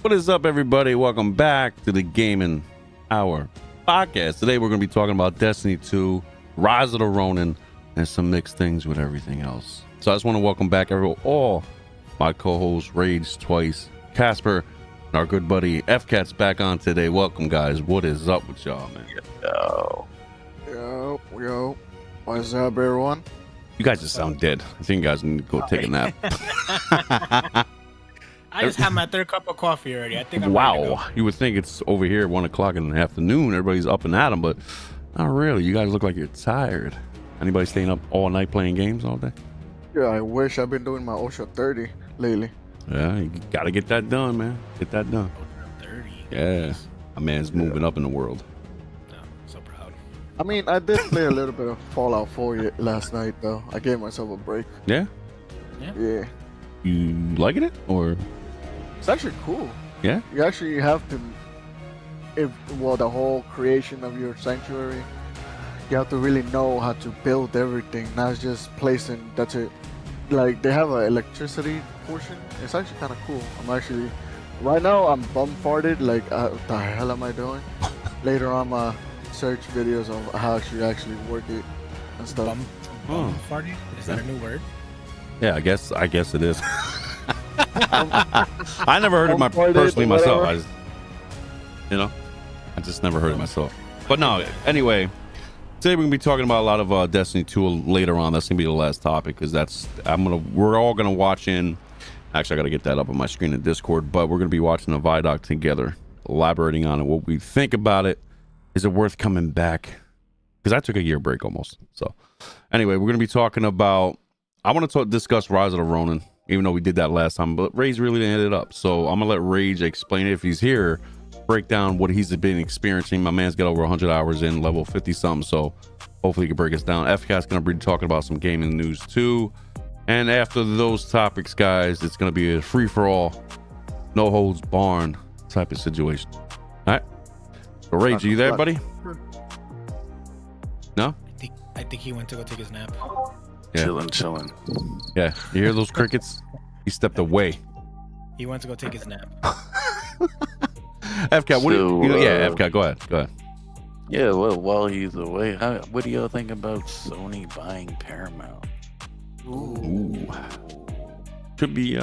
What is up, everybody? Welcome back to the Gaming Hour podcast. Today, we're going to be talking about Destiny 2, Rise of the Ronin, and some mixed things with everything else. So I just want to welcome back all my co-hosts, Rage Twice, Casper, and our good buddy FCat's back on today. Welcome, guys. What is up with y'all, man? Yo. What's up, everyone? You guys just sound dead. I think you guys need to go take a nap. I just had my third cup of coffee already. I think I'm ready to go. You would think it's over here 1 o'clock in the afternoon. Everybody's up and at 'em, but not really. You guys look like you're tired. Anybody staying up all night playing games all day? Yeah, I wish I've been doing my OSHA 30 lately. Yeah, you gotta get that done, man. Get that done. 30. Yeah, my man's moving up in the world. No, so proud. I mean, I did play a little bit of Fallout 4 last night, though. I gave myself a break. Yeah? Yeah. You liking it? Or It's actually cool. yeah? You actually have to, the whole creation of your sanctuary, you have to really know how to build everything, not just placing, that's it. Like, they have an electricity portion. It's actually kind of cool. Right now, I'm bum-farted, like, what the hell am I doing? Later on, I'm going to search videos of how to actually work it and stuff. Bum farty? Is that a new word? Yeah, I guess it is. I never heard it personally myself. I just never heard it myself. But no, anyway, today we're gonna be talking about a lot of Destiny 2 later on. That's gonna be the last topic because we're all gonna watch in. Actually, I gotta get that up on my screen in Discord. But we're gonna be watching the Vidoc together, elaborating on it, what we think about it. Is it worth coming back? Because I took a year break almost. So anyway, we're gonna be talking about. I want to discuss Rise of the Ronin, even though we did that last time, but Rage really didn't hit it up. So I'm going to let Rage explain it if he's here, break down what he's been experiencing. My man's got over 100 hours in, level 50-something, so hopefully he can break us down. FCat's going to be talking about some gaming news too. And after those topics, guys, it's going to be a free-for-all, no-holds-barred type of situation. All right? So Rage, are you there, buddy? No? I think he went to go take his nap. Yeah. Chilling. Yeah, you hear those crickets? He stepped away. He went to go take his nap. FCat, FCat, go ahead. Yeah, well, while he's away, what do y'all think about Sony buying Paramount? Ooh. Could be,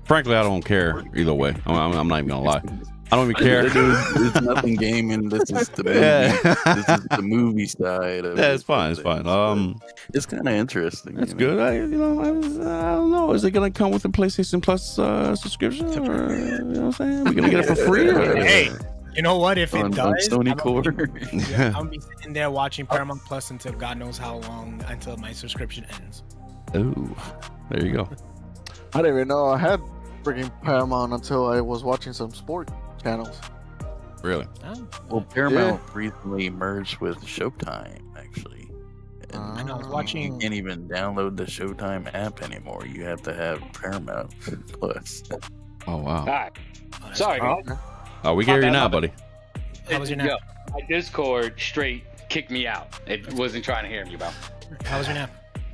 frankly, I don't care either way. I'm not even gonna lie. I don't even care. It's nothing gaming. This is the movie. This is the movie side of it's fine. It's fine. It's kind of interesting. It's good. I don't know. Is it gonna come with a PlayStation Plus subscription? Or, you know what I'm saying? We're gonna get it for free. Hey, you know what? If it does, on Sony Core. I'm gonna be sitting there watching Paramount Plus until God knows how long, until my subscription ends. Oh, there you go. I didn't even know I had freaking Paramount until I was watching some sport channels. Really? Well, Paramount recently merged with Showtime, actually. And I was watching. You can't even download the Showtime app anymore. You have to have Paramount Plus. Oh wow. All right. Sorry. Oh, we can hear you now, buddy. How was your nap? Yo, my Discord straight kicked me out. It wasn't trying to hear me, bro. How was your nap?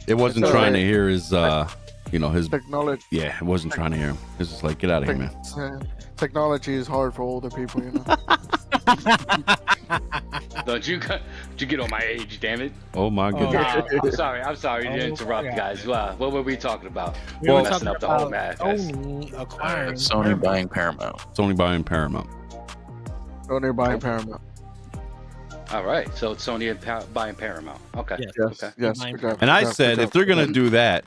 It wasn't It's trying to alright. hear his, his. Technology. Yeah, it wasn't trying to hear him. It's just like, get out of here, man. Technology is hard for older people, you know. Don't you get on my age, damn it. Oh my goodness. I'm sorry to interrupt, guys. Well, what were we talking about? We were Messing talking up the whole about math. Sony acquiring Sony Paramount. buying Paramount. Sony buying Paramount. Sony buying Paramount. All right, so it's Sony buying Paramount. Okay. Yes. Yes, Okay. yes. Buying good job, And I good job, said, good if they're job. gonna do that,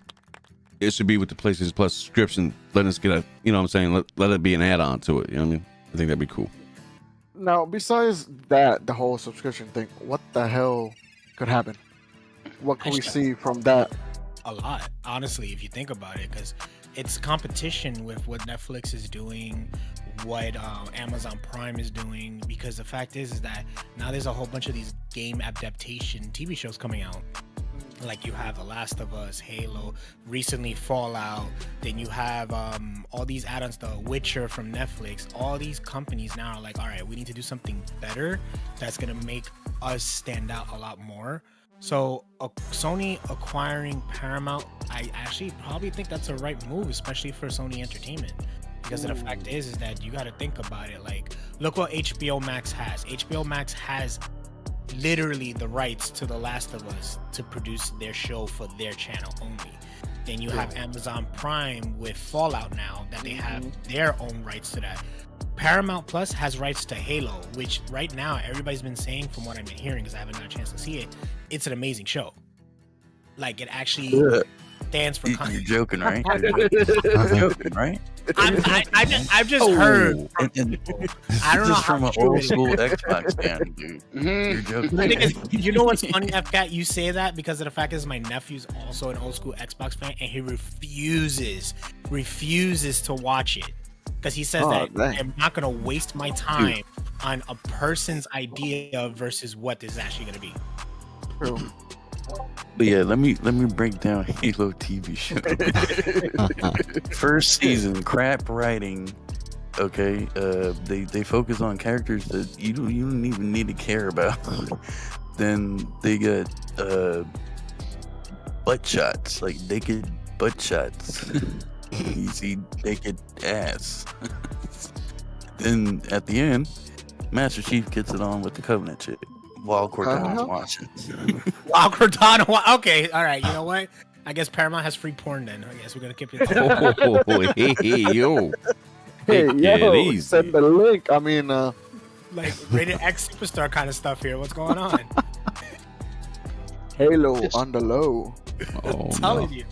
it should be with the PlayStation Plus subscription. Let us get a, you know what I'm saying? Let it be an add-on to it. You know what I mean? I think that'd be cool. Now, besides that, the whole subscription thing, what the hell could happen? What can we see from that? A lot, honestly, if you think about it, because it's competition with what Netflix is doing, what Amazon Prime is doing. Because the fact is that now there's a whole bunch of these game adaptation TV shows coming out. Like you have The Last of Us, Halo, recently Fallout, then you have all these add-ons, The Witcher from Netflix. All these companies now are like, all right, we need to do something better that's gonna make us stand out a lot more. So Sony acquiring Paramount, I actually probably think that's a right move, especially for Sony Entertainment. because of the fact is that you got to think about it. Like, look what HBO Max has. HBO Max has literally the rights to The Last of Us to produce their show for their channel only. Then you have Amazon Prime with Fallout now that they have their own rights to that. Paramount Plus has rights to Halo, which right now everybody's been saying, from what I've been hearing, because I haven't got a chance to see it, it's an amazing show. Like, it actually stands for You're joking, right? I'm joking, right? I've just heard. And I don't know just how from an true old it is. school Xbox fan, dude. You're joking. The thing is, you know what's funny, FCAT? You say that because of the fact is my nephew's also an old school Xbox fan, and he refuses to watch it because he says that dang. I'm not gonna waste my time on a person's idea versus what this is actually gonna be. True. But yeah, let me break down Halo TV show. First season, crap writing. Okay, they focus on characters that you don't even need to care about. Then they got butt shots, like naked butt shots. You see naked ass. Then at the end, Master Chief gets it on with the Covenant chick while Cortana's watching. Wow, Cortana. Okay, all right. You know what? I guess Paramount has free porn then. I guess we're gonna keep it. Oh, hey, yo. Hey, Take it yo, easy. send the link. I mean, Like rated X superstar kind of stuff here. What's going on? Halo on the low. Oh, I'm telling no. you.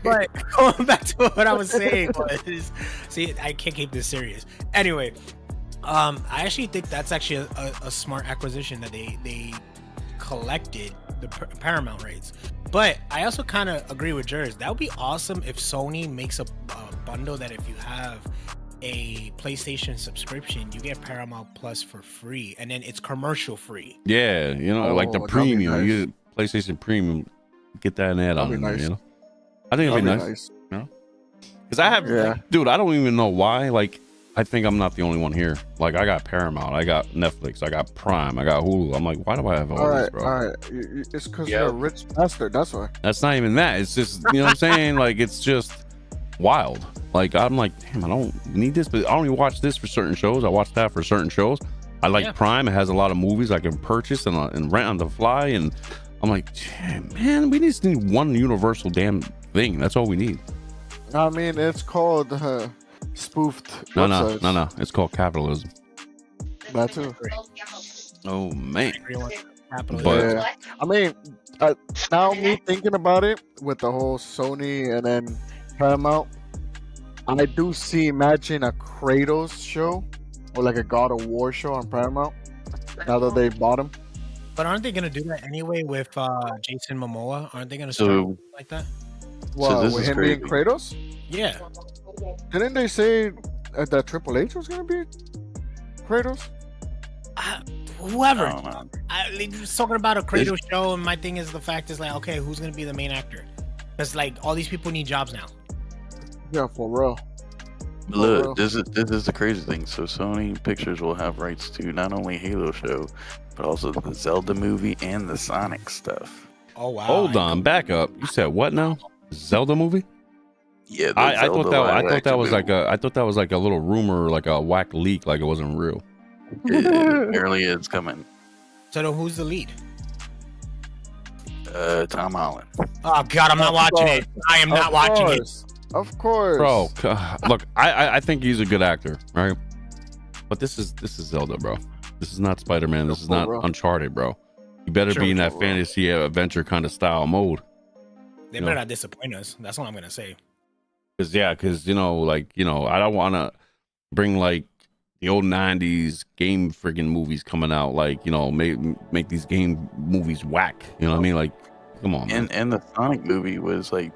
But going back to what I was saying was, see, I can't keep this serious. Anyway, I actually think that's actually a smart acquisition that they collected the Paramount rates. But I also kind of agree with Jers. That would be awesome if Sony makes a bundle that if you have a PlayStation subscription, you get Paramount Plus for free, and then it's commercial free. Yeah, you know, like the Oh, that'd be premium. nice. You PlayStation Premium, get that and add on That'd be in there, nice. you know? I think it'd be That'd nice. Because I have, Yeah. dude, I don't even know why. Like, I think I'm not the only one here. Like, I got Paramount, I got Netflix, I got Prime, I got Hulu. I'm like, why do I have all All this, right, bro? all right. It's because Yeah. you're a rich bastard. That's why. That's not even that. It's just, you know what I'm saying? Like, it's just wild. Like, I'm like, damn, I don't need this, but I only watch this for certain shows. I watch that for certain shows. I like Yeah. Prime. It has a lot of movies I can purchase and rent on the fly. And I'm like, damn, man, we just need one universal damn thing. That's all we need. I mean, it's called spoofed. No. websites. It's called capitalism. That too. Oh, man. Capitalism. But- Yeah. I mean, now me thinking about it with the whole Sony and then Paramount, I do see imagine a Kratos show or like a God of War show on Paramount. Now that they bought him. But aren't they gonna do that anyway with Jason Momoa? Aren't they gonna start So like that? Well, this with is him being crazy. Kratos? Yeah. Didn't they say that Triple H was gonna be Kratos? Whoever. I don't know. They're just talking about a Kratos show, and my thing is the fact is like, okay, who's gonna be the main actor? Because like all these people need jobs now. Yeah, for real. But Oh, look, well. this is the crazy thing. So Sony Pictures will have rights to not only Halo show, but also the Zelda movie and the Sonic stuff. Oh wow. Hold on, back up. You said what now? Zelda movie? Yeah, the I Zelda thought that live was action like I thought that was like a little rumor, like a whack leak, like it wasn't real. movie. It apparently is coming. So then who's the lead? Tom Holland. Oh god, I'm not watching it. I am not watching it. Of course. Bro, look, I think he's a good actor, right? But this is Zelda, bro. This is not Spider-Man. This is not Bro. Uncharted, bro. You better Sure, be in that bro. fantasy adventure kind of style mode. They No. better not disappoint us. That's what I'm gonna say. Cause I don't want to bring like the old '90s game friggin' movies coming out, like make these game movies whack. You know what I mean? Like, come on, man. And the Sonic movie was like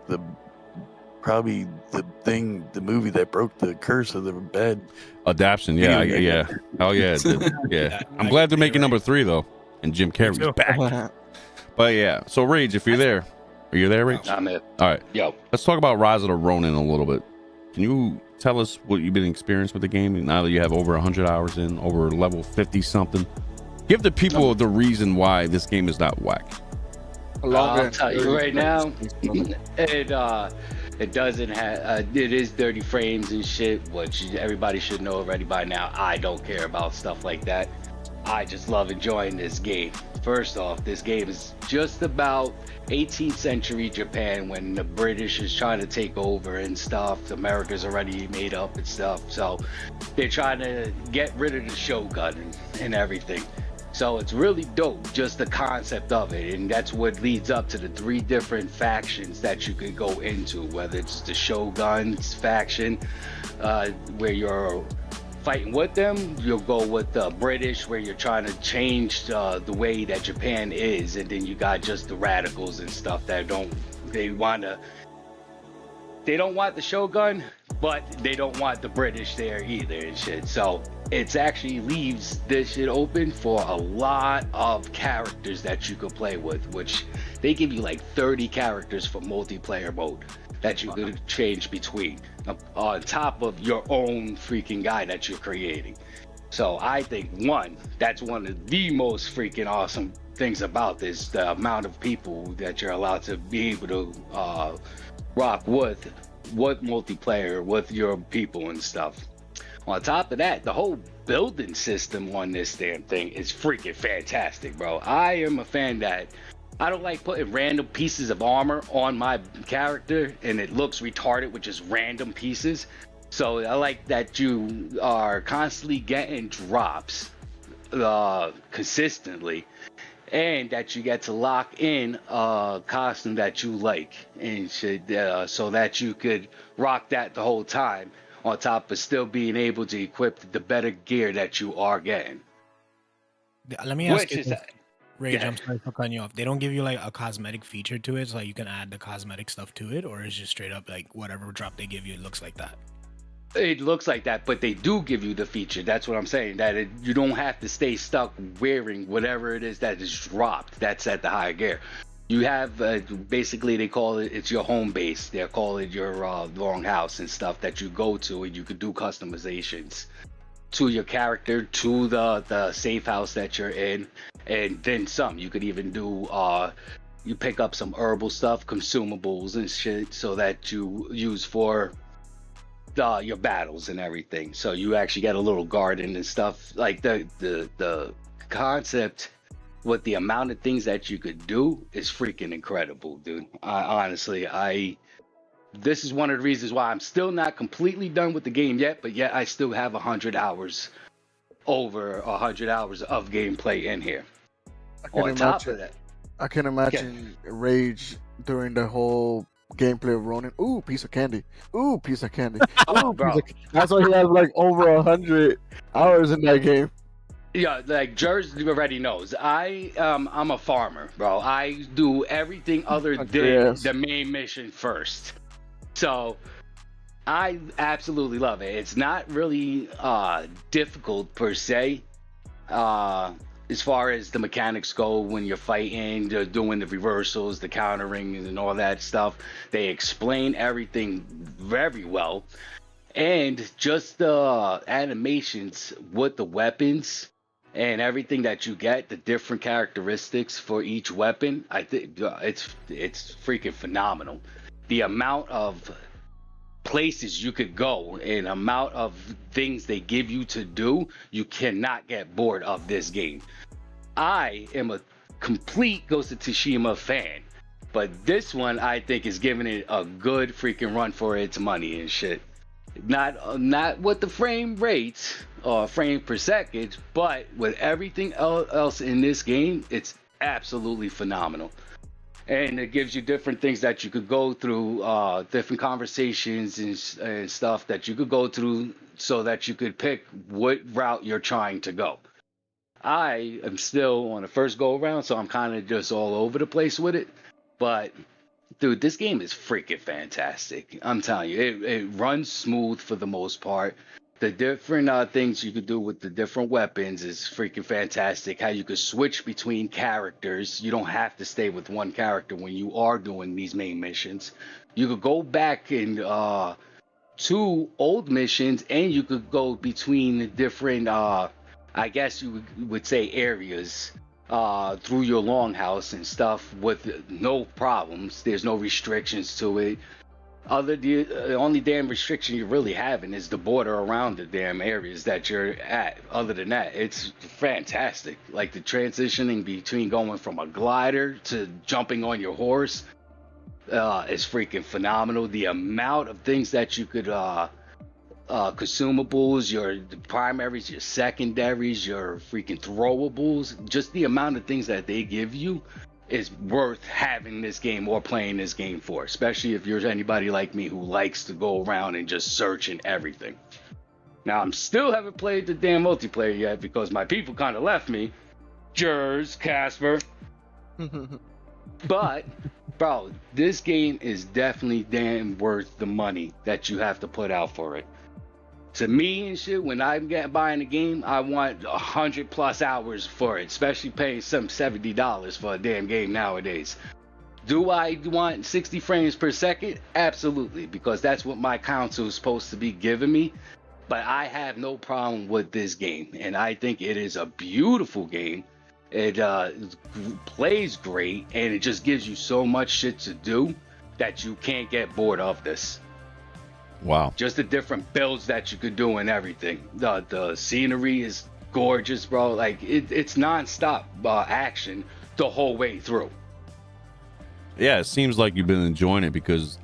probably the movie that broke the curse of the bad. Adaption, Video yeah, game. yeah. Oh yeah, it did. Yeah. I'm glad they're making number 3 though, and Jim Carrey's too. back. But yeah, so Rage, if you're there, are you there, Rage? I'm it. All right, Yo, let's talk about Rise of the Ronin a little bit. Can you tell us what you've been experiencing with the game now that you have over 100 hours in, over level 50 something? Give the people the reason why this game it I'll tell you right now, It doesn't have. It is 30 frames and shit, which everybody should know already by now. I don't care about stuff like that. I just love enjoying this game. First off, this game is just about 18th century Japan when the British is trying to take over and stuff. America's already made up and stuff, so they're trying to get rid of the shogun and everything. So it's really dope, just the concept of it, and that's what leads up to the 3 different factions that you could go into, whether it's the Shogun's faction, where you're fighting with them. You'll go with the British, where you're trying to change the way that Japan is, and then you got just the radicals and stuff that they don't want the Shogun, but they don't want the British there either and shit. So it's actually leaves this shit open for a lot of characters that you could play with, which they give you like 30 characters for multiplayer mode that you could change between on top of your own freaking guy that you're creating. So I think that's one of the most freaking awesome things about this, the amount of people that you're allowed to be able to rock with multiplayer with your people and stuff. On top of that, the whole building system on this damn thing is freaking fantastic, bro. I am a fan that I don't like putting random pieces of armor on my character and it looks retarded with just random pieces. So I like that you are constantly getting drops consistently, and that you get to lock in a costume that you like and so that you could rock that the whole time, on top of still being able to equip the better gear that you are getting. Let me ask Which you is this, Rage, yeah. I'm sorry for cutting you off. They don't give you like a cosmetic feature to it, so like you can add the cosmetic stuff to it, or is just straight up like whatever drop they give you, it looks like that? It looks like that, but they do give you the feature. That's what I'm saying, that you don't have to stay stuck wearing whatever it is that is dropped that's at the higher gear. You have basically, they call it's your home base. They call it your longhouse and stuff that you go to, and you could do customizations to your character, to the safe house that you're in, and then some. You could even do you pick up some herbal stuff, consumables and shit, so that you use for your battles and everything. So you actually get a little garden and stuff. Like the concept with the amount of things that you could do is freaking incredible, dude. Honestly, this is one of the reasons why I'm still not completely done with the game yet, but yet I still have 100 hours, over 100 hours of gameplay in here. On top of that, I can imagine Rage during the whole gameplay of Ronin. Ooh, piece of candy. Ooh, piece of candy. Ooh, bro. That's why he has like over 100 hours in that game. Yeah, like Jersey already knows. I'm a farmer, bro. I do everything other than the main mission first. So I absolutely love it. It's not really difficult per se. As far as the mechanics go, when you're fighting, they're doing the reversals, the countering, and all that stuff. They explain everything very well. And just the animations with the weapons and everything that you get, the different characteristics for each weapon, I think it's freaking phenomenal. The amount of places you could go and amount of things they give you to do, you cannot get bored of this game. I am a complete Ghost of Tsushima fan, but this one I think is giving it a good freaking run for its money and shit. Not with the frame rates or frame per second, but with everything else in this game, it's absolutely phenomenal. And it gives you different things that you could go through, different conversations and stuff that you could go through so that you could pick what route you're trying to go. I am still on the first go around, so I'm kind of just all over the place with it. But dude, this game is freaking fantastic. I'm telling you, it runs smooth for the most part. The different things you could do with the different weapons is freaking fantastic. How you could switch between characters. You don't have to stay with one character when you are doing these main missions. You could go back and to old missions, and you could go between different, I guess you would say, areas through your longhouse and stuff with no problems. There's no restrictions to it. The only damn restriction you're really having is the border around the damn areas that you're at. Other than that, it's fantastic. Like the transitioning between going from a glider to jumping on your horse is freaking phenomenal. The amount of things that you could consumables, your primaries, your secondaries, your freaking throwables, just the amount of things that they give you is worth having this game or playing this game for, especially if you're anybody like me who likes to go around and just search and everything. Now, I'm still haven't played the damn multiplayer yet because my people kind of left me. Jers, Casper. But, bro, this game is definitely damn worth the money that you have to put out for it. To me and shit, when I'm buying a game, I want 100+ hours for it, especially paying some $70 for a damn game nowadays. Do I want 60 frames per second? Absolutely, because that's what my console is supposed to be giving me. But I have no problem with this game, and I think it is a beautiful game. It plays great, and it just gives you so much shit to do that you can't get bored of this. Wow. Just the different builds that you could do and everything. The scenery is gorgeous, bro. Like it's nonstop action the whole way through. Yeah, it seems like you've been enjoying it because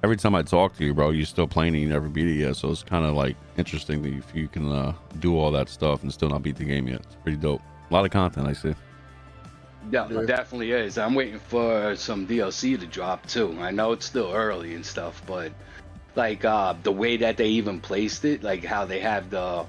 every time I talk to you, bro, you're still playing and you never beat it yet. So it's kind of like interesting that if you can do all that stuff and still not beat the game yet. It's pretty dope. A lot of content, I see. Yeah, it definitely is. I'm waiting for some DLC to drop too. I know it's still early and stuff, but like the way that they even placed it, like how they have the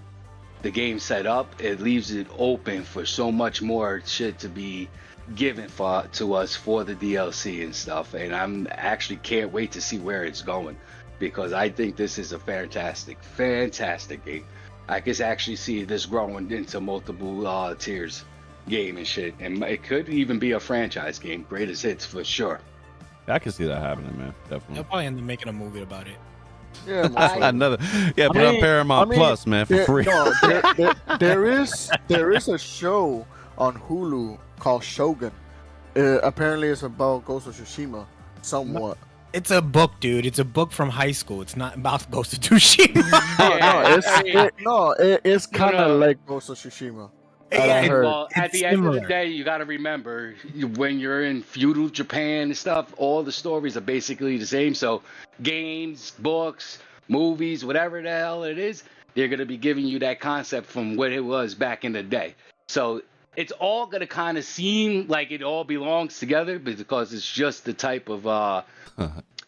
game set up, it leaves it open for so much more shit to be given to us for the DLC and stuff. And I'm actually can't wait to see where it's going because I think this is a fantastic game. I can actually see this growing into multiple tiers game and shit, and it could even be a franchise game. Greatest hits for sure. I can see that happening, man. Definitely. They'll probably end up making a movie about it. Yeah, most likely. Another. Yeah, put on Paramount Plus, man, for free. No, there is a show on Hulu called Shogun. Apparently, it's about Ghost of Tsushima, somewhat. It's a book, dude. It's a book from high school. It's not about Ghost of Tsushima. It's kind of like Ghost of Tsushima. Well, at the end of the day, you got to remember when you're in feudal Japan and stuff, all the stories are basically the same. So games, books, movies, whatever the hell it is, they're going to be giving you that concept from what it was back in the day. So it's all going to kind of seem like it all belongs together because it's just the type of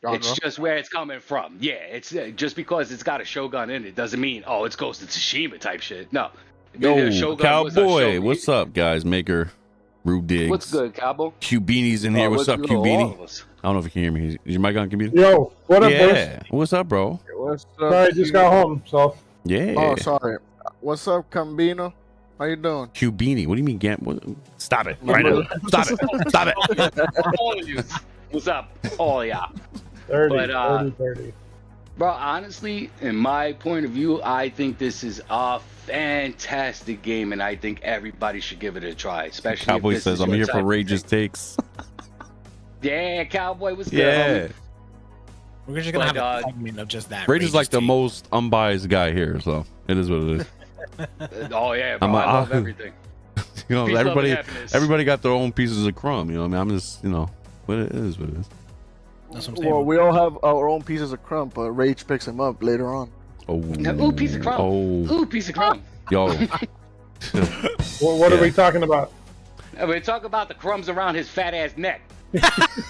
it's just where it's coming from. Yeah, it's just because it's got a Shogun in it doesn't mean, oh, it's Ghost of Tsushima type shit. No. Yo, Cowboy, what's up, guys? Maker, Rube Diggs. What's good, Cowboy? Q-Beanie's in here. What's up, Q-Beanie? I don't know if you can hear me. Is your mic on, Q-Beanie? Yo, what up, yeah. boys? What's up, bro? What's up? Sorry, I just got home, so. Yeah. Oh, sorry. What's up, Cambino? How you doing? Q-Beanie. What do you mean, Stop it. Right now. Stop it. Stop it. All of you. What's up? All y'all. 30. Bro, honestly, in my point of view, I think this is a fantastic game, and I think everybody should give it a try. Especially Cowboy if this says, is "I'm your here type for of Rage's thing." takes." Yeah, Cowboy was good. Yeah, Homie. We're just gonna have a segment of just that. Rage is like the take. most unbiased guy here, so it is what it is. Oh yeah, bro, I love everything. You know, Peace, love, and happiness. everybody got their own pieces of crumb. You know, what I mean, I'm just, what it is, what it is. That's what I'm saying. Well, we all have our own pieces of crumb, but Rage picks them up later on. Oh, ooh, piece of crumb. Oh, ooh, piece of crumb. Yo. Well, what are we talking about? We're talking about the crumbs around his fat ass neck. Yo.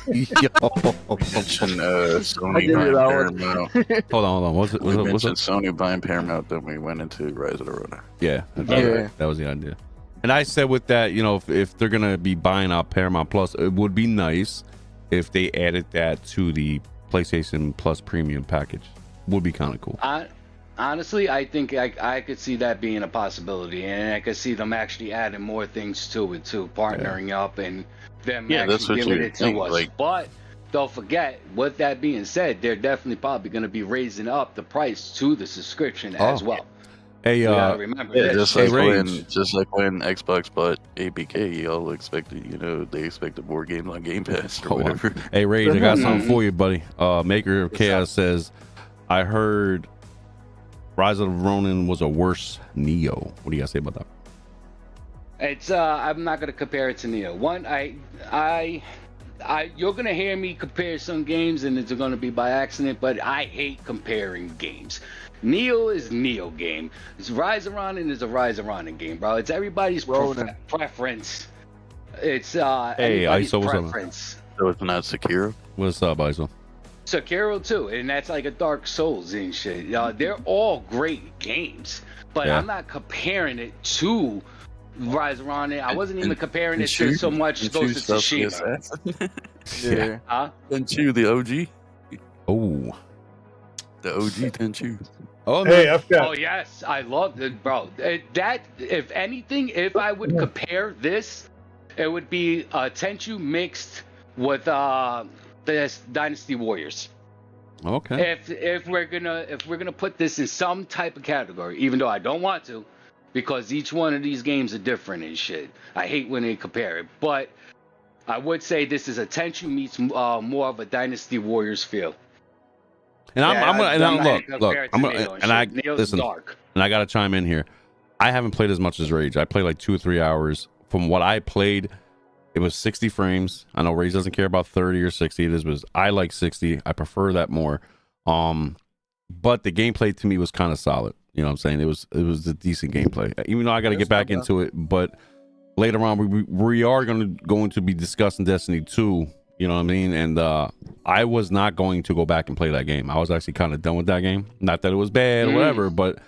Mention Sony give you buying that one. Paramount. Hold on. What's We up? mentioned Sony buying Paramount, then we went into Rise of the Ronin. Yeah, Yeah. that was the idea. And I said with that, if they're gonna be buying out Paramount Plus, it would be nice if they added that to the PlayStation Plus Premium package. Would be kind of cool. Honestly, I think I could see that being a possibility, and I could see them actually adding more things to it too, partnering up and them that's actually what giving you it to think, us. like- But don't forget, with that being said, they're definitely probably going to be raising up the price to the subscription as well. Hey, You gotta remember Yeah, this. just Rage. like when Xbox bought APK, y'all expected, they expected more games on Game Pass or Hold on. whatever. Hey, Rage, I got something Mhm. for you, buddy. Maker of What's Chaos up? says, I heard Rise of the Ronin was a worse Neo. What do you guys say about that? It's I'm not gonna compare it to Neo. One, you're gonna hear me compare some games, and it's gonna be by accident. But I hate comparing games. Neo is Neo game. Rise of Ronin is a Rise of Ronin game, bro. It's everybody's Ronin. preference. It's Hey, anybody's ISO, what's up, man? preference. So it's not Sekiro. What's up, Iso? Sekiro too, and that's like a Dark Souls and shit. They're all great games, but Yeah. I'm not comparing it to Rise of Ronin. I wasn't even comparing it Tenchu? to so much Tenchu Ghost of stuff the Tsushima. assassin. Yeah. Huh? Tenchu, the OG. Oh. The OG Tenchu. Oh, Hey, no. I've got. Oh yes, I love it, bro. That, if anything, if I would compare this, it would be Tenchu mixed with this Dynasty Warriors. Okay. If we're gonna put this in some type of category, even though I don't want to, because each one of these games are different and shit. I hate when they compare it, but I would say this is a Tenchu meets more of a Dynasty Warriors feel. And I'm not gonna compare look. it to I'm Neo gonna, and and I shit. Neo's listen. dark. And I gotta chime in here. I haven't played as much as Rage. I played like 2 or 3 hours. From what I played, it was 60 frames. I know Rage doesn't care about 30 or 60. It was I like 60. I prefer that more. But the gameplay to me was kind of solid. You know what I'm saying? It was a decent gameplay. Even though I got to get back into it, but later on we are going to be discussing Destiny 2. You know what I mean? And I was not going to go back and play that game. I was actually kind of done with that game. Not that it was bad or whatever, but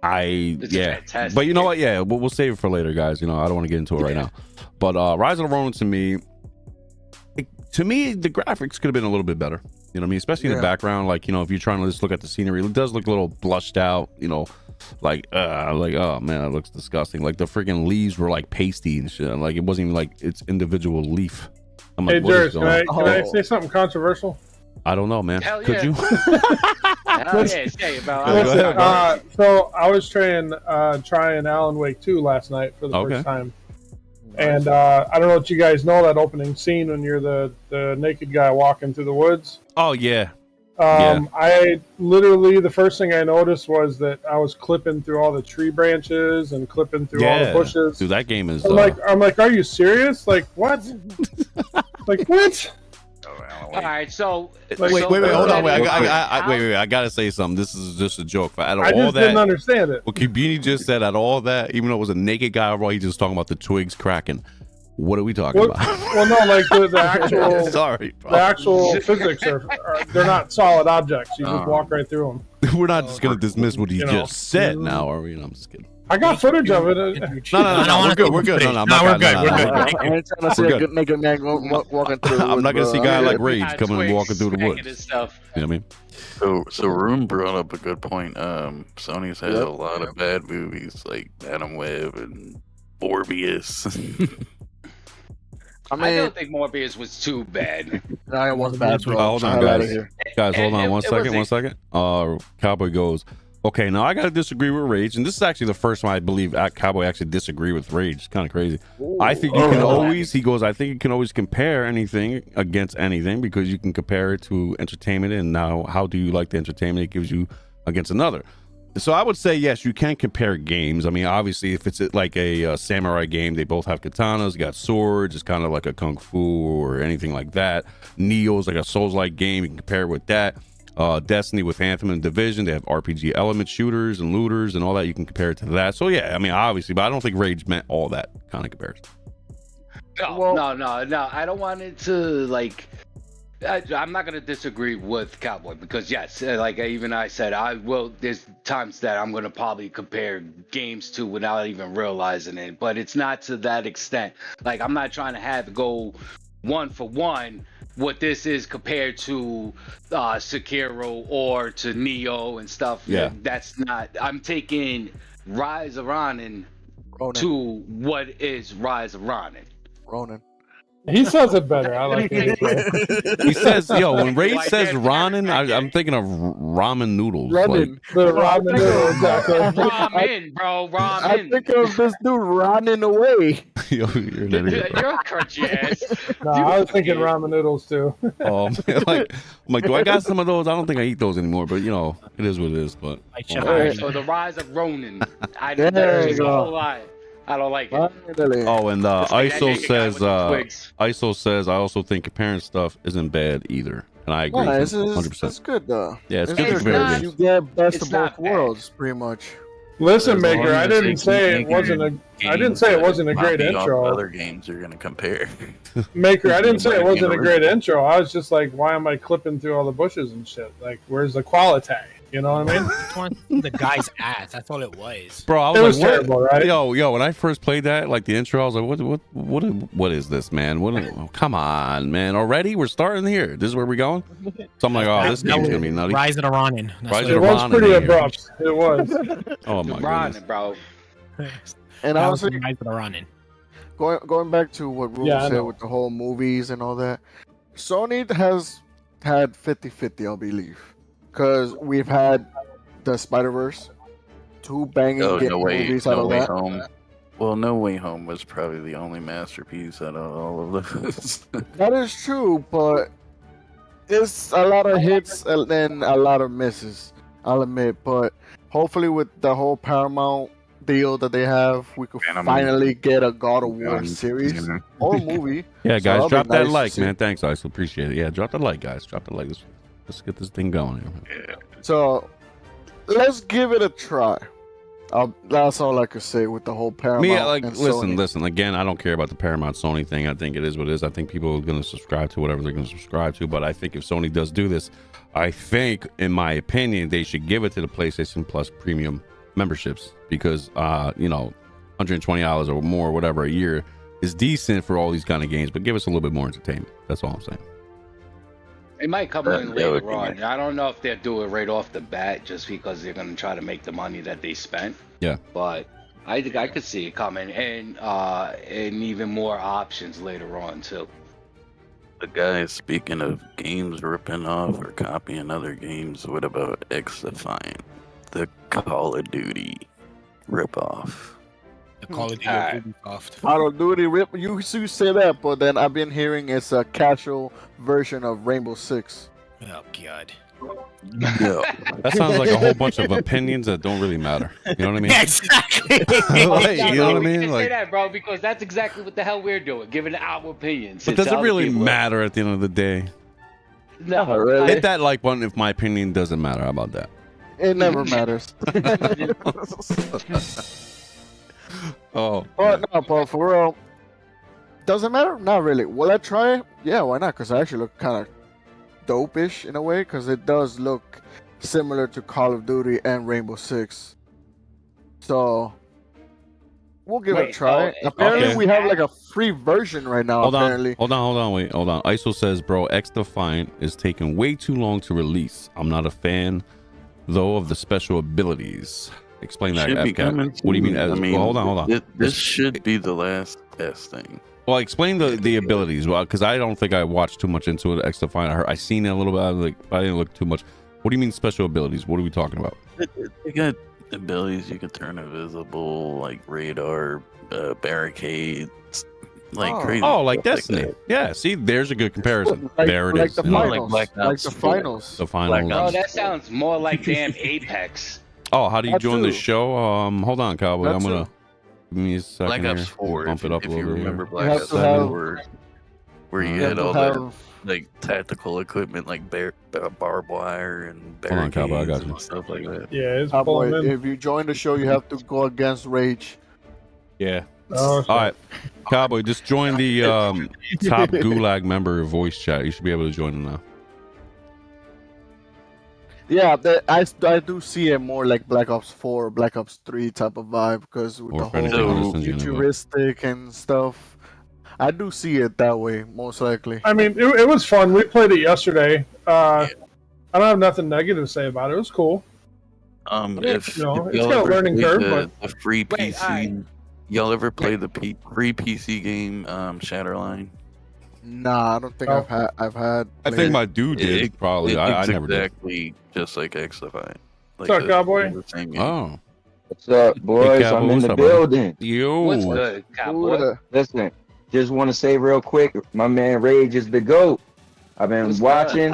It's yeah. fantastic. But you know what? Yeah, we'll save it for later, guys. You know, I don't want to get into it right now. But Rise of the Ronin to me, the graphics could have been a little bit better. You know what I mean? Especially in the background. Like, you know, if you're trying to just look at the scenery, it does look a little blushed out. You know, like oh man, it looks disgusting. Like the freaking leaves were like pasty and shit. Like it wasn't even like its individual leaf. I'm Hey, like, what is Jers, going can I say something controversial? I don't know, man. Hell Could yeah. you? Hell yeah, say it, bro. Go ahead, So I was trying Alan Wake 2 last night for the first time. And I don't know if you guys know that opening scene when you're the naked guy walking through the woods. Oh yeah. I literally, the first thing I noticed was that I was clipping through all the tree branches and clipping through all the bushes. Dude, that game is. I'm like, are you serious? Like what? Like what? All right, so Wait, hold on. Wait, I gotta say something. This is just a joke. Out of I all just that, didn't understand it. what Kibini just said, out of all that, even though it was a naked guy overall, he's just talking about the twigs cracking. What are we talking about? Well, no, like the actual, Sorry, bro. the actual physics are they're not solid objects. You just walk right through them. We're not just gonna dismiss what he You know. just said now, are we? No, I'm just kidding. I got footage of it. No, we're good. We're good. No, I'm not we're gonna- good. no, We're no, good. no. I ain't trying to see a good naked man walking through. the I'm not gonna woods, see a bro. guy like Yeah, Rage coming and twigs walking through the smacking woods. and stuff. You know what I mean? So Room brought up a good point. Sony's had Yep. a lot of bad movies like Madam Web and Morbius. I I mean, don't think Morbius was too bad. no, it wasn't bad, bro. Hold on, Hell outta guys. here. Guys, hold on It- one it second. was One second. Cowboy goes, okay, now I got to disagree with Rage. And this is actually the first time I believe Cowboy actually disagree with Rage. It's kind of crazy. I think you can always, he goes, I think you can always compare anything against anything because you can compare it to entertainment. And now, how do you like the entertainment it gives you against another? So I would say, yes, you can compare games. I mean, obviously, if it's like a samurai game, they both have katanas, got swords. It's kind of like a kung fu or anything like that. Neo's like a Souls-like game. You can compare it with that. Destiny with Anthem and Division, they have RPG element shooters and looters and all that. You can compare it to that. So yeah, I mean, obviously, but I don't think Rage meant all that kind of comparison. No. I don't want it to like. I'm not gonna disagree with Cowboy because yes, like I said, I will. There's times that I'm gonna probably compare games to without even realizing it, but it's not to that extent. Like I'm not trying to have it go one for one. What this is compared to Sekiro or to Neo and stuff. Yeah. That's not. I'm taking Rise of Ronin to what is Rise of Ronin. Ronin. He says it better. I like it. He says, "Yo, when Ray Like says that. ramen, I'm thinking of ramen noodles." Running. The ramen noodle, exactly. Ramen, bro. I Ramen. think of this dude running away. Yo, you're an idiot, bro. You're a crunchy ass. No, I was thinking ramen noodles too. Oh, man, I'm like, do I got some of those? I don't think I eat those anymore, but it is what it is. But Like oh, Chef All right, Harry. so the rise of Ronin. There There's you just a go. whole lot. I don't like it. Finally. oh, and Just like that ISO naked guy says, with the twigs. ISO says, I also think comparing stuff isn't bad either, and I agree, Yeah, it's 100%. good though. Yeah, it's It's good to good compare not- because games. you get best it's of not both bad. worlds, pretty much. Listen, As long Maker, I as they didn't keep say it making wasn't a. I didn't games say it that wasn't a great copy off intro. Other games you're gonna compare. Maker, I didn't say it Like, wasn't a you know, great intro. I was just like, why am I clipping through all the bushes and shit? Like, where's the quality? You know what I mean? Just want to see the guy's ass. That's all it was. Bro, I It was was like, terrible, right? Yo, when I first played that, like the intro, I was like, what is this, man? Oh, come on, man. Already? We're starting here. This is where we're going? So I'm like, oh, this That game's was gonna be nutty. Rise of the Ronin. That's Rise what of It the was Ronin pretty in here. abrupt. It was. Oh my Ronin, goodness. bro. And that was honestly, Rise of the Ronin. going back to what Rule Yeah, I said know. with the whole movies and all that, Sony has had 50-50, I believe, because we've had the Spider-Verse, 2 banging Oh, movies out No of Way that. Home. Well, No Way Home was probably the only masterpiece out of all of those. That is true, but it's a lot of hits and then a lot of misses, I'll admit. But hopefully, with the whole Paramount deal that they have, we could Venom. finally get a God of War Venom. series Mhm. or movie. Yeah, So guys, that'll be drop that nice to like, see. man. Thanks, I appreciate it. Yeah, drop the like, guys. Drop the like. Let's get this thing going here. Yeah. So let's give it a try. That's all I could say with the whole Paramount. Me, like, and listen. Sony. Again, I don't care about the Paramount Sony thing. I think it is what it is. I think people are going to subscribe to whatever they're going to subscribe to. But I think if Sony does do this, I think, in my opinion, they should give it to the PlayStation Plus premium memberships because, $120 or more, whatever, a year is decent for all these kind of games. But give us a little bit more entertainment. That's all I'm saying. It might come That- in that would later be on. nice. I don't know if they'll do it right off the bat just because they're going to try to make the money that they spent. Yeah. But I think I could see it coming and even more options later on too. The guys, speaking of games ripping off or copying other games, what about X Defiant, the Call of Duty ripoff? The Call of Duty Alright. Ubisoft. Call of Duty rip. You say that, but then I've been hearing it's a casual version of Rainbow Six. Oh god. No. That sounds like a whole bunch of opinions that don't really matter. You know what I mean? Exactly. Like, you know what I We mean? can say Like, that, bro, because that's exactly what the hell we're doing, giving our opinions. but since does it other really people- matter at the end of the day? No, Not really. Hit that like button if my opinion doesn't matter. How about that? It never matters. Oh, but for real, does it matter? Not really. Will I try it? Yeah, why not? Because I actually look kind of dope-ish in a way, because it does look similar to Call of Duty and Rainbow Six. So we'll give it a Wait, try. oh, Apparently, okay. we have like a free version right now. hold apparently, on, wait, hold on. ISO says, bro, X Defiant is taking way too long to release. I'm not a fan, though, of the special abilities. Explain that, Should be FCAT. coming What do you mean? soon. Well, hold on. This should be the last testing. Well, explain the abilities. Well, because I don't think I watched too much into it. X Defiant. I seen it a little bit. I didn't look too much. What do you mean special abilities? What are we talking about? They got abilities you can turn invisible, like radar, barricades, like crazy. Oh, like stuff Destiny. that. Yeah. See, there's a good comparison. There it like is. the you know? finals, Black like Ops the 4. finals. The finals. Black Ops. Oh, that sounds more like damn Apex. Oh, how do you That join the too. show? Hold on, Cowboy. That I'm gonna too. give me a second. Black Ops here. 4. Bump it up a if you little bit. remember Here. Black have Ops to have- 4, where you You You had have all to that have- like tactical equipment, like barbed wire and Hold on, barricades Cowboy, I got you. and stuff like that. Yeah, it's Cowboy, pulling in. if you join the show, you have to go against Rage. Yeah. Oh, All right, Cowboy. Just join the top Gulag member voice chat. You should be able to join them now. Yeah, I do see it more like Black Ops 4, Black Ops 3 type of vibe because with Or the if anything, whole I'll just send you an invite. futuristic and stuff. I do see it that way, most likely. I mean, it was fun. We played it yesterday. I don't have nothing negative to say about it. It was cool. If You know, if it's y'all got a ever learning played curve, the free Wait, PC, y'all ever play the free PC game Shatterline? Nah, I don't think No. I've had. I think my dude did probably. I It's never did. exactly just like XFI. Like What's up, Cowboy? the same game. Oh, What's up, boys? Cowboy, I'm in what's the up, brother? building. yo. What's good, cowboy? Listen, just want to say real quick, my man Rage is the GOAT. I've been What's watching.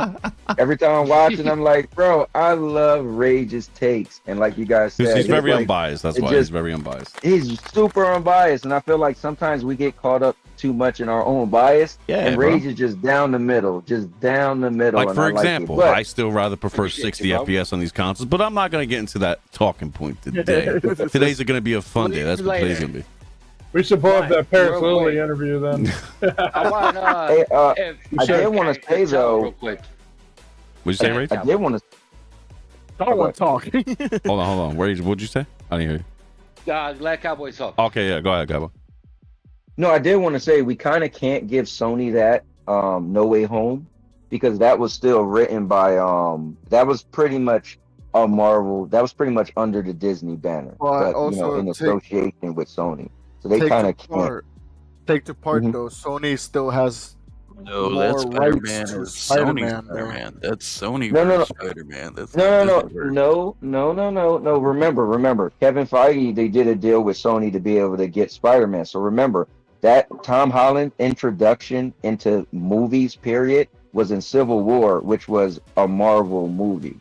Every time I'm watching, I'm like, bro, I love Rage's takes. And like you guys said, He's it's very like- unbiased. That's it why he's just- very unbiased. he's super unbiased. And I feel like sometimes we get caught up too much in our own bias. Yeah, and bro. Rage is just down the middle. Like and for I like it. example, But- I still rather prefer Appreciate 60 you, bro. FPS on these consoles, but I'm not going to get into that talking point today. Today's going to be a fun day. That's what today's going to be. We should pull up that Paris Real Lily quick. interview then. I want Hey, if I did want to say though, real quick. What'd you say, Ray? I did want to. I don't want to talk. Hold on. What'd you say? I didn't hear you. Let Cowboy talk. Okay, yeah, go ahead, Gabo. No, I did want to say we kind of can't give Sony that No Way Home because that was still written by that was pretty much a Marvel. That was pretty much under the Disney banner, Well, but you know, also in take- association with Sony. So they Take kind of to can't. part. Take to part Mhm. though. Sony still has No, more that's Spider-Man rights to is Spider-Man, Sony's though. Spider-Man. That's Sony No, no, versus Spider-Man. That's No, not Disney versus- no. Remember, Kevin Feige, they did a deal with Sony to be able to get Spider-Man. So remember that Tom Holland introduction into movies, period, was in Civil War, which was a Marvel movie,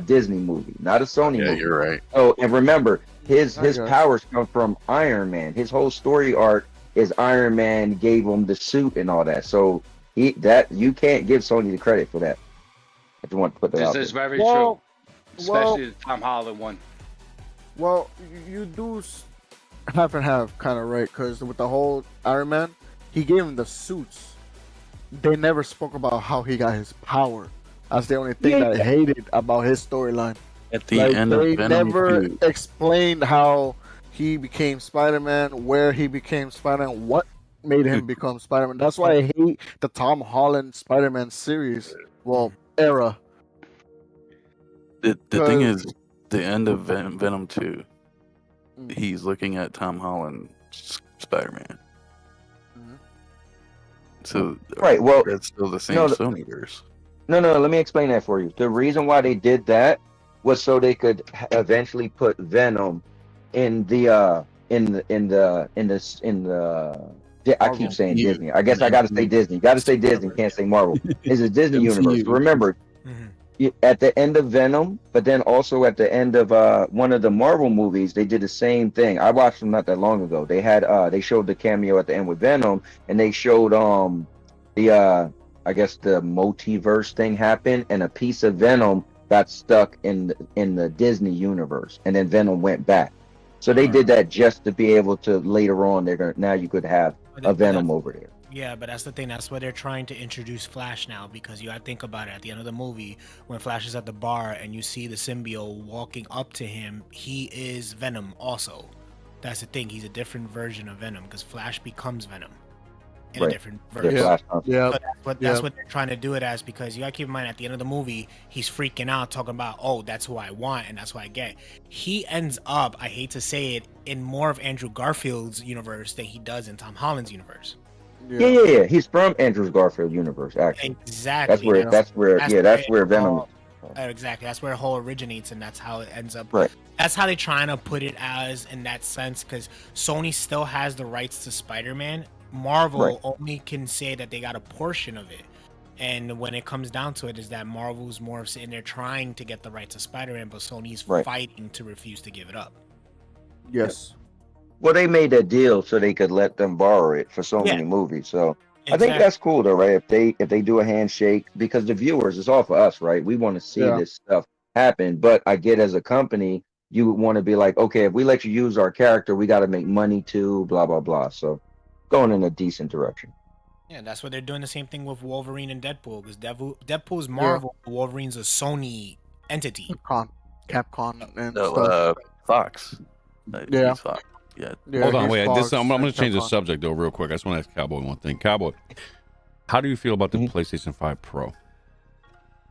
Disney movie, not a Sony Yeah, movie. you're right. Oh, and remember, his I got powers come from Iron Man. His whole story arc is Iron Man gave him the suit and all that. So you can't give Sony the credit for that. I just want to put that out This is there. very Well, true, especially the Tom Holland one. Well, you do half and half kind of right, because with the whole Iron Man, he gave him the suits. They never spoke about how he got his power. That's the only thing Yeah. that I hated about his storyline. At the Like, end they of Venom never 2, explained how he became Spider-Man, where he became Spider-Man, what made him become Spider-Man. That's why I hate the Tom Holland Spider-Man series. Well, era. the thing Because- is, the end of Venom 2, Mm. he's looking at Tom Holland Spider-Man. Mhm. So Right, well, that's still the same no, Sonyverse. No, let me explain that for you. The reason why they did that was so they could eventually put Venom in the I Marvel. keep saying Yeah. Disney. I guess I gotta say Disney. Gotta say Disney, can't say Marvel. It's a Disney universe. Remember, at the end of Venom, but then also at the end of one of the Marvel movies, they did the same thing. I watched them not that long ago. They had they showed the cameo at the end with Venom, and they showed the I guess the multiverse thing happened, and a piece of Venom got stuck in the Disney universe, and then Venom went back. So they did that just to be able to later on. Now you could have a Venom over there. Yeah, but that's the thing. That's why they're trying to introduce Flash now, because you gotta think about it. At the end of the movie, when Flash is at the bar and you see the symbiote walking up to him, he is Venom also. That's the thing. He's a different version of Venom because Flash becomes Venom in a Right. different Yeah, version. Yeah. Flash- Yeah. But that's what they're trying to do it as, because you gotta keep in mind at the end of the movie, he's freaking out, talking about, oh, that's who I want and that's what I get. He ends up, I hate to say it, in more of Andrew Garfield's universe than he does in Tom Holland's universe. Yeah. He's from Andrew Garfield universe, actually. Exactly. That's where Venom. Exactly. That's where it whole originates, and that's how it ends up. Right. That's how they're trying to put it as in that sense, because Sony still has the rights to Spider-Man. Marvel Right. only can say that they got a portion of it. And when it comes down to it, is that Marvel's more of sitting there trying to get the rights to Spider-Man, but Sony's Right. fighting to refuse to give it up. Yes. Well, they made that deal so they could let them borrow it for so Yeah. many movies. So I think Exactly. that's cool, though, right? If they do a handshake, because the viewers, it's all for us, right? We want to see Yeah. this stuff happen. But I get as a company, you would want to be like, okay, if we let you use our character, we got to make money too, blah blah blah. So going in a decent direction. Yeah, that's what they're doing. The same thing with Wolverine and Deadpool, because Deadpool's Marvel, Wolverine's a Sony entity. Capcom and No, stuff. Fox. Yeah. He's Fox. Yeah. Yeah, Hold on, he's wait. Fox I'm going to and change the Capcom. subject though, real quick. I just want to ask Cowboy one thing. Cowboy, how do you feel about the Mhm. PlayStation 5 Pro?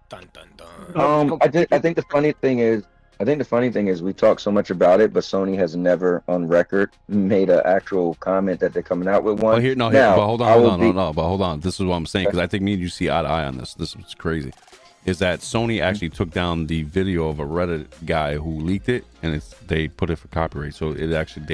Dun dun dun. I think the funny thing is, I think the funny thing is we talk so much about it, but Sony has never on record made an actual comment that they're coming out with one. But hold on. This is what I'm saying, because I think me and you see eye to eye on this. This is crazy. Is that Sony actually took down the video of a Reddit guy who leaked it, and they put it for copyright. So it actually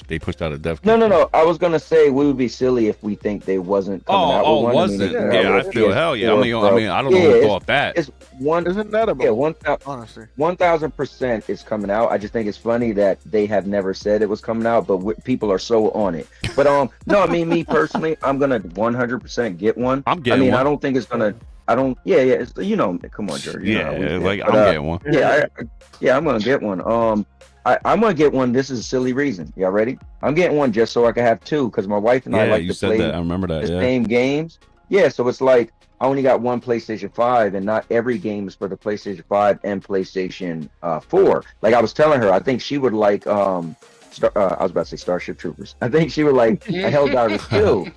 they pushed out a dev. No. I was gonna say we would be silly if we think they wasn't coming out with one. Was it? I feel hell yeah. I mean, I don't know who thought that. Isn't that about? Yeah, honestly, 1000% is coming out. I just think it's funny that they have never said it was coming out, but people are so on it. But no, I mean, me personally, I'm gonna 100% get one. I'm getting one. I don't think it's gonna. I don't. Yeah. It's, come on, Jerry. I'm getting one. I'm gonna get one. I'm gonna get one. This is a silly reason. Y'all ready? I'm getting one just so I can have two, because my wife and I like to play that. I remember that. The same games. Yeah, so it's like I only got one PlayStation 5, and not every game is for the PlayStation 5 and PlayStation 4. Like I was telling her, I think she would like I was about to say Starship Troopers. I think she would like Helldivers 2.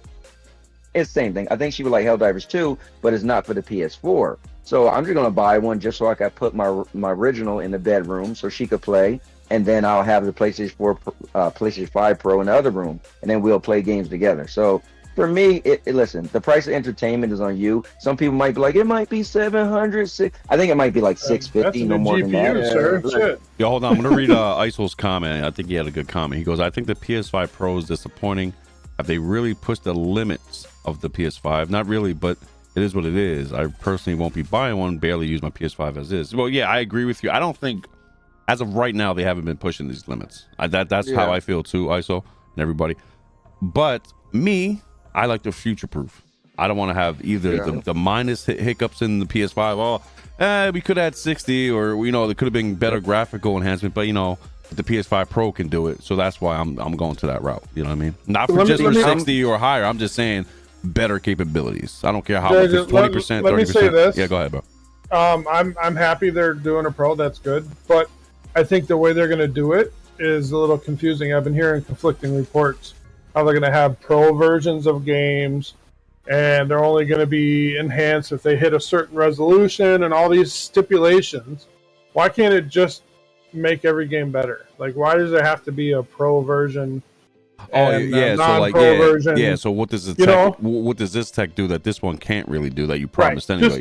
It's the same thing. I think she would like Helldivers 2, but it's not for the PS4. So I'm just gonna buy one just so I can put my original in the bedroom so she could play. And then I'll have the PlayStation 4, PlayStation 5 Pro in the other room, and then we'll play games together. So for me, listen, the price of entertainment is on you. Some people might be like, it might be $700. I think it might be like $650, no more than that. Sir. Yo, hold on. I'm gonna read Isol's comment. I think he had a good comment. He goes, I think the PS5 Pro is disappointing. Have they really pushed the limits of the PS5? Not really, but it is what it is. I personally won't be buying one. Barely use my PS5 as is. Well, yeah, I agree with you. I don't think, as of right now, they haven't been pushing these limits. That's how I feel too, ISO and everybody. But me, I like to future proof. I don't want to have either the minus hiccups in the PS5. We could add 60, or there could have been better graphical enhancement, but the PS5 Pro can do it. So that's why I'm going to that route. You know what I mean? Not for just for 60 or higher. I'm just saying better capabilities. I don't care how much. 20%, 30%. Let me say this. Yeah, go ahead, bro. I'm happy they're doing a Pro. That's good, but I think the way they're going to do it is a little confusing. I've been hearing conflicting reports how they're going to have Pro versions of games, and they're only going to be enhanced if they hit a certain resolution and all these stipulations. Why can't it just make every game better? Like, why does there have to be a Pro version? Version? So what does what does this tech do that this one can't really do that you promised anyway?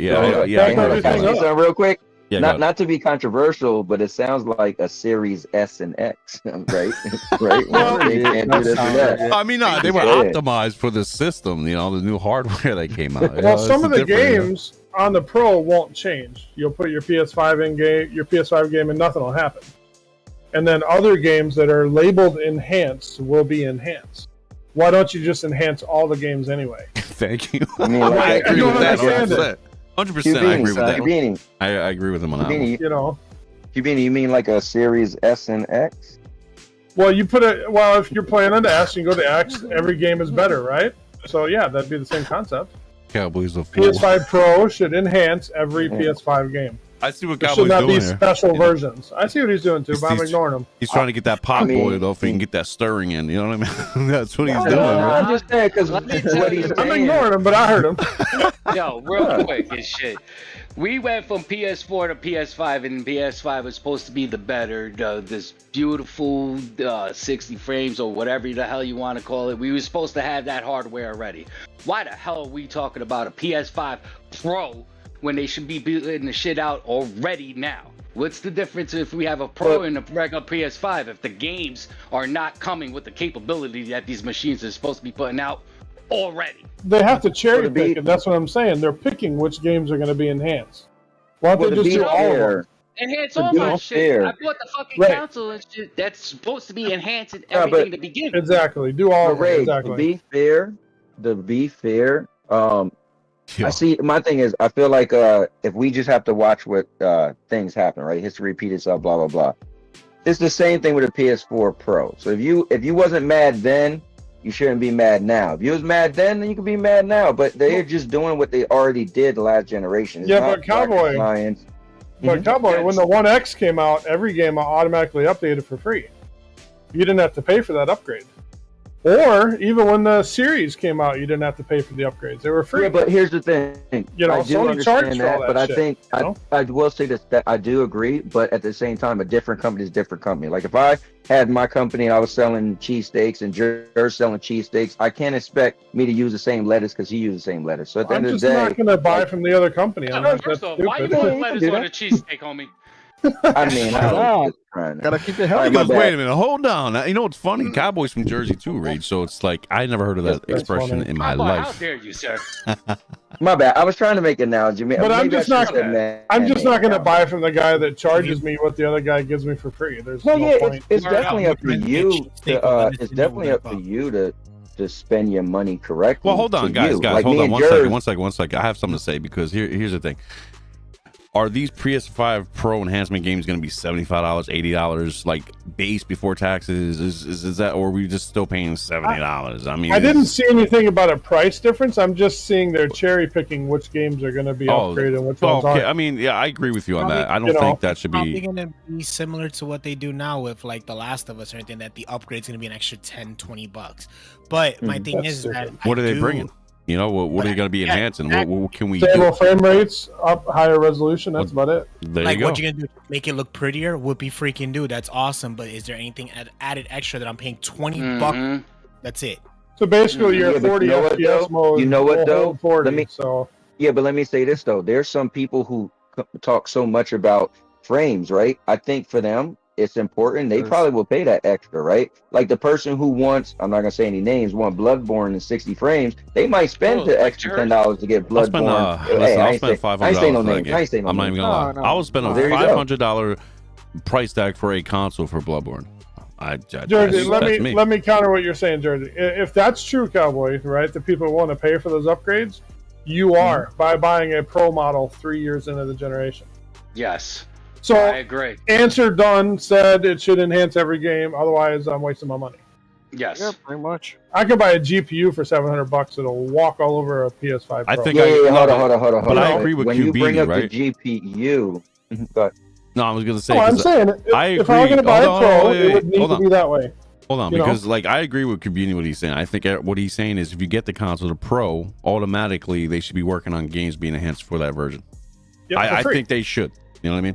Real quick. Yeah, not to be controversial, but it sounds like a Series S and X, right? Right. I mean, they were optimized for the system. The new hardware that came out. Well, some of the games on the Pro won't change. You'll put your PS5 game, and nothing will happen. And then other games that are labeled enhanced will be enhanced. Why don't you just enhance all the games anyway? Thank you. I agree with that 100%. 100%. I agree with that. Cubini, I agree with him on that one. Cubini, you mean like a Series S and X? Well, if you're playing on the S, you go to X. Every game is better, right? So yeah, that'd be the same concept. Cowboys are fool. PS5 Pro should enhance every PS5 game. I see what There Cowboys should not doing be special versions. I see what he's doing too, but I'm ignoring him. He's trying to get that pot boiled off so he can get that stirring in. You know what I mean? That's what he's doing. I'm just saying because what he's saying. I'm ignoring him, but I heard him. Yo, real quick and shit. We went from PS4 to PS5, and PS5 was supposed to be the better, this beautiful 60 frames or whatever the hell you want to call it. We were supposed to have that hardware already. Why the hell are we talking about a PS5 Pro when they should be building the shit out already now? What's the difference if we have a Pro and a regular PS5 if the games are not coming with the capability that these machines are supposed to be putting out already? They have to cherry pick, and that's what I'm saying. They're picking which games are going to be enhanced. Why don't they just do all of them? Enhance all my shit. I bought the fucking console and shit that's supposed to be enhancing everything to begin with. Exactly. Do all of them. Exactly. To be fair, I see. My thing is, I feel like if we just have to watch what things happen, right? History repeat itself, blah blah blah. It's the same thing with a PS4 Pro. So if you wasn't mad then, you shouldn't be mad now. If you was mad then you can be mad now. But they're just doing what they already did the last generation. It's but Cowboy, when the One X came out, every game automatically updated for free. You didn't have to pay for that upgrade. Or even when the series came out, you didn't have to pay for the upgrades; they were free. Yeah, but here's the thing. You know, I do Sony charged understand for all that, but I shit, think you know? I will say this, that I do agree, but at the same time, a different company is a different company. Like if I had my company and I was selling cheesesteaks and you're selling cheesesteaks, I can't expect me to use the same lettuce because he used the same lettuce. So at the I'm end of just the day, not going to buy from the other company. I'm like, First that's off, why you stupid. putting Yeah, lettuce you can on do a cheesesteak, homie? I mean, I was just trying to. Gotta keep it All healthy. right, my Because wait bad. a minute, hold on. You know what's funny? Cowboys from Jersey too, Rage. So it's like I never heard of that That's expression funny. in my How life. dare you, sir? My bad. I was trying to make an analogy. But I'm Maybe I just should not have said man. I'm just not going to now. buy from the guy that charges me what the other guy gives me for free. There's No, no yeah, point. it's Word up. definitely up to Friend, you. cheesesteak with lettuce It's in there definitely with up to that you to spend your money correctly. Well, hold on, to guys. you. Guys, Like hold me on. and One yours- second. I have something to say because here's the thing. Are these PS5 Pro enhancement games going to be $75, $80, like base before taxes? Is that, or are we just still paying $70? I mean, I didn't see anything about a price difference. I'm just seeing they're cherry picking which games are going to be upgraded and which ones okay. aren't. I mean, yeah, I agree with you on Probably, that. I don't you know, think that should Probably be. gonna be similar to what they do now with like The Last of Us or anything, that the upgrade's gonna be an extra $10-$20. But my thing That's is that stupid. What are they do- bringing? You know, what are they going to be Yeah, enhancing? that- What can we Stable do? frame rates, up higher resolution. That's about it. There like you go. what you gonna do? Make it look prettier? Whoopie freaking do. That's awesome. But is there anything added extra that I'm paying $20? Mhm. That's it. So basically, your Yeah, but 40 you know what, FPS though? mode. You know what, will though? hold 40. Let me- So Yeah, but let me say this though. There's some people who talk so much about frames, right? I think for them it's important. They Yes. probably will pay that extra, right? Like the person who wants, I'm not gonna say any names, want Bloodborne in 60 frames, they might spend Oh, the like extra yours? $10 to get I'll spend, Bloodborne. listen, I I'll ain't spend say $500 no for that names. game. I ain't say no I'm not names. even gonna lie. No, I will spend a Well, there you go. $500 price tag for a console for Bloodborne. Jersey, that's me. let me counter what you're saying, Jersey. If that's true, Cowboy, right? The people want to pay for those upgrades, you are by buying a pro model 3 years into the generation. Yes, So I agree. answer done, said it should enhance every game. Otherwise, I'm wasting my money. Yes. Yeah, pretty much. I could buy a GPU for $700. It'll walk all over a PS5 I Pro. think Yeah, I- hold no, on. but I agree with when you bring Cubini, up right? the GPU, but No, I was gonna say. No, I'm 'cause saying I if I were agree. going to buy Hold a on, Pro, wait, it would need hold to on. be that way. Hold on, You know? because like I agree with Cubini what he's saying. I think what he's saying is if you get the console, the Pro, automatically they should be working on games being enhanced for that version. Yep, for I free. think they should. You know what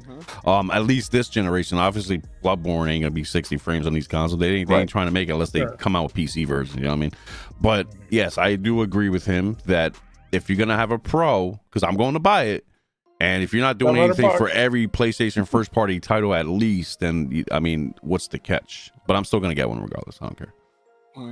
I mean? At least this generation. Obviously, Bloodborne ain't gonna be 60 frames on these consoles. They ain't Right. trying to make it unless they Sure. come out with PC versions. You know what I mean? But yes, I do agree with him that if you're gonna have a Pro, because I'm going to buy it, and if you're not doing $700 anything for every PlayStation first party title at least, then I mean, what's the catch? But I'm still gonna get one regardless. I don't care.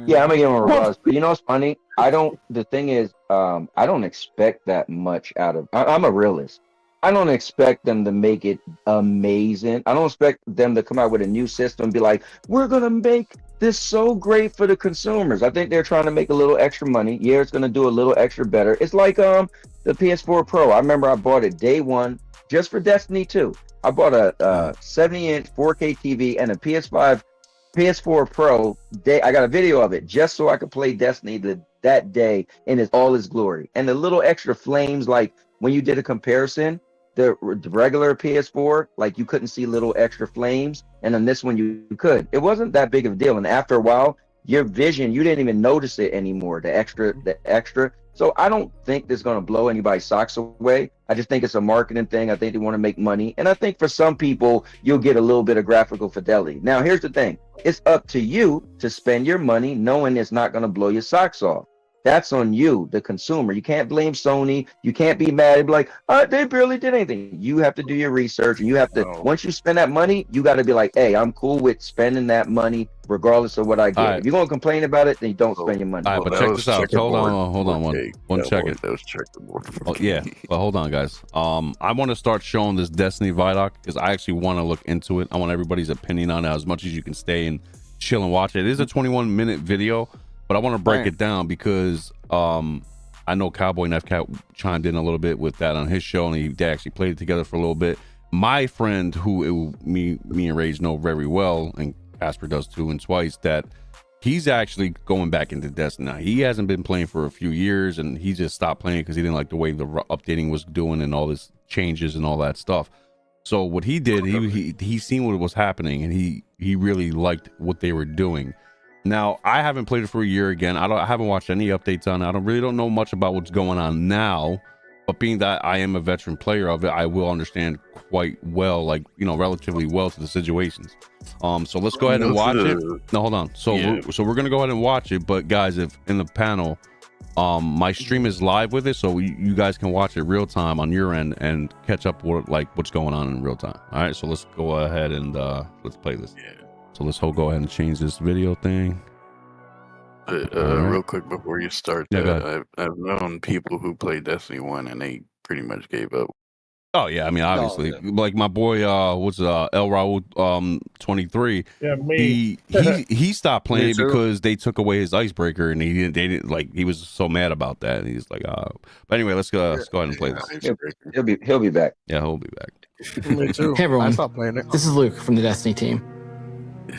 yeah, I'm gonna give him a regardless. But you know what's funny? The thing is, I don't expect that much out of. I'm a realist. I don't expect them to make it amazing. I don't expect them to come out with a new system and be like, we're gonna make this so great for the consumers. I think they're trying to make a little extra money. Yeah, it's gonna do a little extra better. It's like the PS4 Pro. I remember I bought it day one just for Destiny 2. I bought a 70-inch 4K TV and a PS4 Pro. I got a video of it just so I could play Destiny that day in all its glory. And the little extra flames, like when you did a comparison, the regular PS4, like you couldn't see little extra flames, and on this one you could. It wasn't that big of a deal, and after a while, your vision, you didn't even notice it anymore. The extra. So I don't think this is going to blow anybody's socks away. I just think it's a marketing thing. I think they want to make money, and I think for some people, you'll get a little bit of graphical fidelity. Now, here's the thing: it's up to you to spend your money, knowing it's not going to blow your socks off. That's on you, the consumer. You can't blame Sony. You can't be mad and be like, they barely did anything. You have to do your research, and you have to, once you spend that money, you got to be like, hey, I'm cool with spending that money regardless of what I get. All right. If you're going to complain about it, then you don't spend your money. All right, but that check was this out. Hold checkerboard on, hold on, one 4K. one That second. was- That was checkerboard. Oh, yeah, but hold on, guys. I want to start showing this Destiny Vidoc because I actually want to look into it. I want everybody's opinion on it as much as you can stay and chill and watch it. It is a 21-minute video, but I want to break Right. it down because I know Cowboy and FCat chimed in a little bit with that on his show, and they actually played it together for a little bit. My friend, who me and Rage know very well, and Casper does too, and Twice, that he's actually going back into Destiny now. He hasn't been playing for a few years, and he just stopped playing because he didn't like the way the updating was doing and all this changes and all that stuff. So what he did, he seen what was happening, and he really liked what they were doing. Now, I haven't played it for a year again. I haven't watched any updates on it. I don't know much about what's going on now, but being that I am a veteran player of it, I will understand quite well, like, relatively well to the situations. So let's go ahead and watch it. No, hold on. So we're gonna go ahead and watch it. But guys, if in the panel, my stream is live with it, so you guys can watch it real time on your end and catch up with what's going on in real time. All right, so let's go ahead and let's play this. Yeah. So let's go ahead and change this video thing. Real quick before you start, Yeah, go ahead. I've known people who played Destiny 1 and they pretty much gave up. Oh yeah, I mean obviously, like my boy, El Raul 23. Yeah, me. He stopped playing Me it too. because they took away his icebreaker, and they didn't like. He was so mad about that, and he's like, But anyway, let's go ahead and play this. He'll be back. Yeah, he'll be back. Me too. Hey, everyone. I stopped playing it. This is Luke from the Destiny team.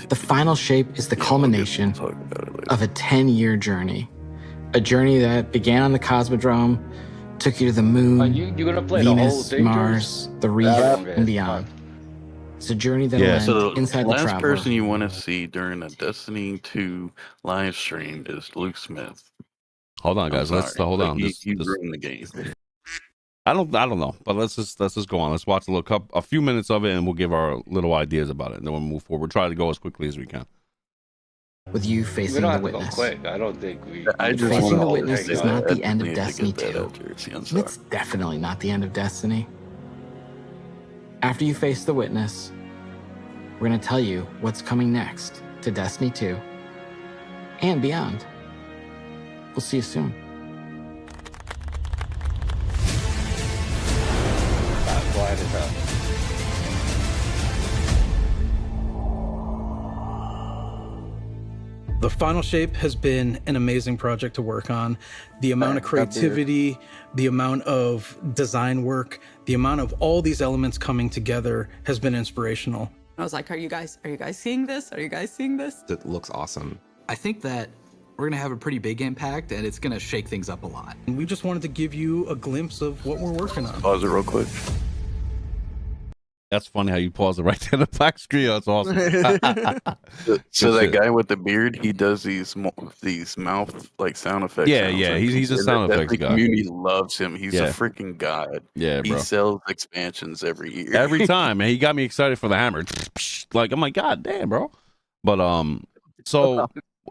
The final shape is the culmination Talk about it later. of a 10-year journey. A journey that began on the Cosmodrome, took you to the moon, You're gonna play the whole Venus, thing, Mars, the Reef, okay, and beyond. It's a journey that'll Yeah, end So the inside the last Traveler. person you want to see during the Destiny 2 live stream is Luke Smith. Hold on, guys. I'm Let's sorry, hold but on. He ruined the game. I don't know, but let's just go on. Let's watch a few minutes of it, and we'll give our little ideas about it, and then we'll move forward. We'll try to go as quickly as we can. With you We facing don't the have to go Witness. quick. I don't think we. I just Facing want the to Witness is not the end of Destiny 2. I'm And sorry. it's definitely not the end of Destiny. After you face the Witness, we're going to tell you what's coming next to Destiny 2 and beyond. We'll see you soon. Quiet it up. The Final Shape has been an amazing project to work on. The amount of creativity, the amount of design work, the amount of all these elements coming together has been inspirational. I was like, are you guys seeing this? Are you guys seeing this? It looks awesome. I think that we're gonna have a pretty big impact, and it's gonna shake things up a lot. And we just wanted to give you a glimpse of what we're working on. Pause it real quick. That's funny how you pause it right there in the black screen. That's awesome. So Good that shit. guy with the beard, he does these mouth like sound effects. Yeah, sounds, yeah, like, he's a and sound the effects guy. Community loves him. He's Yeah. a freaking god. Yeah, He bro. sells expansions every year. Every time, man, he got me excited for the hammer. Like I'm like, God damn, bro. But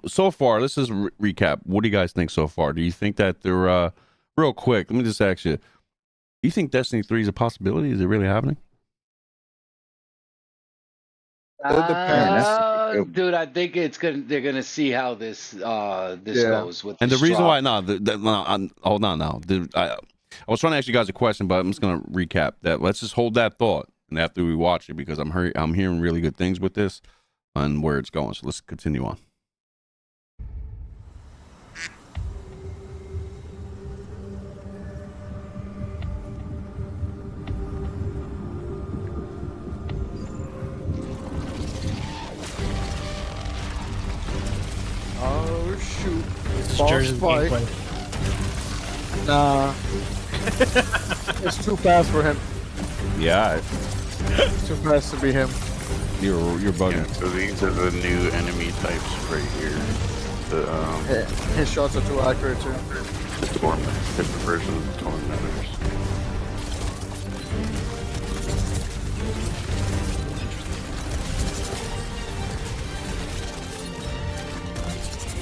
so far, let's just recap. What do you guys think so far? Do you think that they're real quick? Let me just ask you. Do you think Destiny 3 is a possibility? Is it really happening? Dude, I think they're gonna see how this goes with. And the reason drop. why, hold on now. I was trying to ask you guys a question, but I'm just gonna recap that. Let's just hold that thought, and after we watch it, because I'm hearing really good things with this and where it's going. So let's continue on. Oh shoot! This False Jersey spike. gameplay. Nah, it's too fast for him. Yeah, It's too fast to be him. you're bugging. Yeah, so these are the new enemy types right here. The His shots are too accurate too. the torment, different versions of the tormentors.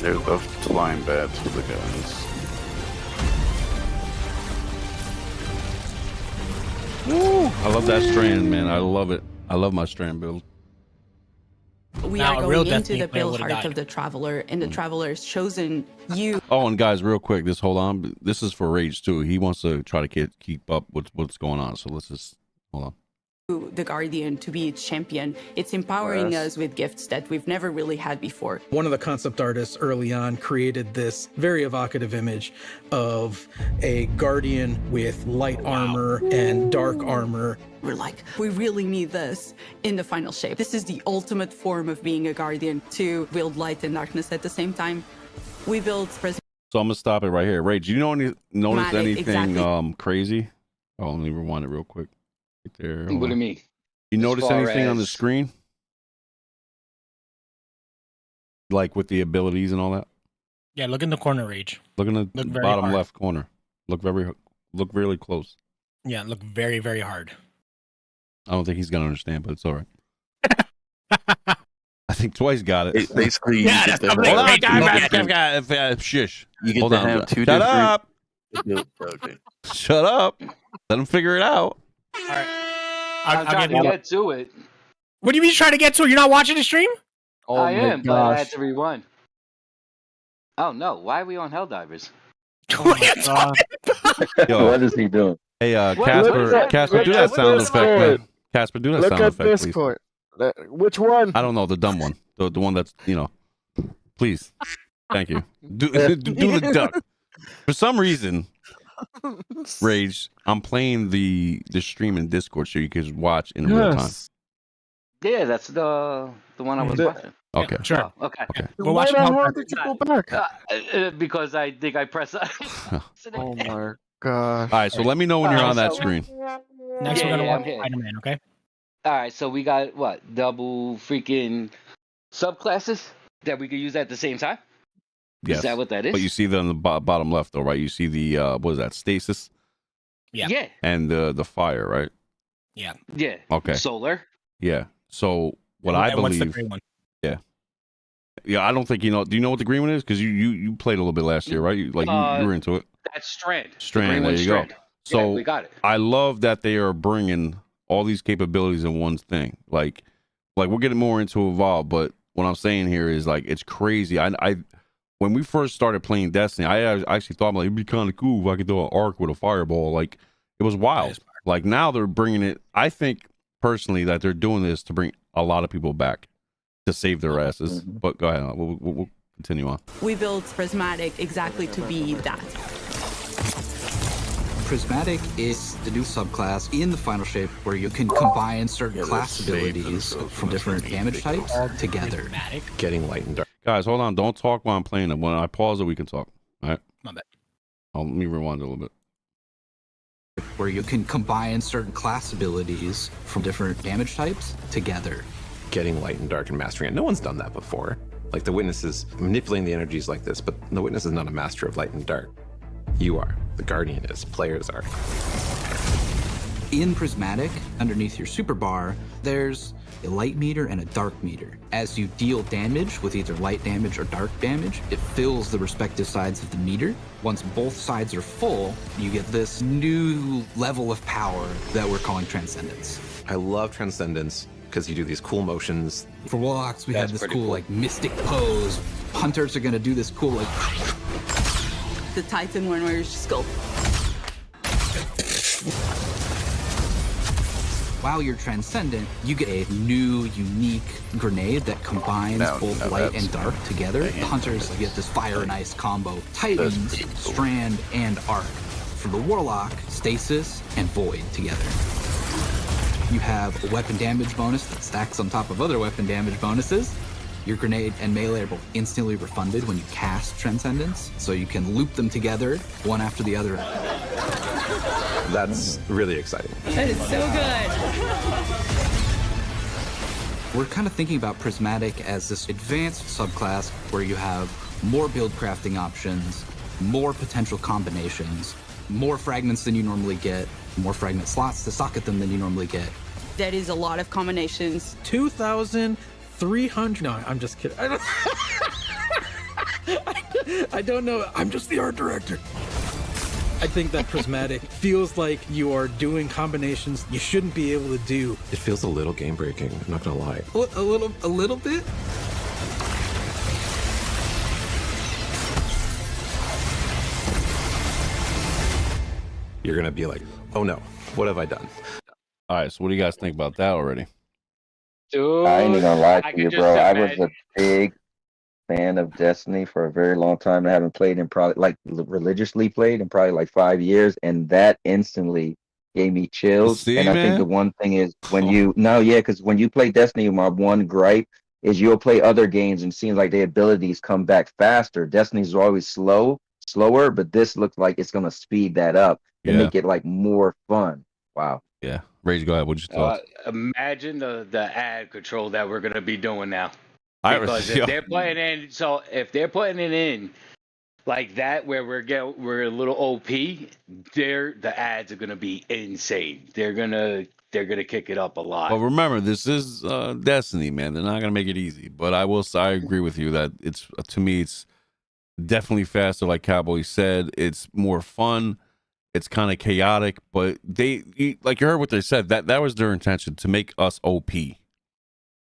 There's the flying bats with the guns. I love that strand, man. I love it. I love my strand build. We Now, are a real going into Destiny the player pale would've heart died. of the Traveler, and the Traveler has chosen you, Oh, and guys, real quick, just hold on. This is for Rage too. He wants to try to keep up with what's going on. So let's just hold on. the Guardian, to be its champion. It's empowering us with gifts that we've never really had before. One of the concept artists early on created this very evocative image of a guardian with light armor and dark armor. We're like, we really need this in the final shape. This is the ultimate form of being a guardian, to wield light and darkness at the same time. We built So I'm gonna stop it right here. Rage, do you notice Dramatic, anything exactly. crazy? Oh, let me rewind it real quick. Right there. Hold What do on. you mean? You As notice far anything on the as- screen? like with the abilities and all that? Yeah, look in the corner, Rage. Look in the Look very bottom hard. left corner. Look really close. Yeah, look very, very hard. I don't think he's gonna understand, but it's all right. I think Twice got it. Basically, you Yeah, get that's to something have Shush. you get Hold to on. have two Shut different. up. Okay. Shut up. Let him figure it out. All right. I'm trying to get to it. What do you mean you're trying to get to it? You're not watching the stream? Oh I my am, but I had gosh. to rewind. Oh no, why are we on Helldivers? What are you talking about? Yo, What is he doing? hey, What Casper, is that? Casper, do Look that at sound this effect, one. man. Casper, do that Look sound at effect, please. Discord. Which one? I don't know, the dumb one. The one that's, please. Thank you. Do the duck. For some reason, Rage, I'm playing the stream in Discord so you can watch in real time. Yes. Yeah, that's the one I was The- watching. Okay. Sure. Oh, okay. Okay. We're Why watching the Hell hell Divers. did you go back? Because I think I pressed. Oh my gosh. All right, so let me know when you're on that so- screen. Next, Yeah, we're gonna yeah, I'm watch here. Spider-Man. Okay. All right, so we got what double freaking subclasses that we could use at the same time. Yes. Is that what that is? But you see that on the bottom left, though, right? You see the, what is that, stasis Yeah. Yeah, and the fire, right? Yeah. yeah. Okay. Solar. Yeah. So what And I what's the believe, gray one? yeah, I don't think you know. Do you know what the green one is? Because you played a little bit last year, right? You were into it. That's Strand. The Strand, green there one's you go. Strand. So yeah, we got it. I love that they are bringing all these capabilities in one thing. Like we're getting more into Evolve, but what I'm saying here is like it's crazy. I when we first started playing Destiny, I actually thought like it'd be kind of cool if I could throw an arc with a fireball. Like it was wild. Like now they're bringing it. I think personally that they're doing this to bring a lot of people back to save their asses. But go ahead, we'll continue on. We built Prismatic exactly to be that. Prismatic is the new subclass in the final shape where you can combine certain class abilities from different damage types together. Getting light and dark. Guys, hold on. Don't talk while I'm playing it. When I pause it, we can talk. All right. My bad. Let me rewind a little bit. Where you can combine certain class abilities from different damage types together. Getting light and dark and mastering it. No one's done that before. Like the Witness is manipulating the energies like this, but the Witness is not a master of light and dark. You are. The Guardian is. Players are. In Prismatic, underneath your super bar, there's a light meter and a dark meter. As you deal damage with either light damage or dark damage, it fills the respective sides of the meter. Once both sides are full, you get this new level of power that we're calling Transcendence. I love Transcendence because you do these cool motions. For Warlocks, we That's have this pretty cool, cool. like, mystic pose. Hunters are gonna do this cool, like, The Titan one where you just go. while you're Transcendent, you get a new, unique grenade that combines both light and dark together. The Hunters get this fire and ice combo. Titans, Strand, and Arc. For the Warlock, Stasis and Void together. You have a weapon damage bonus that stacks on top of other weapon damage bonuses. Your grenade and melee are both instantly refunded when you cast Transcendence, so you can loop them together, one after the other. That's really exciting. That is so good. We're kind of thinking about Prismatic as this advanced subclass where you have more build crafting options, more potential combinations, more fragments than you normally get, more fragment slots to socket them than you normally get. That is a lot of combinations. 2,300. No, I'm just kidding. I don't know. I'm just the art director. I think that Prismatic feels like you are doing combinations you shouldn't be able to do. It feels a little game breaking. I'm not gonna lie. A little bit. You're gonna be like, oh no, what have I done? All right. So what do you guys think about that already? Dude, I ain't even gonna lie I to you, could bro. just I was imagine- a big fan of Destiny for a very long time. I haven't played in probably like religiously played in probably like 5 years, and that instantly gave me chills. See, and I man? think the one thing is because when you play Destiny, my one gripe is you'll play other games and it seems like the abilities come back faster. Destiny's always slower, but this looks like it's gonna speed that up and Yeah. make it like more fun. Wow. Yeah. Rage, go ahead. What'd you thought? Imagine the ad control that we're gonna be doing now. Because if they're putting in, so if they're putting it in like that, where we're a little OP, the ads are gonna be insane. They're gonna kick it up a lot. But remember, this is Destiny, man. They're not gonna make it easy. But I agree with you that it's, to me, it's definitely faster. Like Cowboy said, it's more fun. It's kind of chaotic, but like you heard what they said. That was their intention, to make us OP.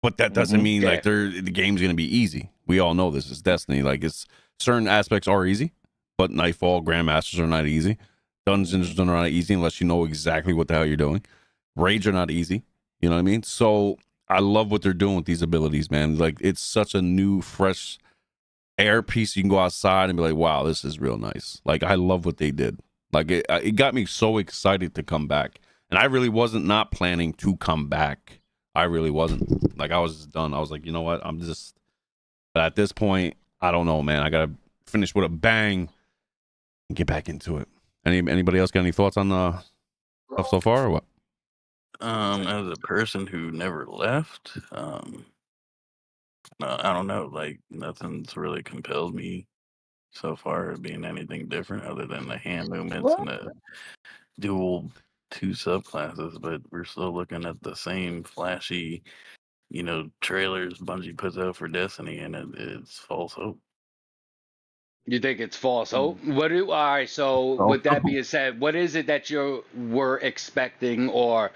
But that doesn't mean like the game's gonna be easy. We all know this is Destiny. Like, it's certain aspects are easy, but Nightfall, Grandmasters are not easy. Dungeons are not easy unless you know exactly what the hell you're doing. Raids are not easy. You know what I mean? So I love what they're doing with these abilities, man. Like, it's such a new, fresh air piece. You can go outside and be like, wow, this is real nice. Like, I love what they did. Like, it got me so excited to come back. And I really wasn't not planning to come back. I really wasn't. Like, I was just done. I was like, you know what? But at this point, I don't know, man. I got to finish with a bang and get back into it. Anybody else got any thoughts on the stuff so far or what? As a person who never left, I don't know. Like, nothing's really compelled me so far being anything different other than the hand movements and the dual 2 subclasses. But we're still looking at the same flashy, trailers Bungie puts out for Destiny, and it's false hope. You think it's false hope? All right. So with that being said, what is it that you were expecting, or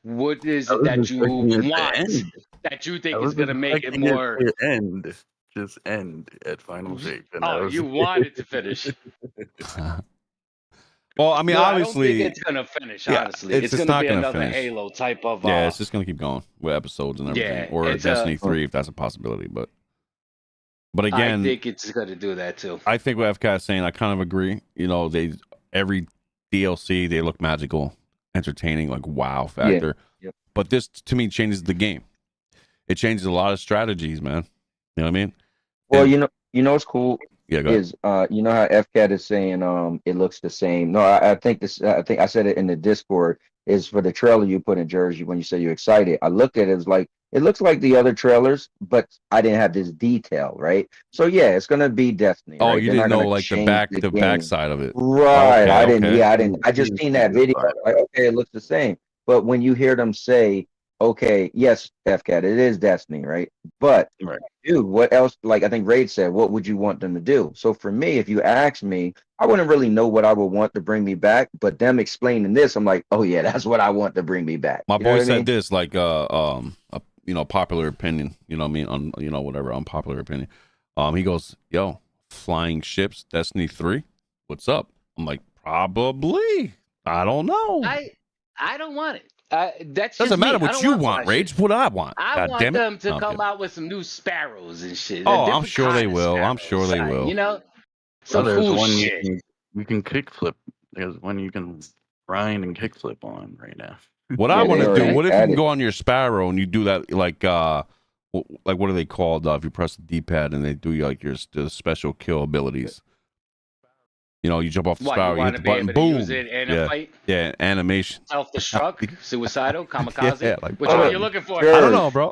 what is it that you want that you think is going to make it more end at final shape? You want it to finish. Well, I mean, obviously, I don't think it's gonna finish. Honestly, it's gonna be another finish. Halo type of. Yeah, it's just gonna keep going with episodes and everything, or Destiny 3 if that's a possibility. But again, I think it's gonna do that too. I think what FCAT is saying, I kind of agree. Every DLC they look magical, entertaining, like wow factor. Yeah. Yep. But this to me changes the game. It changes a lot of strategies, man. You know what I mean? Well, you know what's cool. Yeah, go is you know how FCAT is saying it looks the same. No, I think I said it in the Discord, is for the trailer you put in Jersey when you say you're excited. I looked at it as like it looks like the other trailers, but I didn't have this detail, right? So yeah, it's gonna be Destiny. Oh, right? You didn't know like the back side of it. Right. Okay, I didn't. I just seen that video. Like, okay, it looks the same. But when you hear them say, okay, yes, FCAT, it is Destiny, right? But dude, what else? Like I think Raid said, what would you want them to do? So for me, if you ask me, I wouldn't really know what I would want to bring me back. But them explaining this, I'm like, oh yeah, that's what I want to bring me back. My boy said this, like popular opinion. You know what I mean? Whatever unpopular opinion. He goes, yo, flying ships, Destiny 3. What's up? I'm like, probably. I don't know. I don't want it. That doesn't matter what you want, Rage. What I want. I want them to come out with some new sparrows and shit. Oh, I'm sure they will. I'm sure they will. Some cool shit. You can kickflip. There's one you can grind and kickflip on right now. What I want to do? What if you can go on your Sparrow and you do that like what are they called? If you press the D-pad and they do like your special kill abilities. You jump off the Sparrow, you hit the button, boom. Use it in a fight? Yeah, animation. Self-destruct, suicidal, kamikaze. Yeah, like, which one are you looking for? I don't know, bro.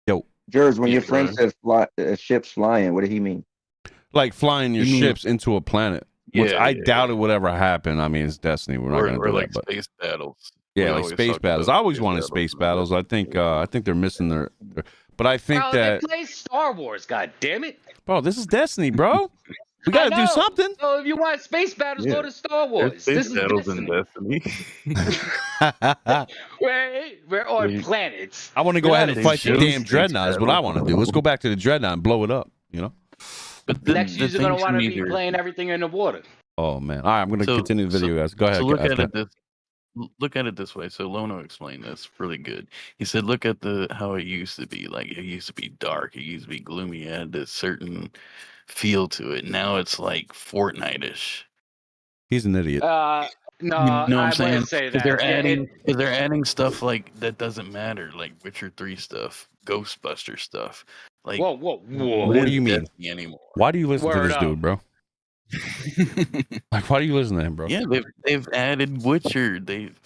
Yo, Jers, when your friend says ships flying, what did he mean? Like flying your ships into a planet. Which I doubt it would ever happen. I mean, it's Destiny. We're not going to do like that. But space battles. Yeah, like space battles. I always wanted space battles. I think they're missing their. But I think that they play Star Wars. God damn it, bro! This is Destiny, bro. We got to do something. So if you want space battles, go to Star Wars. Space battles in Destiny. We're on planets. I want to go ahead and fight the damn Dreadnought. Is what I want to do. Let's go back to the Dreadnought and blow it up. But next year you're gonna want to be playing everything in the water. Oh man! All right, I'm gonna continue the video, guys. Go ahead. So look at it this way. So Lono explained this really good. He said, look at how it used to be. Like it used to be dark. It used to be gloomy. It had this certain feel to it. Now it's like Fortnite-ish. He's an idiot. No, you know what I'm saying? Wouldn't say that. They're adding stuff like that doesn't matter, like Witcher 3 stuff, Ghostbuster stuff. Like, whoa. What do you mean? Anymore. Why do you listen to this dude, bro? Like, why do you listen to him, bro? Yeah, they've added Witcher. They've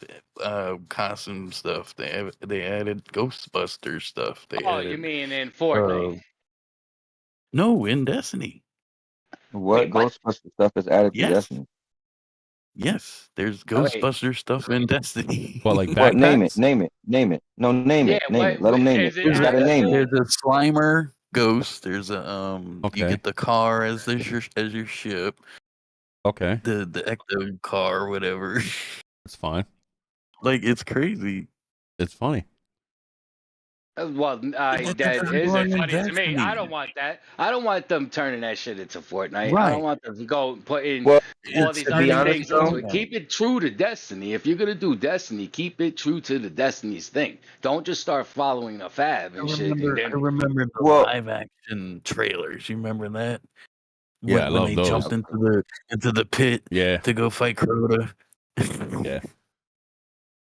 costume stuff. They added Ghostbusters stuff. They Oh, added, you mean in Fortnite? No, in Destiny. What Ghostbuster stuff is added to Yes. Destiny? Yes, there's Oh, wait. Ghostbuster stuff in Destiny. Well, like What? Name backpacks? it. Name it. Name it. No, name Yeah, it. Name it. Let what them name is it. it? You gotta name it. There's a Slimer ghost. There's a You Okay. get the car as your ship. Okay, The Ecto car, whatever. it's fine. Like it's crazy. It's funny. Well, that isn't funny to me. I don't want that. I don't want them turning that shit into Fortnite. I Right. don't want them to go put in Well, all these to be other honest, things though- into it. Keep it true to Destiny. If you're gonna do Destiny, keep it true to the Destiny's thing. Don't just start following a fad and shit. And I then, remember the Well- live action trailers. You remember that? Yeah, I love they those. jumped into the pit Yeah, to go fight Crota. yeah.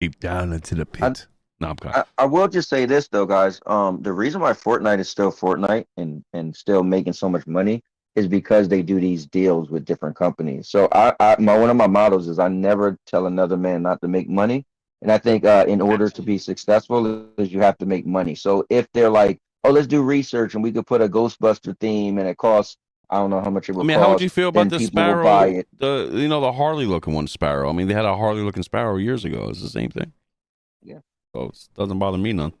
Deep down into the pit. No, I'm kind. I will just say this though, guys. The reason why Fortnite is still Fortnite and still making so much money is because they do these deals with different companies. So one of my mottos is I never tell another man not to make money. And I think in order to be successful is you have to make money. So if they're like, oh, let's do research and we could put a Ghostbuster theme and it costs, I don't know how much it would I mean, cost. how would you feel about then the people will buy Sparrow? it. The Harley looking one, Sparrow. I mean, they had a Harley looking Sparrow years ago. It's the same thing. Yeah. So it doesn't bother me none.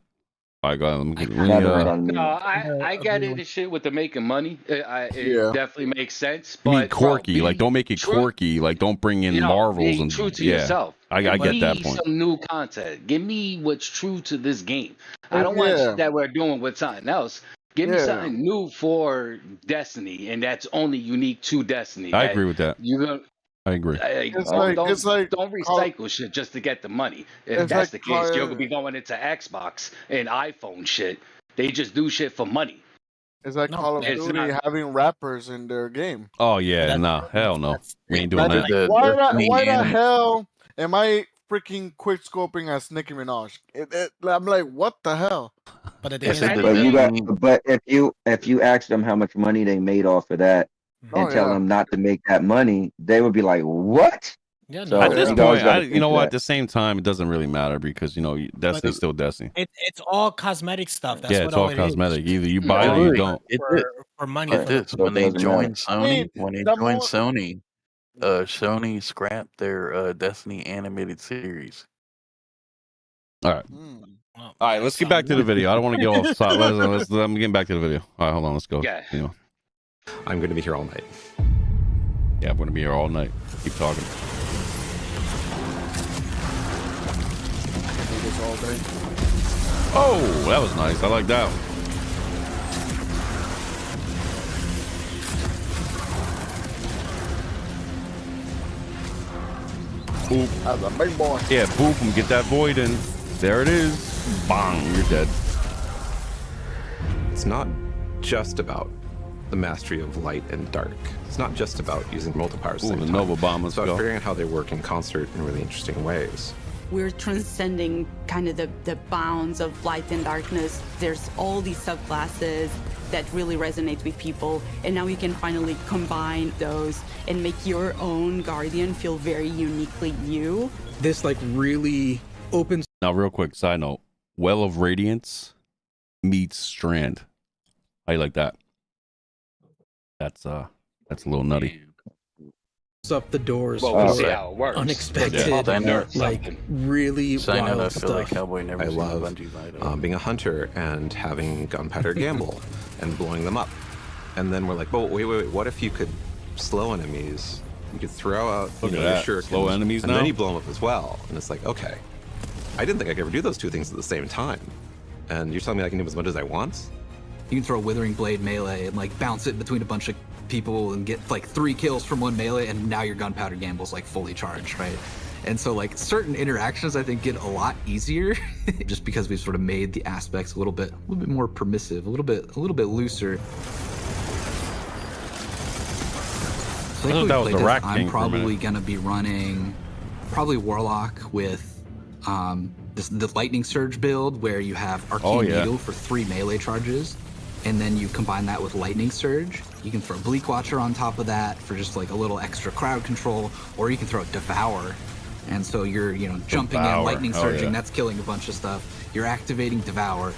I got let me get- we, Never done me. no, I get it. The shit with the making money, it Yeah. definitely makes sense. I But mean, quirky. bro, like, don't make it true. quirky. Like, don't bring in You know, Marvels be and true to yeah. yourself. I Give get that me point. some new content. Give me what's true to this game. I don't want Yeah. shit that we're doing with something else. Give me Yeah. something new for Destiny, and that's only unique to Destiny. I that agree with that. You're gonna. I agree. It's don't, like don't recycle shit just to get the money. If it's that's like the case, you're Call- gonna be going into Xbox and iPhone shit. They just do shit for money. It's like No, Call of it's Duty not- having rappers in their game. Oh yeah, That- nah, hell no. that's- We ain't doing Like, that. why the hell am I freaking quick scoping as Nicki Minaj? I'm like, what the hell? But the thing Yes, is, it But is. you got. But if you ask them how much money they made off of that and Oh, tell yeah. them not to make that money, they would be like, "What?" yeah, So no, At this you always point, gotta you think know what? that. At the same time, it doesn't really matter because Destiny's still Destiny. it's all cosmetic stuff. That's Yeah, what it's all it is. cosmetic. Either you buy it or really. you don't. For money. Like For this, So when it they doesn't joined matter. Sony, mean, when they the joined more- Sony, Sony scrapped their Destiny animated series. All right. Hmm. Well, All right, let's get back to the video. I don't want to get off side. I'm getting back to the video. All right, hold on. Let's go. Yeah. You know, I'm going to be here all night. yeah, I'm going to be here all night. Keep talking. Do this all day. Oh, that was nice. I like that. Boop. As a big boy. Yeah, boop and get that void in. There it is. Bang, you're dead. It's not just about the mastery of light and dark. It's not just about using multipliers. Ooh, at the the same Nova time. Bomb. Let's It's about go. figuring out how they work in concert in really interesting ways. We're transcending kind of the bounds of light and darkness. There's all these subclasses that really resonate with people, and now you can finally combine those and make your own Guardian feel very uniquely you. This like really opens Now, real quick, side note. Well of Radiance meets Strand. How you like that? That's a little nutty. up the doors Well, we'll for see how it works. unexpected, Yeah. like really Sign wild up, I feel like stuff. Cowboy never I seen a love Bungie fight. being a hunter and having gunpowder gamble and blowing them up. And then we're like, oh, wait, what if you could slow enemies? You could throw out Look at your that. shurikens, Slow enemies and now? then you blow them up as well. And it's like, okay, I didn't think I could ever do those two things at the same time. And you're telling me I can do as much as I want? You can throw Withering Blade melee and like bounce it between a bunch of people and get like 3 kills from one melee, and now your gunpowder gamble's like fully charged, right? And so like certain interactions I think get a lot easier just because we've sort of made the aspects a little bit more permissive, a little bit looser. So I thought that was the Rat King I'm for a minute. probably gonna be running probably Warlock with the Lightning Surge build where you have Arcane Oh, yeah. Needle for 3 melee charges. and then you combine that with Lightning Surge. You can throw Bleak Watcher on top of that for just like a little extra crowd control, or you can throw Devour. And so you're, jumping Devour. in, Lightning Oh, Surging, yeah. that's killing a bunch of stuff. You're activating Devour.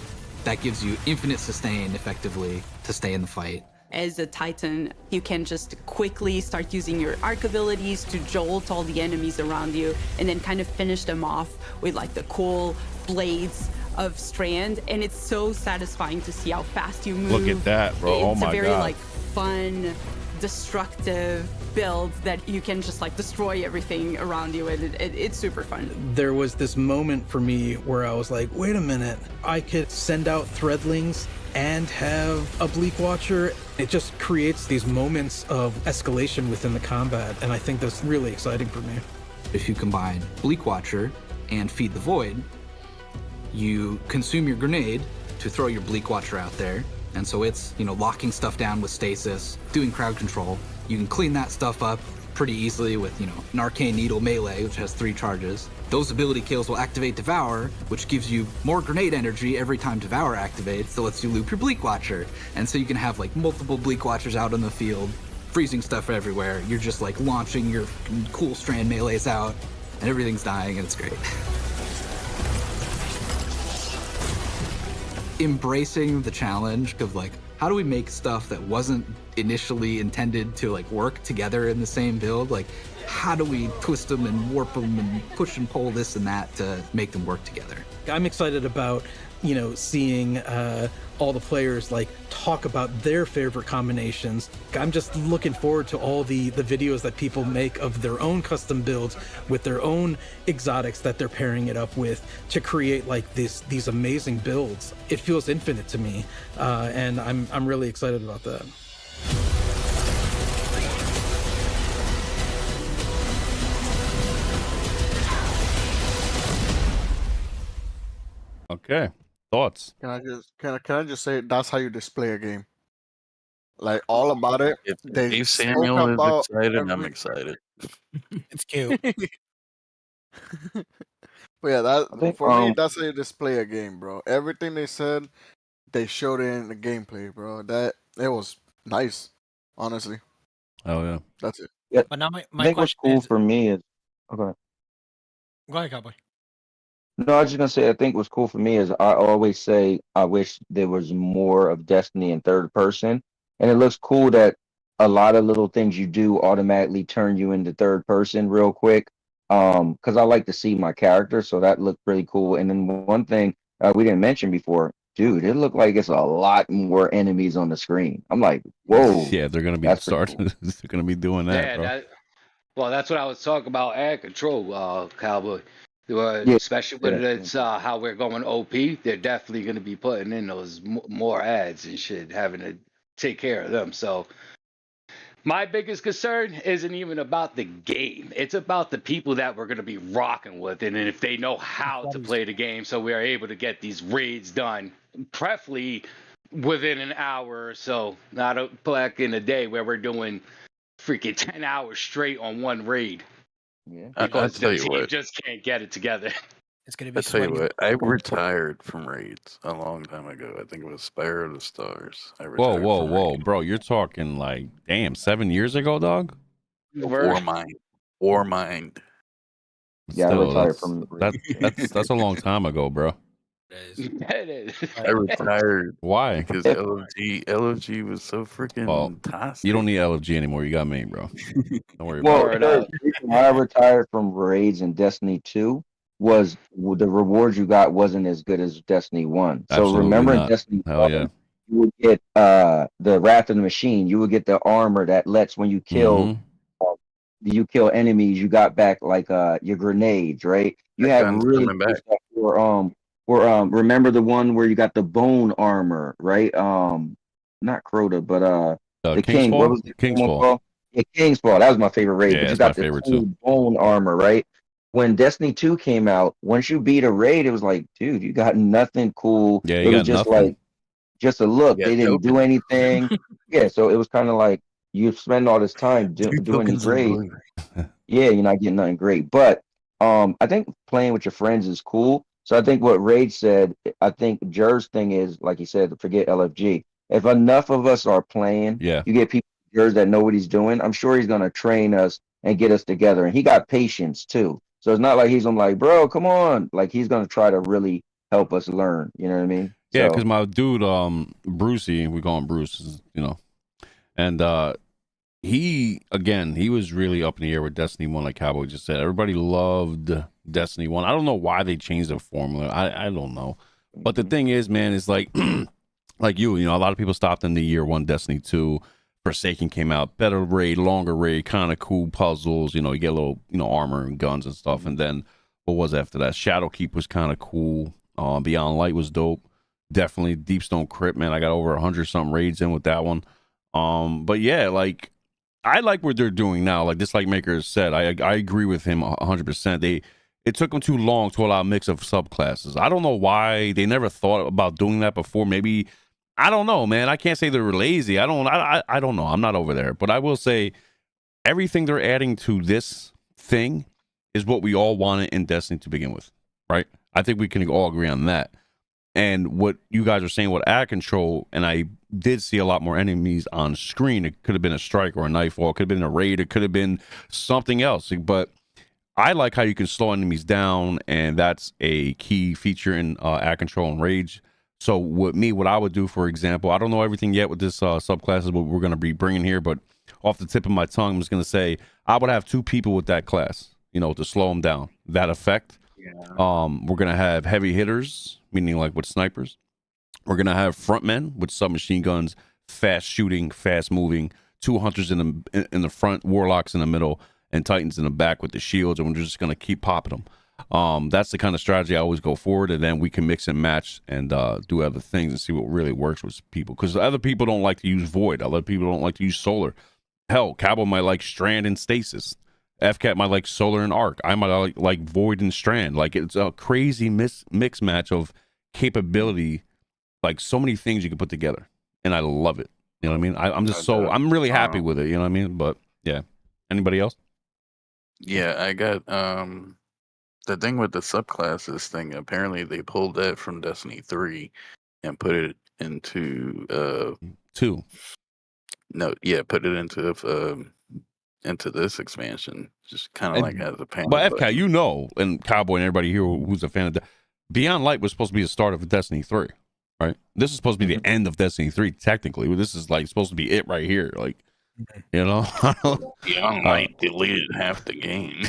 That gives you infinite sustain, effectively, to stay in the fight. As a Titan, you can just quickly start using your arc abilities to jolt all the enemies around you, and then kind of finish them off with like the cool blades of Strand. And it's so satisfying to see how fast you move. Look at that, bro. Oh It's my a very God. like fun, destructive build that you can just like destroy everything around you, and it's super fun. There was this moment for me where I was like, wait a minute, I could send out Threadlings and have a Bleak Watcher. It just creates these moments of escalation within the combat, and I think that's really exciting for me. If you combine Bleak Watcher and Feed the Void, you consume your grenade to throw your Bleak Watcher out there. And so it's, locking stuff down with stasis, doing crowd control. You can clean that stuff up pretty easily with, an Arcane Needle melee, which has 3 charges. Those ability kills will activate Devour, which gives you more grenade energy every time Devour activates, so lets you loop your Bleak Watcher. And so you can have like multiple Bleak Watchers out on the field, freezing stuff everywhere. You're just like launching your cool Strand melees out, and everything's dying, and it's great. Embracing the challenge of like, how do we make stuff that wasn't initially intended to like work together in the same build? Like, how do we twist them and warp them and push and pull this and that to make them work together? I'm excited about, seeing all the players like talk about their favorite combinations. I'm just looking forward to all the videos that people make of their own custom builds with their own exotics that they're pairing it up with to create like these amazing builds. It feels infinite to me, and I'm really excited about that. Okay. Thoughts? Can I just say that's how you display a game? Like all about it. If They Dave spoke Samuel is about excited, I'm every- excited. It's cute. But yeah, I think, for me, that's how you display a game, bro. Everything they said, they showed it in the gameplay, bro. It was nice, honestly. Oh yeah. That's it. Yeah, But now I my think what's question cool is, for me is okay. go ahead, Cowboy. No, I was just gonna say I think what's cool for me is I always say I wish there was more of Destiny in third person, and it looks cool that a lot of little things you do automatically turn you into third person real quick. Because I like to see my character, so that looked really cool. And then one thing we didn't mention before, dude, it looked like it's a lot more enemies on the screen. I'm like, whoa. Yeah, they're gonna be That's pretty starting. They're gonna be doing that, Yeah, bro. well, that's what I was talking about ad control, Cowboy. Yeah, Especially when yeah. it's how we're going OP, they're definitely going to be putting in those more ads and shit, having to take care of them. So my biggest concern isn't even about the game. It's about the people that we're going to be rocking with, and if they know how to play the game, so we are able to get these raids done, preferably within an hour or so, not back in the day where we're doing freaking 10 hours straight on one raid. Yeah. I Because tell the you team what. just can't get it together. It's gonna be I tell you sweaty. what, I retired from raids a long time ago. I think it was Spire of the Stars. I Whoa, retired whoa, from whoa, raids. bro! You're talking like, damn, 7 years ago, dog. War Mind. Yeah, I Still, retired that's, from that's a long time ago, bro. It is. I retired Why? because LFG was so freaking Well, toxic. you don't need LFG anymore. You got me, bro. Don't worry Well, about it. the reason why I retired from raids in Destiny 2 was the rewards you got wasn't as good as Destiny 1. So Absolutely remember in not. Destiny Hell 1, yeah. you would get the Wrath of the Machine. You would get the armor that lets when you kill enemies, you got back like your grenades, right? You That had gun's really coming cool back. stuff remember the one where you got the bone armor, right? Not Crota, but the King. What was the King's one Fall. called? Yeah, King's Fall. That was my favorite raid. Yeah, but you it's got my this favorite cool too. bone armor, right? When Destiny 2 came out, once you beat a raid, it was like, dude, you got nothing cool. Yeah, it you was got just nothing. like just a look. Yeah, They didn't do tokens. anything. Yeah, so it was kind of like you spend all this time doing Tokens these of raids. glory. Yeah, you're not getting nothing great. But I think playing with your friends is cool. So I think what Raid said, I think Jer's thing is, like he said, forget LFG. if enough of us are playing, Yeah. you get people that know what he's doing. I'm sure he's gonna train us and get us together. And he got patience too. So it's not like he's gonna like, bro, come on. Like he's gonna try to really help us learn. You know what I mean? Yeah, So- because my dude, Brucey, we call him Bruce, you know, and he was really up in the air with Destiny 1, like Cowboy just said. Everybody loved Destiny 1. I don't know why they changed the formula. I don't know. But the thing is, man, is like like you know, a lot of people stopped in the year 1 Destiny 2. Forsaken came out, better raid, longer raid, kind of cool puzzles, you know, you get a little, you know, armor and guns and stuff. And then what was after that? Shadowkeep was kind of cool. Beyond Light was dope. Definitely Deepstone Crypt, man. I got over 100 something raids in with that one. But yeah, like I like what they're doing now. Like Dislike Maker said, I agree with him 100%. It took them too long to allow a mix of subclasses. I don't know why they never thought about doing that before. Maybe, I don't know, man. I can't say they were lazy. I don't know. I'm not over there. But I will say everything they're adding to this thing is what we all wanted in Destiny to begin with, right? I think we can all agree on that. And what you guys are saying with ad control, and I did see a lot more enemies on screen. It could have been a strike or a nightfall. It could have been a raid. It could have been something else. But I like how you can slow enemies down, and that's a key feature in ad control and rage. So with me, what I would do, for example, I don't know everything yet with this subclasses, what we're going to be bringing here, but off the tip of my tongue, I'm just going to say I would have 2 people with that class, you know, to slow them down. That effect. Yeah. We're going to have heavy hitters, meaning like with snipers. We're going to have frontmen with submachine guns, fast shooting, fast moving, 2 hunters in the front, warlocks in the middle, and titans in the back with the shields, and we're just going to keep popping them. That's the kind of strategy I always go forward, and then we can mix and match and do other things and see what really works with people, because other people don't like to use void, other people don't like to use solar. Hell, Cabo might like strand and stasis, FCAT might like solar and arc, I might like void and strand. Like, it's a crazy mix match of capability, like so many things you can put together, and I love it. You know what I mean? I'm just I'm really happy with it, you know what I mean? But yeah, anybody else? Yeah, I got the thing with the subclasses thing. Apparently, they pulled that from Destiny 3 and put it into 2. No, yeah, put it into this expansion. Just kind of like as a pain. But FK, you know, and Cowboy and everybody here who's a fan of Beyond Light was supposed to be the start of Destiny 3, right? This is supposed to be the end of Destiny 3, technically. This is like supposed to be it right here, like. You know, Beyond Light deleted half the game.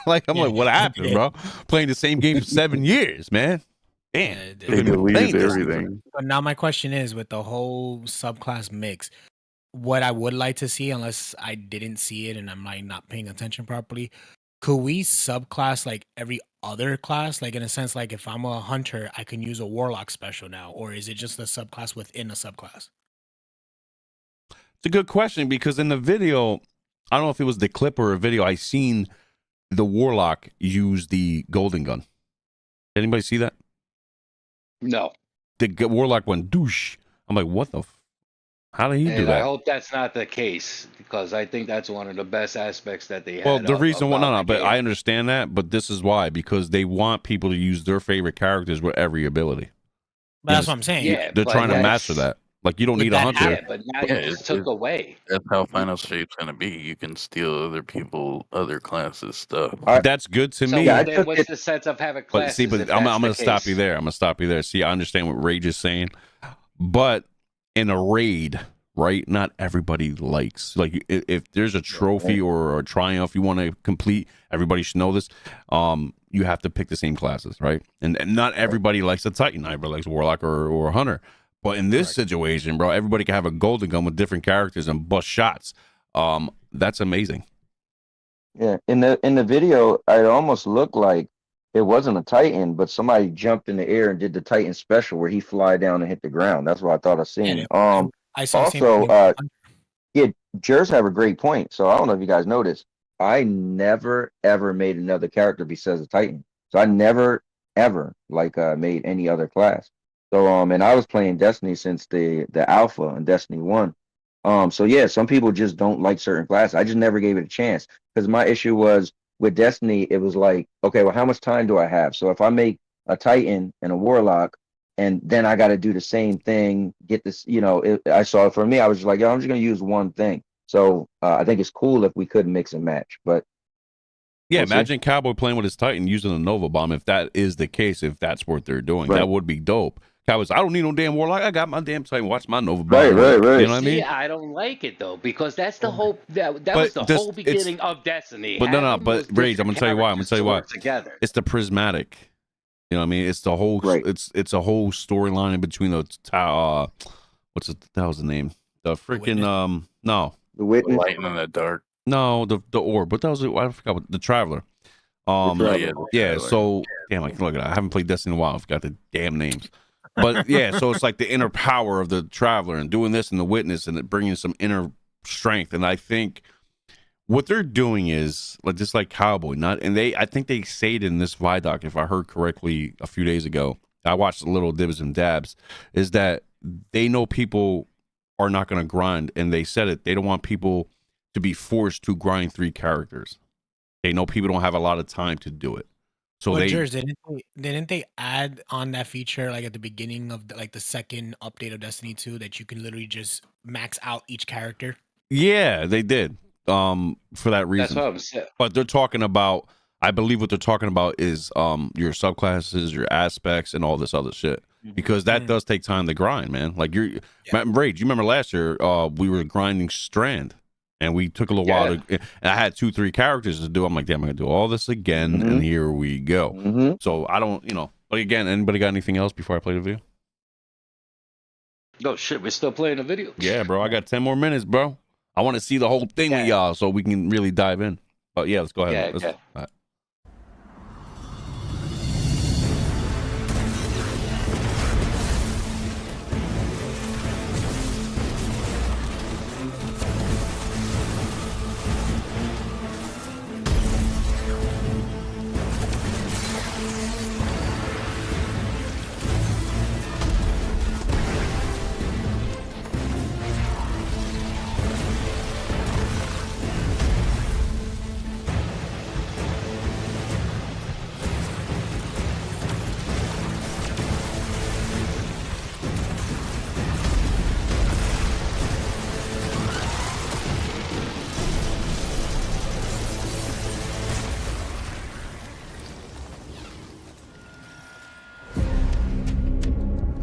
Like, I'm like, what happened, bro? Playing the same game for 7 years, man. Damn, they deleted everything. But now my question is, with the whole subclass mix, what I would like to see, unless I didn't see it and I'm like not paying attention properly, could we subclass like every other class? Like, in a sense, like if I'm a hunter, I can use a warlock special now, or is it just a subclass within a subclass? It's a good question, because in the video, I don't know if it was the clip or a video, I seen the warlock use the golden gun. Anybody see that? No. The warlock went douche. I'm like, what the? How did he do that? I hope that's not the case, because I think that's one of the best aspects that they had. Well, the reason why, but I understand that, but this is why, because they want people to use their favorite characters with every ability. But that's what I'm saying. Yeah, they're trying to master that. Like, you don't need a hunter. Yeah, but now you just took away. That's how Final Shape's gonna be. You can steal other classes' stuff. That's good to So me. then what's the sense of having classes? But see, but I'm gonna stop you there. I'm gonna stop you there. See, I understand what Rage is saying, but in a raid, right? Not everybody likes, like, if there's a trophy or a triumph you want to complete, everybody should know this. You have to pick the same classes, right? And not everybody likes a Titan. Everybody likes a Warlock or a Hunter. But in this situation, bro, everybody can have a golden gun with different characters and bust shots. That's amazing. Yeah, in the video, it almost looked like it wasn't a Titan, but somebody jumped in the air and did the Titan special where he fly down and hit the ground. That's what I thought I seen. I saw also, yeah, Jers have a great point. So I don't know if you guys noticed. I never ever made another character besides a Titan. So I never ever made any other class. So and I was playing Destiny since the alpha and Destiny 1. So yeah, some people just don't like certain classes. I just never gave it a chance, because my issue was with Destiny, it was like, okay, well, how much time do I have? So if I make a Titan and a Warlock, and then I got to do the same thing. Get this, I saw it for me. I was just like, yo, I'm just gonna use one thing. So I think it's cool if we could mix and match. But yeah, we'll see. imagine Cowboy playing with his Titan using a Nova Bomb. If that is the case, if that's what they're doing, Right. that would be dope. Cowboys, I don't need no damn Warlock. I got my damn Titan. Watch my Nova Bomb. Right. You know what I mean? See, I don't like it though because that's the whole that But was the this- whole beginning of Destiny. But no, Having but those Rage, I'm gonna different tell you why. I'm gonna characters tell you why. work together. It's the prismatic. You know what I mean? It's the whole. Right. It's a whole storyline in between the. What's the that was the name? The freaking no. The Witness. Light in the dark. No, the orb. What that was? I forgot. What, the Traveler. Traveler. So damn, I can look at it. I haven't played Destiny in a while. I forgot the damn names. But yeah, so it's like the inner power of the Traveler and doing this and the Witness and it bringing some inner strength. And I think what they're doing is like just like Cowboy. I think they say it in this Vidoc, if I heard correctly a few days ago. I watched a little dibs and dabs. Is that they know people are not going to grind, and they said it. They don't want people to be forced to grind 3 characters. They know people don't have a lot of time to do it. So But they Jers, didn't they add on that feature like at the beginning of the second update of Destiny 2 that you can literally just max out each character? yeah, they did for that reason. That's what I'm saying. But they're talking about, I believe what they're talking about is your subclasses, your aspects, and all this other shit. Because that does take time to grind, man. Like Rage, you remember last year we were grinding Strand, and we took a little while to. And I had 2-3 characters to do. I'm like, damn, I'm gonna do all this again, and here we go. So I don't, But again, anybody got anything else before I play the video? Oh shit, we're still playing the video. Yeah, bro. I got 10 more minutes, bro. I want to see the whole thing with y'all so we can really dive in. But yeah, let's go ahead. Yeah, Let's, okay. all right.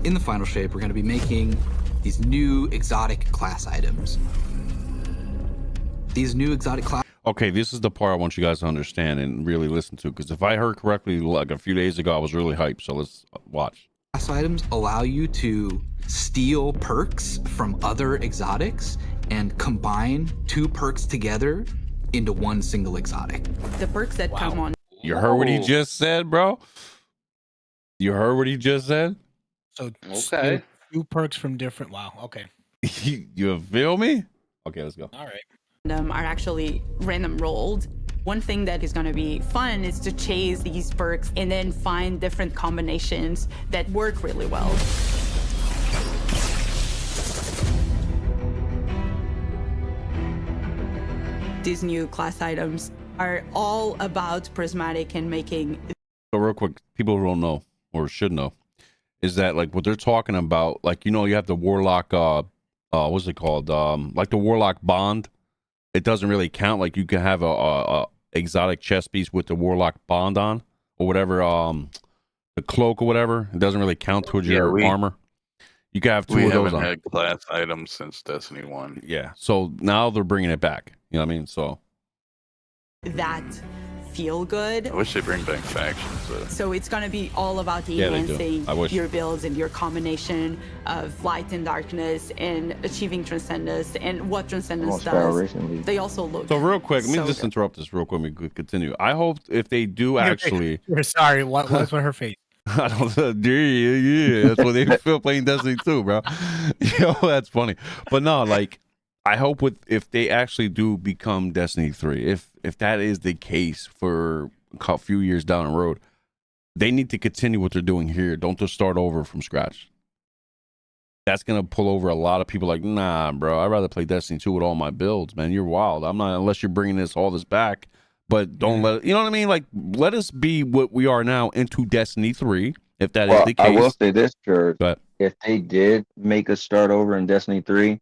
In the final shape, we're going to be making these new exotic class items. These new exotic class Okay, this is the part I want you guys to understand and really listen to, because if I heard correctly, like a few days ago, I was really hyped. So let's watch. class items allow you to steal perks from other exotics and combine 2 perks together into one single exotic. The perks that come on. You heard what he just said, bro? You heard what he just said? So Okay. 2 perks from different. Wow. Okay. You feel me? Okay, let's go. All right. Are actually random rolled. One thing that is going to be fun is to chase these perks and then find different combinations that work really well. These new class items are all about prismatic and making. So real quick, people who don't know or should know is that like what they're talking about, like, you have the Warlock what's it called? Like the Warlock bond. It doesn't really count. Like you can have a exotic chest piece with the Warlock bond on or whatever, the cloak or whatever. It doesn't really count towards your armor. You can have 2 We of those haven't on. had class items since Destiny 1. Yeah. So now they're bringing it back. You know what I mean? So that feel good. I wish they bring back factions. So it's going to be all about Yeah, they do. enhancing I wish. your builds and your combination of light and darkness and achieving transcendence and what transcendence Almost Power does. Racing League. They also look. So real quick, let me so just good. interrupt this real quick. We could continue. I hope if they do actually, You're sorry. What's with her face? I don't know. Yeah, that's what they feel playing Destiny 2, bro. That's funny. But no, like, I hope if they actually do become Destiny 3, if that is the case for a few years down the road, they need to continue what they're doing here. Don't just start over from scratch. That's gonna pull over a lot of people. Like, nah, bro, I'd rather play Destiny 2 with all my builds, man. You're wild. I'm not, unless you're bringing all this back. But don't let it, you know what I mean? Like, let us be what we are now into Destiny 3, If that is Well, the I case, will say this, George. but If they did make us start over in Destiny 3,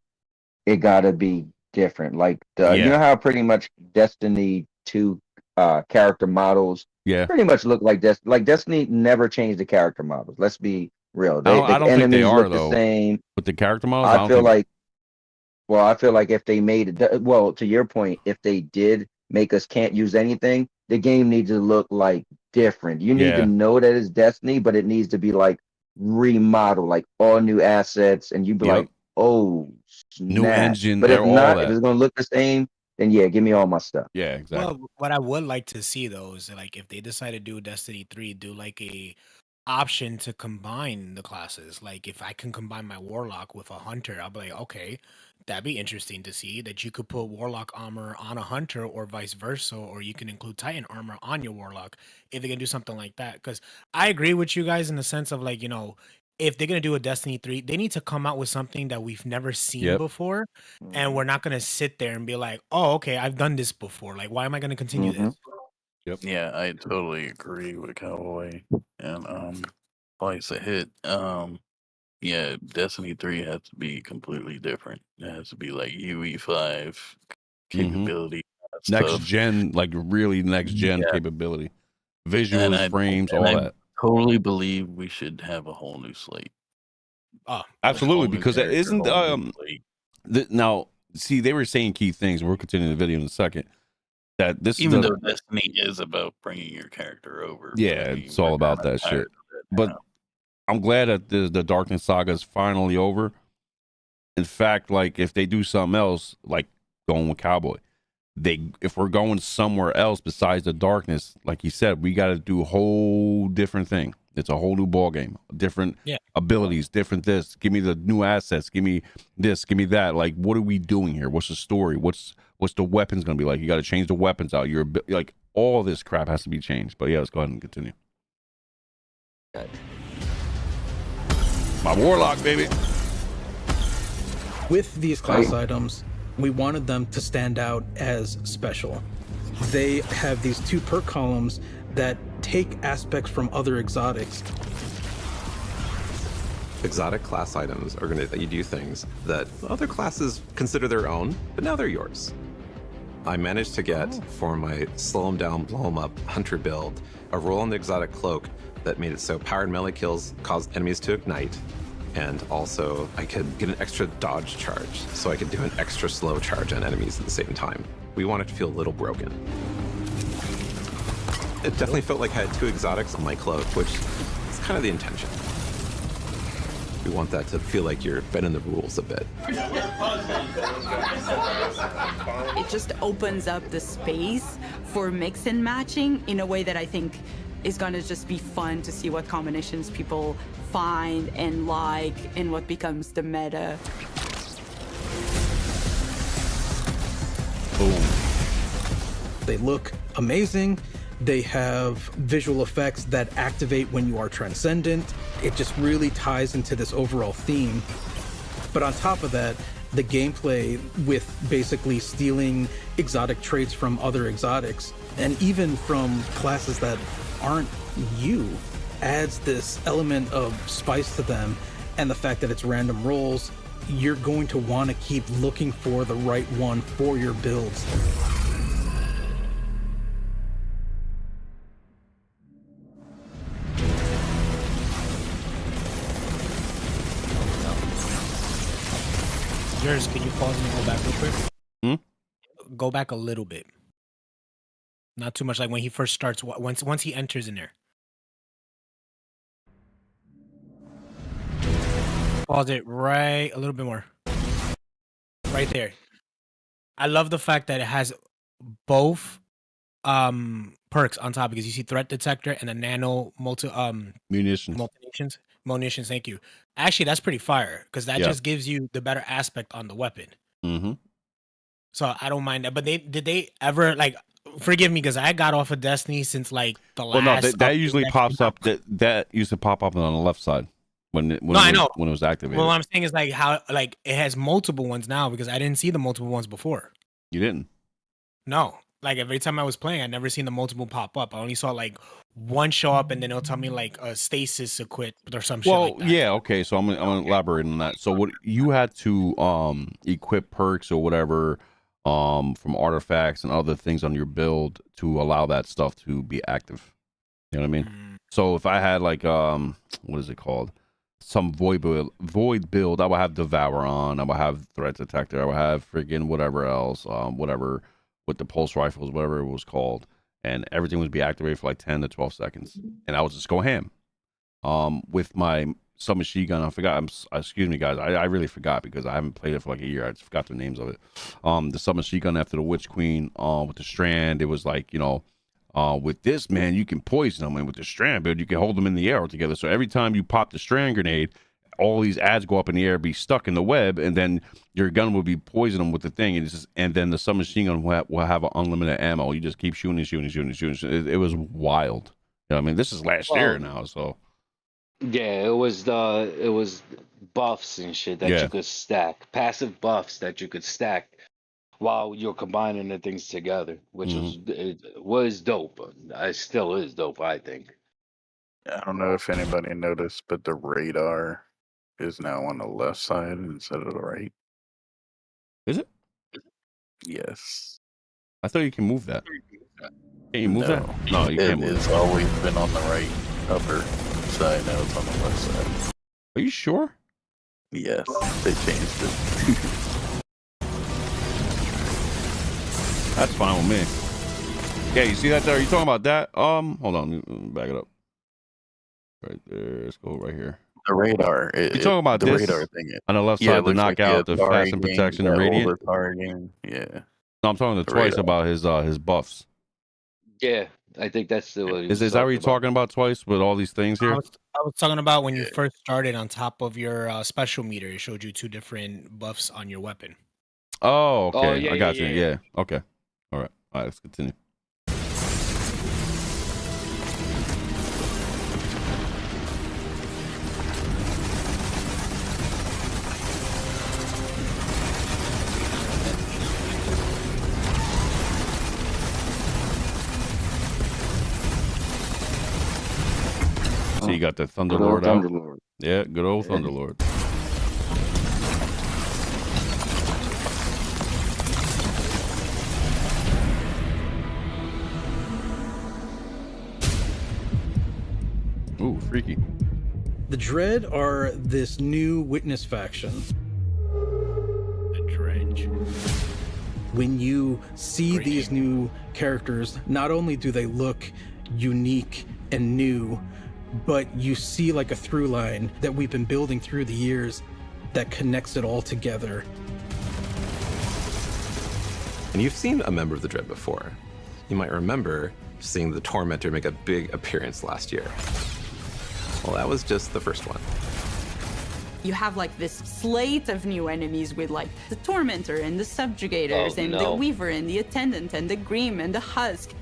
it gotta be different. Like you know yeah, how pretty much Destiny 2 character models yeah. pretty much look like Destiny never changed the character models. Let's be real. I The don't think they enemies are look the though. same. With the character models, I I don't feel think. like Well, I feel like if they made it, well, to your point, if they did make us can't use anything, the game needs to look like different. You need to Yeah. know that it's Destiny, but it needs to be like remodeled, like all new assets, and you'd be Yep. like, oh, New snap. engine, But if all not, if that. it's gonna look the same, then yeah, give me all my stuff. Yeah, exactly. Well, what I would like to see though is like if they decide to do Destiny 3, do like a option to combine the classes. Like if I can combine my Warlock with a Hunter, I'll be like, okay, that'd be interesting to see that you could put Warlock armor on a Hunter or vice versa, or you can include Titan armor on your Warlock if they can do something like that. Because I agree with you guys in the sense of like, if they're gonna do a Destiny 3, they need to come out with something that we've never seen Yep. before. And we're not gonna sit there and be like, oh, okay, I've done this before. Like, why am I gonna continue this? Yep. Yeah, I totally agree with Cowboy. And Twice a hit. Yeah, Destiny 3 has to be completely different. It has to be like UE5 capability Next stuff. gen, like really next gen Yeah. capability, visuals, frames, all I that. totally believe we should have a whole new slate. Oh, Absolutely, whole new because it character, isn't whole new slate. now. See, they were saying key things. We'll continue the video in a second. That this Even is though Destiny is about bringing your character over. yeah, it's all about that shit. But I'm glad that the Darkness Saga is finally over. In fact, like if they do something else, like going with Cowboy, if we're going somewhere else besides the Darkness, like you said, we got to do a whole different thing. It's a whole new ball game, different abilities, different this. Give me the new assets. Give me this. Give me that. Like, what are we doing here? What's the story? What's the weapons gonna be like? You got to change the weapons out. You're like all this crap has to be changed. But yeah, let's go ahead and continue. My Warlock, baby. With these class items, we wanted them to stand out as special. They have these 2 perk columns that take aspects from other exotics. Exotic class items are going to let you do things that other classes consider their own, but now they're yours. I managed to get, for my slow 'em down, blow 'em up hunter build, a roll on the exotic cloak that made it so powered melee kills caused enemies to ignite, and also I could get an extra dodge charge, so I could do an extra slow charge on enemies at the same time. We want it to feel a little broken. It definitely felt like I had 2 exotics on my cloak, which is kind of the intention. We want that to feel like you're bending the rules a bit. It just opens up the space for mix and matching in a way that I think is gonna just be fun to see what combinations people find and like and what becomes the meta. Boom. They look amazing. They have visual effects that activate when you are transcendent. It just really ties into this overall theme. But on top of that, the gameplay with basically stealing exotic traits from other exotics, and even from classes that aren't you, adds this element of spice to them. And the fact that it's random rolls, you're going to want to keep looking for the right one for your builds. Yours, can you pause and go back real quick? Go back a little bit. Not too much, like when he first starts, once he enters in there. Pause it right a little bit more. Right there. I love the fact that it has both perks on top, because you see threat detector and a nano munitions, thank you. Actually, that's pretty fire, because that just gives you the better aspect on the weapon. So I don't mind that. But did they ever, like, forgive me because I got off of Destiny since like the last. Well, no, that usually pops up. That used to pop up on the left side when it was activated. Well, what I'm saying is like how like it has multiple ones now, because I didn't see the multiple ones before. You didn't? No, like every time I was playing, I never seen the multiple pop up. I only saw like one show up and then it'll tell me like a stasis equipped or some shit Well, like that. yeah, okay. So I'm gonna elaborate on that. So what you had to equip perks or whatever from artifacts and other things on your build to allow that stuff to be active. You know what I mean? So if I had like what is it called? Some void build, I would have Devour on, I would have Threat Detector, I would have freaking whatever else, whatever with the pulse rifles, whatever it was called, and everything would be activated for like 10 to 12 seconds, and I would just go ham. With my submachine gun, I forgot. Excuse me, guys, I really forgot because I haven't played it for like a year. I just forgot the names of it. The submachine gun after the Witch Queen, with the Strand, it was like, you know. With this, man, you can poison them, and with the Strand build, you can hold them in the air together. So every time you pop the Strand grenade, all these ads go up in the air, be stuck in the web, and then your gun will be poisoning them with the thing, and then the submachine gun will have unlimited ammo. You just keep shooting. It was wild. You know what I mean? This is last year now, so yeah, it was buffs and shit that you could stack, passive buffs that you could stack while you're combining the things together, which was dope. It still is dope, I think. I don't know if anybody noticed, but the radar is now on the left side instead of the right. Is it? Yes. I thought you can move that. Can you move that? No, you can't move it. It's always been on the right upper side. Now it's on the left side. Are you sure? Yes, they changed it. That's fine with me. Yeah, you see that there? Are you talking about that? Hold on, let me back it up. Right there. Let's go right here. The radar. You talking about the this radar thing? on the left side to knock out the fast and protection and radiant? Yeah. No, I'm talking to Twice about his buffs. Yeah, I think that's the what he Is was that what you're talking about, Twice, with all these things here? I was talking about when you first started on top of your special meter, it showed you 2 different buffs on your weapon. Oh, okay. Oh, yeah, I got yeah, you. yeah. Yeah. Okay. All right. Let's continue. So you got the Thunderlord out. Thunderlord. Yeah, good old Thunderlord. Ooh, freaky. The Dread are this new witness faction. The Dredge. When you see these new characters, not only do they look unique and new, but you see like a through line that we've been building through the years that connects it all together. And you've seen a member of the Dread before. You might remember seeing the Tormentor make a big appearance last year. Well, that was just the first one. You have like this slate of new enemies with like the Tormentor and the Subjugators and the Weaver and the Attendant and the Grim and the Husk.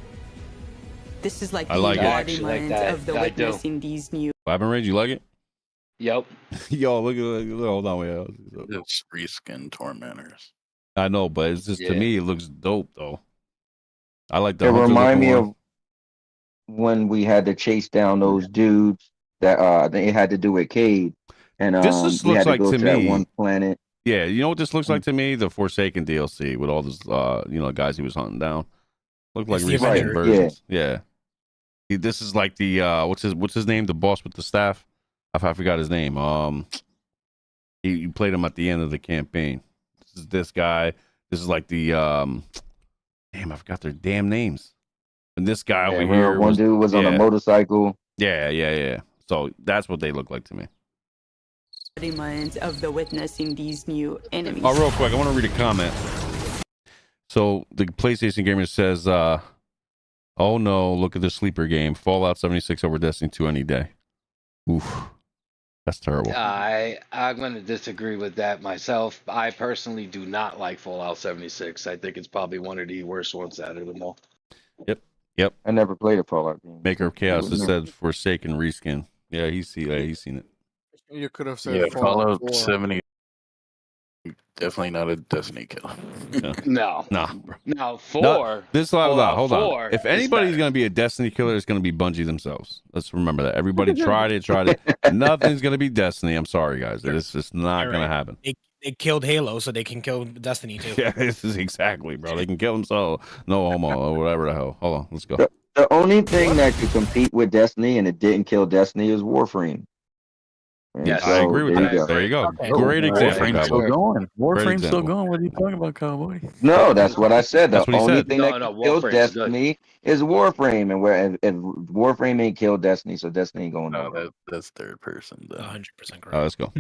This is like the embodiment of the Witness in these new. Weapon Rage, you like it? Yep. Yo, look at hold on, wait. It's reskin Tormentors. I know, but it's just to me, it looks dope though. I like the. It remind me of when we had to chase down those dudes that they had to do with Cade, and this just we looks had to like go to to that me one planet. Yeah, you know what this looks like to me? The Forsaken DLC with all this, guys he was hunting down. Look like recent versions. Yeah. This is like the what's his name? The boss with the staff. I forgot his name. You played him at the end of the campaign. This is this guy. This is like the damn, I forgot their damn names. And this guy over here, one dude was on a motorcycle. Yeah. So that's what they look like to me. Embodiment of the Witness in these new enemies. Oh, real quick, I want to read a comment. So the PlayStation Gamer says, "Oh no, look at the sleeper game. Fallout 76 over Destiny 2 any day." Oof, that's terrible. I'm going to disagree with that myself. I personally do not like Fallout 76. I think it's probably one of the worst ones out of them all. Yep. I never played a Fallout game. Maker of Chaos has said Forsaken reskin. Yeah, he's seen it. You could have said Fallout 4. 70 Definitely not a Destiny kill. No. Nah, bro. Now No, 4. hold on. 4 If is anybody's better. going to be a Destiny killer, it's going to be Bungie themselves. Let's remember that. Everybody tried it. Nothing's going to be Destiny. I'm sorry, guys. It's just not All going to right. happen. They killed Halo, so they can kill Destiny too. Yeah, this is exactly, bro. They can kill themselves. No homo or whatever the hell. Hold on. Let's go. The only thing that could compete with Destiny and it didn't kill Destiny is Warframe. And Yes. I agree with there that. you go. There you go. Okay. Great example, Warframe's still Cowboy. going. Warframe's still example. going. What are you talking about, Cowboy? No, that's what I said. The That's what he only said. thing that No, can kill Warframe's good. Destiny is Warframe, and where if Warframe ain't killed Destiny, so Destiny ain't going No, nowhere. that's third person. Though. 100% correct. Let's go.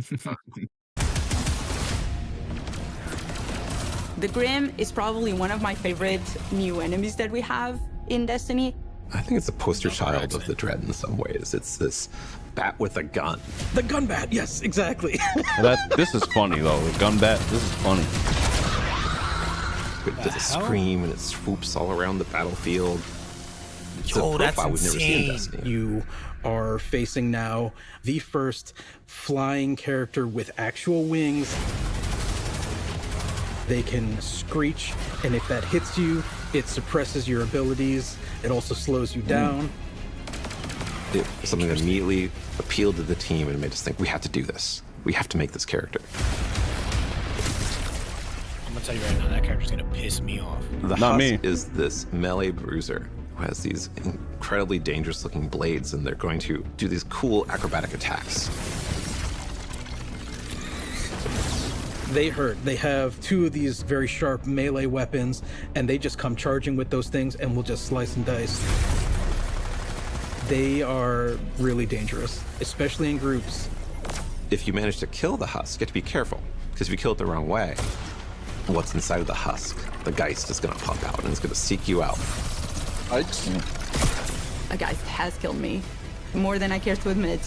The Grim is probably one of my favorite new enemies that we have in Destiny. I think it's a poster child of the Dread in some ways. It's this bat with a gun. The gun bat, yes, exactly. This is funny though. The gun bat. This is funny. It does a scream and it swoops all around the battlefield. It's a Yo, that's profile we've never seen in insane. Destiny. You are facing now the first flying character with actual wings. They can screech, and if that hits you, it suppresses your abilities. It also slows you down. It was something that immediately appealed to the team and made us think, we have to do this. We have to make this character. I'm gonna tell you right now, that character's gonna piss me off. The Not Husk me. is this melee bruiser who has these incredibly dangerous looking blades, and they're going to do these cool acrobatic attacks. They hurt. They have two of these very sharp melee weapons, and they just come charging with those things and will just slice and dice. They are really dangerous, especially in groups. If you manage to kill the Husk, you have to be careful, because if you kill it the wrong way, what's inside of the Husk, the Geist, is going to pop out and it's going to seek you out. A Geist has killed me, more than I care to admit.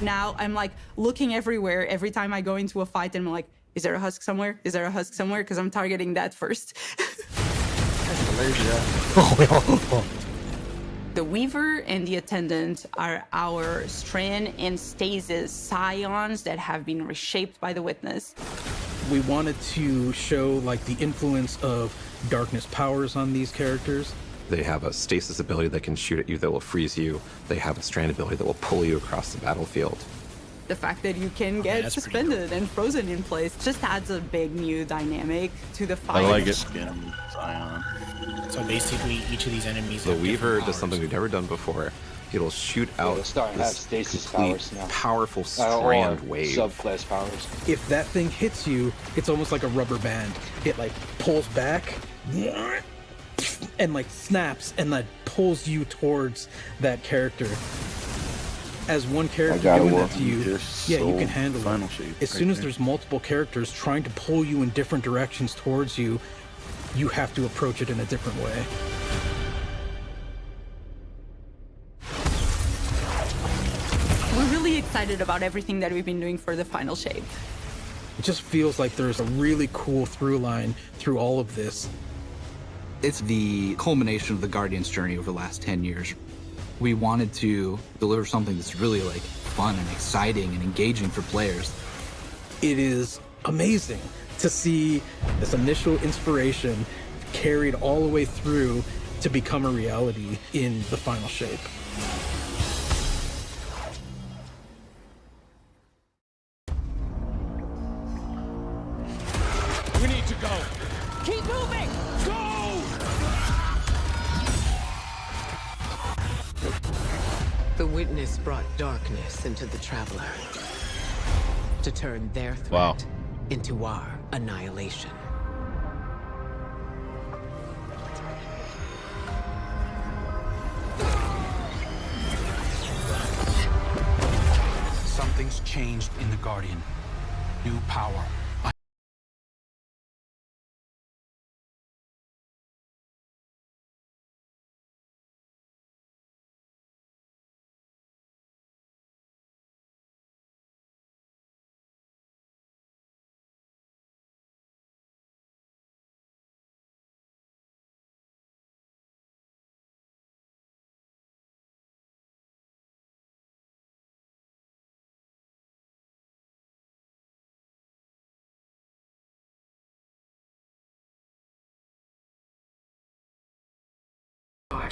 Now I'm like looking everywhere every time I go into a fight, and I'm like, is there a Husk somewhere? Is there a Husk somewhere? Because I'm targeting that first. The Weaver and the Attendant are our Strand and Stasis scions that have been reshaped by the Witness. We wanted to show like the influence of darkness powers on these characters. They have a stasis ability that can shoot at you that will freeze you. They have a strand ability that will pull you across the battlefield. The fact that you can get that's pretty suspended and frozen in place just adds a big new dynamic to the fight. I like it. Skin Zion. So basically, each of these enemies. The have Weaver different does powers. something we've never done before. It'll shoot out they're starting to have this stasis complete, powers now. powerful Or strand wave. subclass powers. If that thing hits you, it's almost like a rubber band. It like pulls back and like snaps and like pulls you towards that character. As one character gotta doing work that to you, Your yeah, you soul can handle final it. shape As right soon as there. there's multiple characters trying to pull you in different directions towards you, you have to approach it in a different way. We're really excited about everything that we've been doing for the final shape. It just feels like there's a really cool through line through all of this. It's the culmination of the Guardian's journey over the last 10 years. We wanted to deliver something that's really like fun and exciting and engaging for players. It is amazing to see this initial inspiration carried all the way through to become a reality in the final shape. We need to go. Keep moving! Go! The Witness brought darkness into the Traveler to turn their threat Wow. into our annihilation. Something's changed in the Guardian. New power.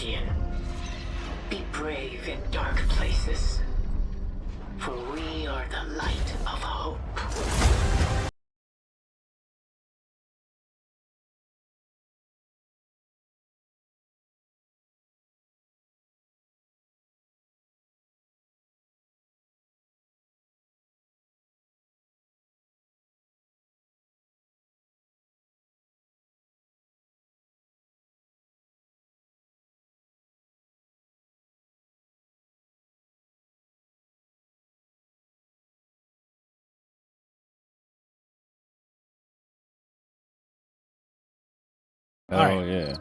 Guardian. Be brave in dark places, for we are the light of hope. Oh yeah.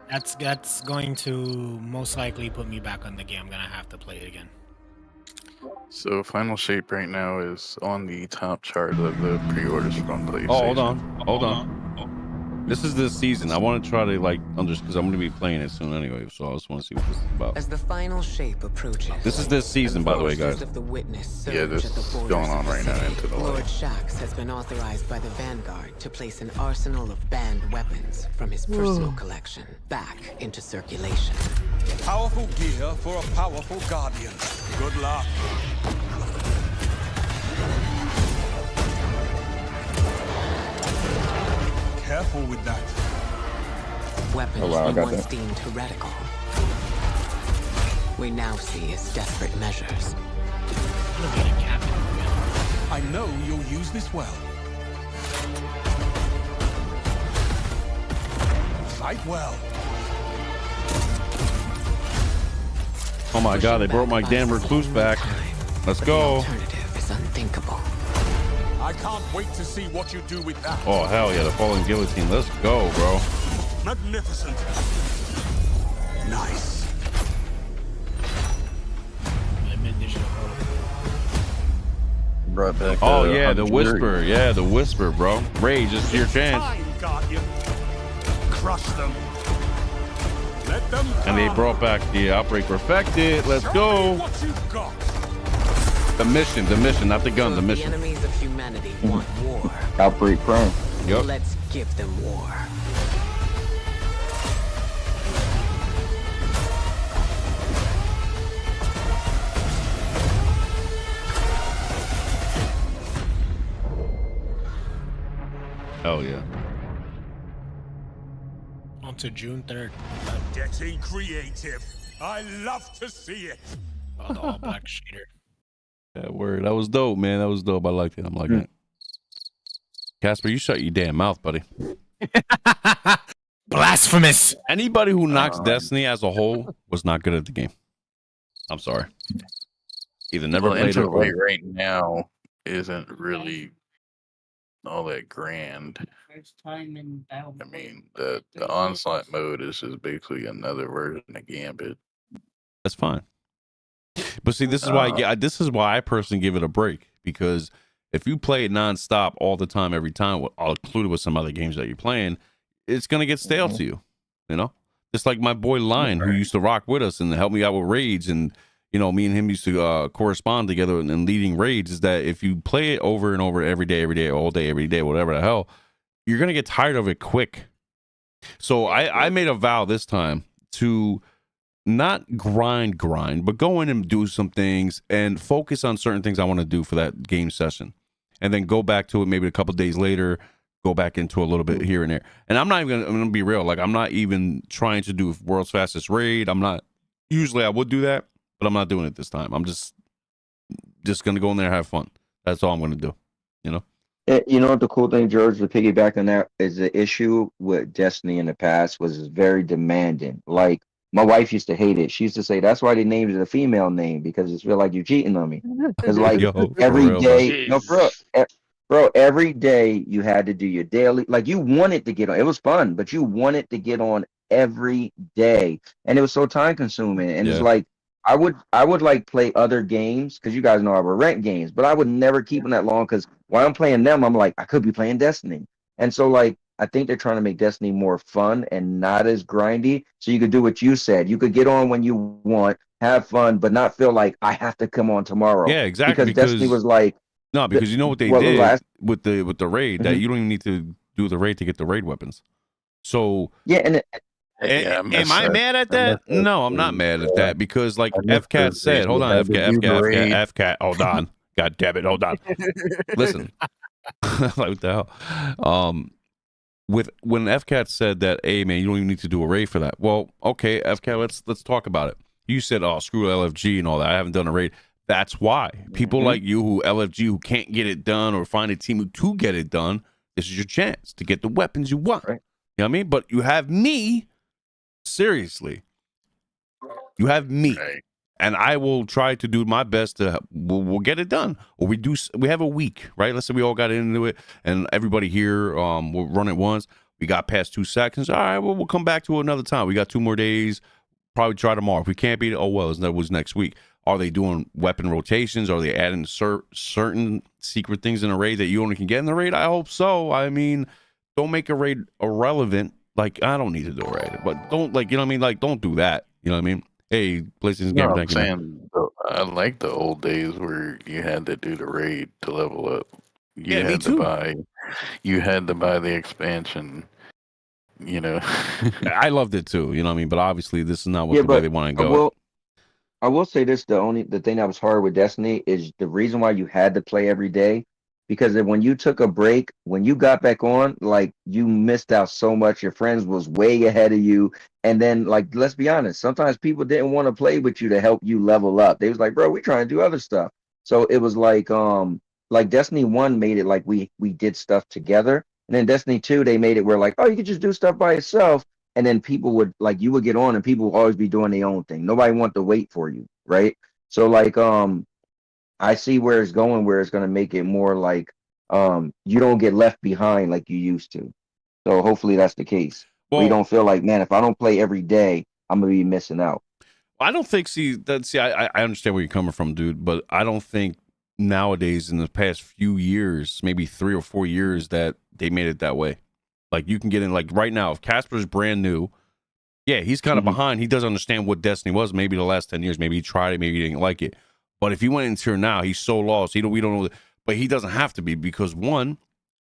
That's going to most likely put me back on the game. I'm gonna have to play it again. So Final Shape right now is on the top chart of the pre-orders from PlayStation. Oh, hold on. This is this season. I want to try to like understand because I'm going to be playing it soon anyway. So I just want to see what this is about. As the final shape approaches. This is this season, by the way, guys. Of the witness Yeah, this is going on right now into the Lord light. Shaxx has been authorized by the Vanguard to place an arsenal of banned weapons from his personal collection back into circulation. Powerful gear for a powerful Guardian. Good luck. Careful with that. Weapons Oh, wow, I we got once that. deemed heretical, we now see as desperate measures. I know you'll use this well. Fight well. Oh my god, they brought my damn recluse back. Let's go. Alternative is unthinkable. I can't wait to see what you do with that. Oh hell yeah, the fallen guillotine. Let's go, bro. Magnificent. Nice. Brought back. Oh yeah, the 100 whisper. Yeah, the whisper, bro. Rage, this is your chance. Time, Guardian. Crush them. Let them And they come. brought back the outbreak perfected. Let's go. What you've got. The mission, not the gun, So the if mission. The enemies of humanity want war. Outbreak Prime. Yup. Let's give them war. Hell yeah. On to June 3rd. Getting creative. I love to see it. Oh, the all black shader. That word. That was dope, man. That was dope. I liked it. I'm liking it. Casper, you shut your damn mouth, buddy. Blasphemous. Anybody who knocks Destiny as a whole was not good at the game. I'm sorry. Either never Well, played it or Interlight right now isn't really all that grand. I mean, the onslaught mode is just basically another version of Gambit. that's fine. But see, this is why this is why I personally give it a break, because if you play it nonstop all the time, every time, included with some other games that you're playing, it's gonna get stale to you. You know, just like my boy Lion, who used to rock with us and help me out with raids, and you know, me and him used to correspond together and leading raids. Is that if you play it over and over every day, all day, every day, whatever the hell, you're gonna get tired of it quick. So I made a vow this time to not grind, but go in and do some things and focus on certain things I want to do for that game session, and then go back to it maybe a couple days later, go back into a little bit here and there. And I'm gonna be real, like I'm not even trying to do world's fastest raid. I'm not. Usually I would do that, but I'm not doing it this time. I'm just gonna go in there and have fun. That's all I'm gonna do. You know. You know what the cool thing, George, to piggyback on that, is the issue with Destiny in the past was it's very demanding. Like, my wife used to hate it. She used to say, that's why they named it a female name, because it's feel like you're cheating on me. Because, like, every day, no, bro, every day you had to do your daily, like, you wanted to get on. It was fun, but you wanted to get on every day. And it was so time consuming. And it's like, I would like play other games, because you guys know I would rent games, but I would never keep them that long, because while I'm playing them, I'm like, I could be playing Destiny. And so, like, I think they're trying to make Destiny more fun and not as grindy, so you could do what you said. You could get on when you want, have fun, but not feel like I have to come on tomorrow. Yeah, exactly. Because Destiny was like, no, because you know what they did with the raid, that you don't even need to do the raid to get the raid weapons. So yeah, Am I mad at that? No, I'm not mad at that because, like FCAT said, hold on, FCAT, hold on, God damn it, hold on. Listen, like what the hell? When FCAT said that, hey man, you don't even need to do a raid for that. Well, okay, FCAT, let's talk about it. You said, oh, screw LFG and all that. I haven't done a raid. That's why people like you who LFG who can't get it done or find a team to get it done. This is your chance to get the weapons you want. Right. You know what I mean? But you have me. Seriously, you have me, and I will try to do my best to. We'll get it done. Or we have a week, right? Let's say we all got into it, and everybody here will run it once. We got past 2 seconds. All right, well, we'll come back to it another time. We got 2 more days. Probably try tomorrow. If we can't beat it, oh well, that was next week. Are they doing weapon rotations? Are they adding certain secret things in a raid that you only can get in the raid? I hope so. I mean, don't make a raid irrelevant. Like, I don't need to do a raid, but don't, like, you know what I mean? Like, don't do that. You know what I mean? Hey, PlayStation Gamer, thank you. I like the old days where you had to do the raid to level up. You me had too. You had to buy the expansion. You know, I loved it too. You know what I mean? But obviously, this is not what the way they want to go. I will say this: the thing that was hard with Destiny is the reason why you had to play every day, because when you took a break, when you got back on, like, you missed out so much. Your friends was way ahead of you, and then, like, let's be honest, sometimes people didn't want to play with you to help you level up. They was like, bro, we trying to do other stuff. So it was like Destiny 1 made it like we did stuff together. And then Destiny 2, they made it where, like, oh, you could just do stuff by yourself. And then people would, like, you would get on and people would always be doing their own thing. Nobody want to wait for you, right? So, like, I see where it's going, where it's going to make it more like you don't get left behind like you used to. So hopefully that's the case. Well, you don't feel like, man, if I don't play every day, I'm going to be missing out. I don't think, I understand where you're coming from, dude, but I don't think nowadays in the past few years, maybe 3 or 4 years, that they made it that way. Like, you can get in, like, right now, if Casper's brand new, yeah, he's kind of behind. He doesn't understand what Destiny was. Maybe the last 10 years, maybe he tried it, maybe he didn't like it. But if he went into here now, he's so lost. We don't know. But he doesn't have to be, because one,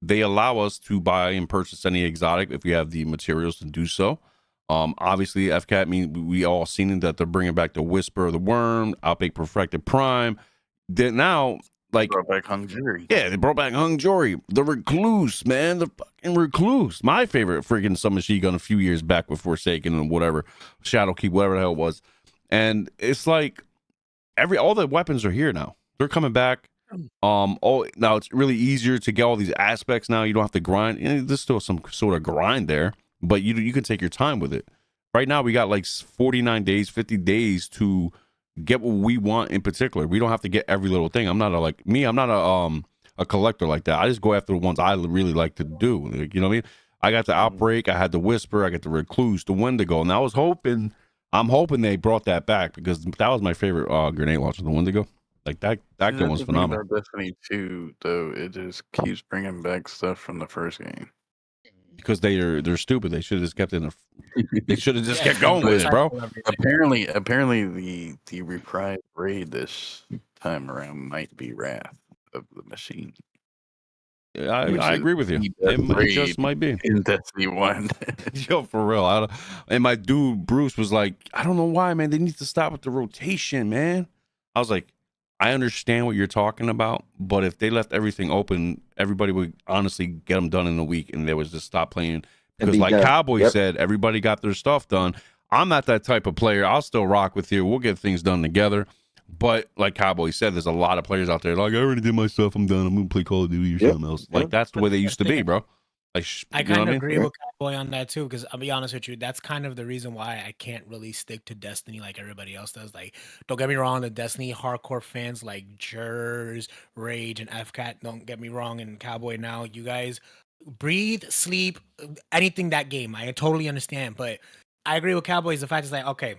they allow us to buy and purchase any exotic if we have the materials to do so. Obviously, FCAT, we all seen that they're bringing back the Whisper of the Worm, Outbreak Perfected Prime. Then now, like, brought back Hung Jury. Yeah, they brought back Hung Jury. The Recluse, man, the fucking Recluse. My favorite freaking submachine gun a few years back with Forsaken and whatever, Shadowkeep, whatever the hell it was. And it's like all the weapons are here now. They're coming back. Now it's really easier to get all these aspects now. You don't have to grind. There's still some sort of grind there, but you can take your time with it. Right now, we got like 49 days, 50 days to get what we want in particular. We don't have to get every little thing. I'm not a collector like that. I just go after the ones I really like to do. Like, you know what I mean? I got the Outbreak, I had the Whisper, I got the Recluse, the Wendigo, and I'm hoping they brought that back, because that was my favorite grenade launcher, the Wendigo. Like, that gun was phenomenal. Destiny 2, though, it just keeps bringing back stuff from the first game. Because they're stupid. They should have just kept it in they should have just kept going with it, bro. Apparently the reprised raid this time around might be Wrath of the Machine. Yeah, I agree with you. It just might be in Destiny 1. Yo, for real. And my dude Bruce was like, I don't know why, man. They need to stop with the rotation, man. I was like, I understand what you're talking about, but if they left everything open, everybody would honestly get them done in a week, and they would just stop playing. Because like Cowboy said, everybody got their stuff done. I'm not that type of player. I'll still rock with you. We'll get things done together. But like Cowboy said, there's a lot of players out there like, I already did my stuff. I'm done. I'm going to play Call of Duty or something else. Like, that's the way they used to be, bro. Like, I kind of agree with Cowboy on that too, because I'll be honest with you, that's kind of the reason why I can't really stick to Destiny like everybody else does. Like, don't get me wrong, the Destiny hardcore fans like Jers, Rage, and FCAT, don't get me wrong, and Cowboy now, you guys breathe, sleep, anything that game. I totally understand, but I agree with Cowboy. The fact is, like, okay,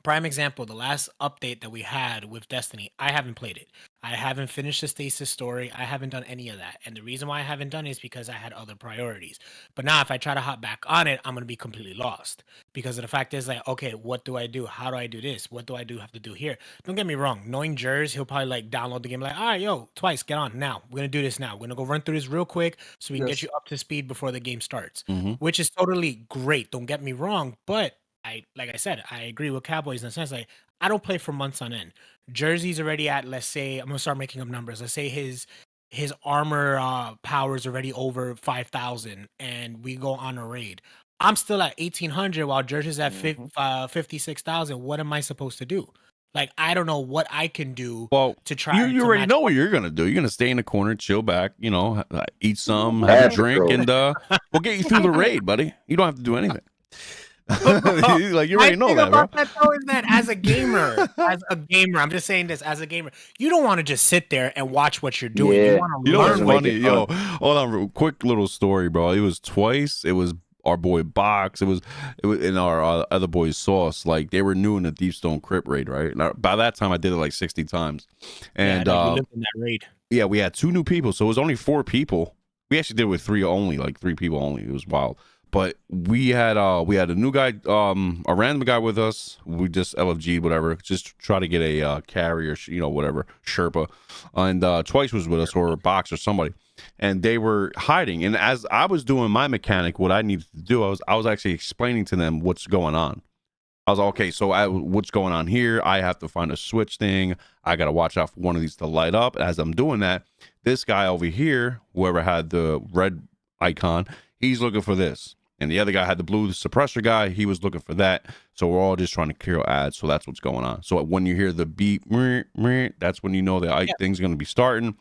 prime example, the last update that we had with Destiny, I haven't played it. I haven't finished the stasis story. I haven't done any of that. And the reason why I haven't done it is because I had other priorities. But now if I try to hop back on it, I'm going to be completely lost. Because of the fact is like, okay, what do I do? How do I do this? What do I have to do here? Don't get me wrong. Knowing Jers, he'll probably like download the game like, all right, yo, Twice, get on now. We're going to do this now. We're going to go run through this real quick so we can get Yes. you up to speed before the game starts. Mm-hmm. Which is totally great. Don't get me wrong. But like I said, I agree with Cowboys in the sense like I don't play for months on end. Jersey's already at, let's say, I'm gonna start making up numbers. Let's say his armor power is already over 5,000, and we go on a raid. I'm still at 1,800 while Jersey's at 56,000. What am I supposed to do? Like, I don't know what I can do to try. You to already match know up. what you're gonna do. You're gonna stay in the corner, chill back, eat some, have a drink, and we'll get you through the raid, buddy. You don't have to do anything. Like, you already know that, bro. That though is that as a gamer, I'm just saying this as a gamer, you don't want to just sit there and watch what you're doing. Yeah. You want to You know what's learn. funny? Yo, hold on, real quick little story, bro. It was Twice. It was our boy Box. It was in our other boy Sauce. Like, they were new in the Deepstone Crypt raid, right? Now, by that time, I did it like 60 times. And you lived in that raid. yeah, we had 2 new people, so it was only 4 people. We actually did it with 3 only, like 3 people only. It was wild. But we had a new guy, a random guy with us. We just LFG, whatever, just try to get a carrier, whatever, Sherpa. And Twice was with us, or Box or somebody. And they were hiding. And as I was doing my mechanic, what I needed to do, I was actually explaining to them what's going on. I was like, okay, so what's going on here? I have to find a switch thing. I got to watch out for one of these to light up. As I'm doing that, this guy over here, whoever had the red icon, he's looking for this. And the other guy had the blue suppressor guy. He was looking for that. So we're all just trying to kill ads. So that's what's going on. So when you hear the beep, that's when you know the thing's going to be starting.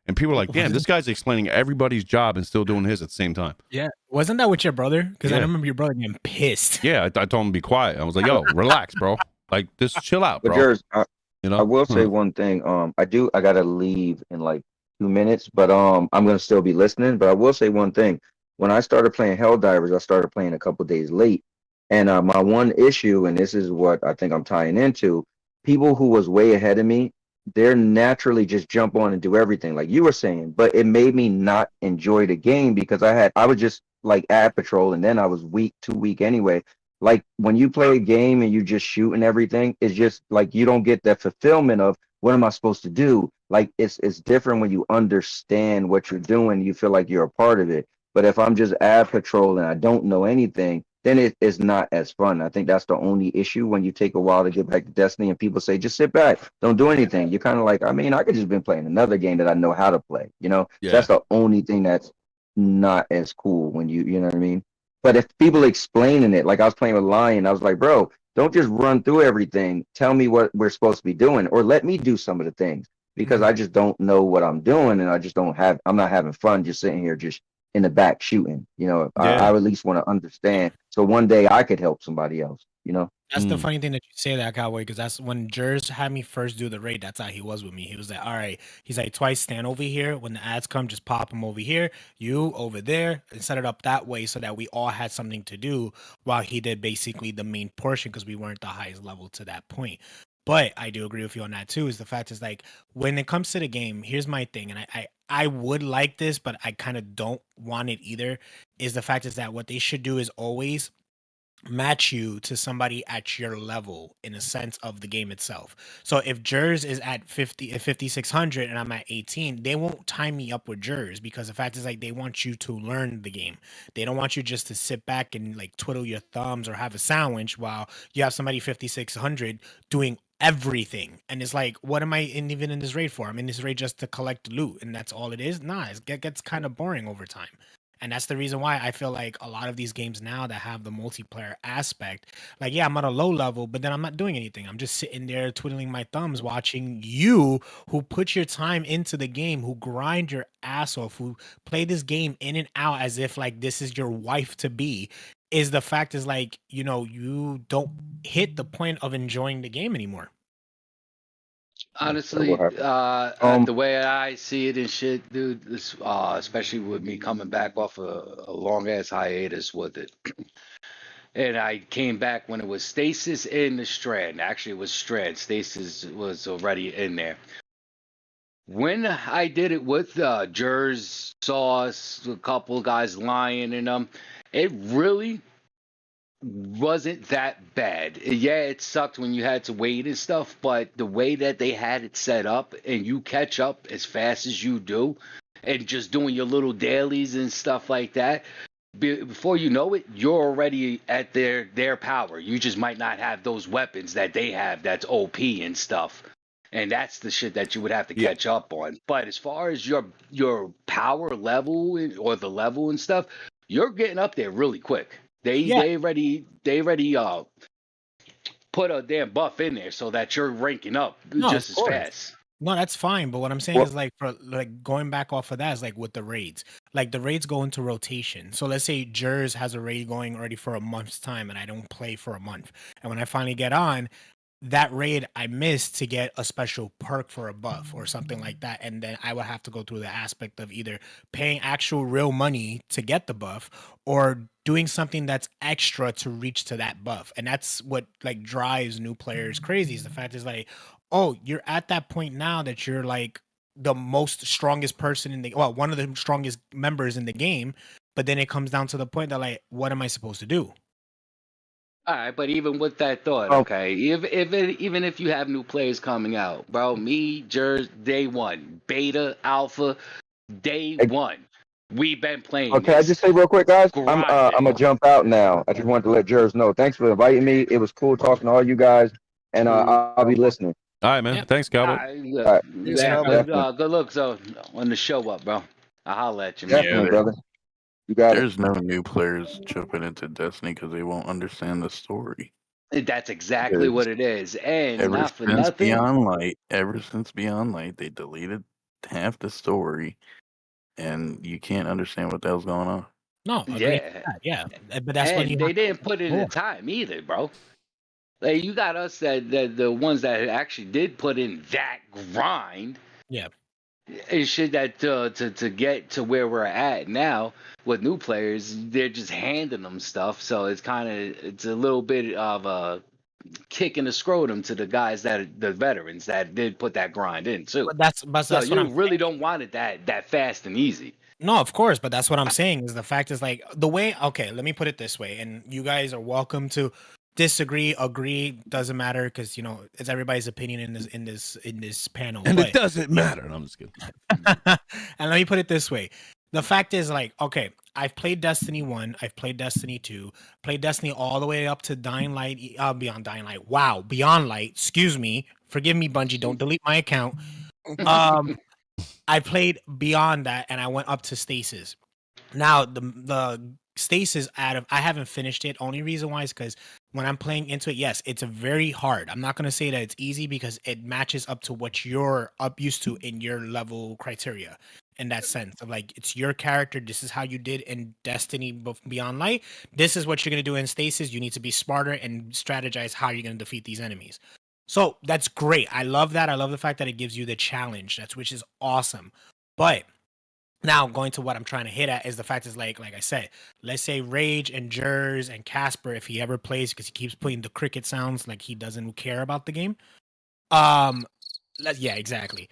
And people are like, damn, this guy's explaining everybody's job and still doing his at the same time. Yeah. Wasn't that with your brother? Because I remember your brother getting pissed. Yeah, I told him to be quiet. I was like, yo, relax, bro. Like, just chill out, But bro. Jers, I will say one thing. I gotta leave in like 2 minutes, but I'm gonna still be listening. But I will say one thing. When I started playing Helldivers, I started playing a couple days late. And my one issue, and this is what I think I'm tying into, people who was way ahead of me, they're naturally just jump on and do everything like you were saying. But it made me not enjoy the game because I was just like ad patrol, and then I was too weak anyway. Like when you play a game and you just shoot and everything, it's just like you don't get that fulfillment of what am I supposed to do? Like it's different when you understand what you're doing, you feel like you're a part of it. But if I'm just ad patrol and I don't know anything, then it is not as fun. I think that's the only issue when you take a while to get back to Destiny and people say, just sit back, don't do anything. You're kind of like, I mean, I could just been playing another game that I know how to play, Yeah. So that's the only thing that's not as cool when you know what I mean? But if people explaining it, like I was playing with Lion, I was like, bro, don't just run through everything. Tell me what we're supposed to be doing, or let me do some of the things because I just don't know what I'm doing. And I'm not having fun just sitting here, just in the back shooting, I at least want to understand. So one day I could help somebody else, That's the funny thing that you say that, Cowboy, because that's when Jers had me first do the raid. That's how he was with me. He was like, all right. He's like, Twice, stand over here. When the ads come, just pop them over here. You over there, and set it up that way so that we all had something to do while he did basically the main portion because we weren't the highest level to that point. But I do agree with you on that too. Is the fact is like when it comes to the game, here's my thing, and I would like this, but I kind of don't want it either. Is the fact is that what they should do is always match you to somebody at your level in a sense of the game itself. So if Jers is at 5600 and I'm at 18, they won't tie me up with Jers because the fact is like they want you to learn the game. They don't want you just to sit back and like twiddle your thumbs or have a sandwich while you have somebody 5600 doing everything. And it's like, what am I even in this raid for? I'm in this raid just to collect loot and that's all it is. Nah, it gets kind of boring over time. And that's the reason why I feel like a lot of these games now that have the multiplayer aspect, like, yeah, I'm at a low level, but then I'm not doing anything. I'm just sitting there twiddling my thumbs, watching you who put your time into the game, who grind your ass off, who play this game in and out as if like this is your wife to be, is the fact is like, you don't hit the point of enjoying the game anymore. Honestly, the way I see it and shit, dude, this, especially with me coming back off a long ass hiatus with it. And I came back when it was Stasis in the Strand. Actually, it was Strand. Stasis was already in there. when I did it with Jers, Sauce, a couple of guys, Lion, and it really wasn't that bad. Yeah, it sucked when you had to wait and stuff, but the way that they had it set up and you catch up as fast as you do and just doing your little dailies and stuff like that, before you know it, you're already at their power. You just might not have those weapons that they have that's OP and stuff. And that's the shit that you would have to catch up on. But as far as your power level or the level and stuff, you're getting up there really quick. They already put a damn buff in there so that you're ranking up just as fast. No, that's fine. But what I'm saying is like for like going back off of that is like with the raids. Like the raids go into rotation. So let's say Jers has a raid going already for a month's time and I don't play for a month. And when I finally get on, that raid I missed to get a special perk for a buff or something like that, and then I would have to go through the aspect of either paying actual real money to get the buff or doing something that's extra to reach to that buff. And that's what like drives new players crazy, is the fact is like, oh, you're at that point now that you're like the most strongest person in the one of the strongest members in the game, but then it comes down to the point that like, what am I supposed to do? All right, but even with that thought, okay, even if you have new players coming out, bro, me, Jers, day one, beta, alpha, day one, we've been playing. Okay, I just say real quick, guys, I'm gonna jump out now. I just wanted to let Jers know. Thanks for inviting me. It was cool talking to all you guys, and I'll be listening. All right, man. Thanks, Cowboy. All right. Good luck, so on the show up, bro. I'll holler at you, man. Definitely, brother. You got There's no new players jumping into Destiny because they won't understand the story. That's exactly what it is. And Ever not for since nothing. Beyond Light, they deleted half the story, and you can't understand what the hell's going on. No, yeah. But that's when and they didn't put in the time either, bro. Like you got us that the ones that actually did put in that grind. Yeah. And shit that to get to where we're at now with new players, they're just handing them stuff. So it's a little bit of a kick in the scrotum to the guys the veterans that did put that grind in too. But that's so what you I'm really don't want it that fast and easy. No, of course, but that's what I'm saying is the fact is like the way. Okay, let me put it this way, and you guys are welcome to disagree, agree, doesn't matter because it's everybody's opinion in this panel. And it doesn't matter. No, I'm just kidding. And let me put it this way. The fact is like, okay, I've played Destiny 1, I've played Destiny 2, played Destiny all the way up to Dying Light, Beyond Dying Light. Wow, Beyond Light, excuse me. Forgive me, Bungie, don't delete my account. I played beyond that and I went up to Stasis. Now the Stasis I haven't finished it. Only reason why is because when I'm playing into it, yes, it's very hard. I'm not going to say that it's easy because it matches up to what you're up used to in your level criteria. In that sense of like, it's your character. This is how you did in Destiny Beyond Light. This is what you're going to do in Stasis. You need to be smarter and strategize how you're going to defeat these enemies. So that's great. I love that. I love the fact that it gives you the challenge. Which is awesome. But now going to what I'm trying to hit at is the fact is like I said, let's say Rage and Jers and Casper, if he ever plays, because he keeps putting the cricket sounds like he doesn't care about the game. Yeah, exactly.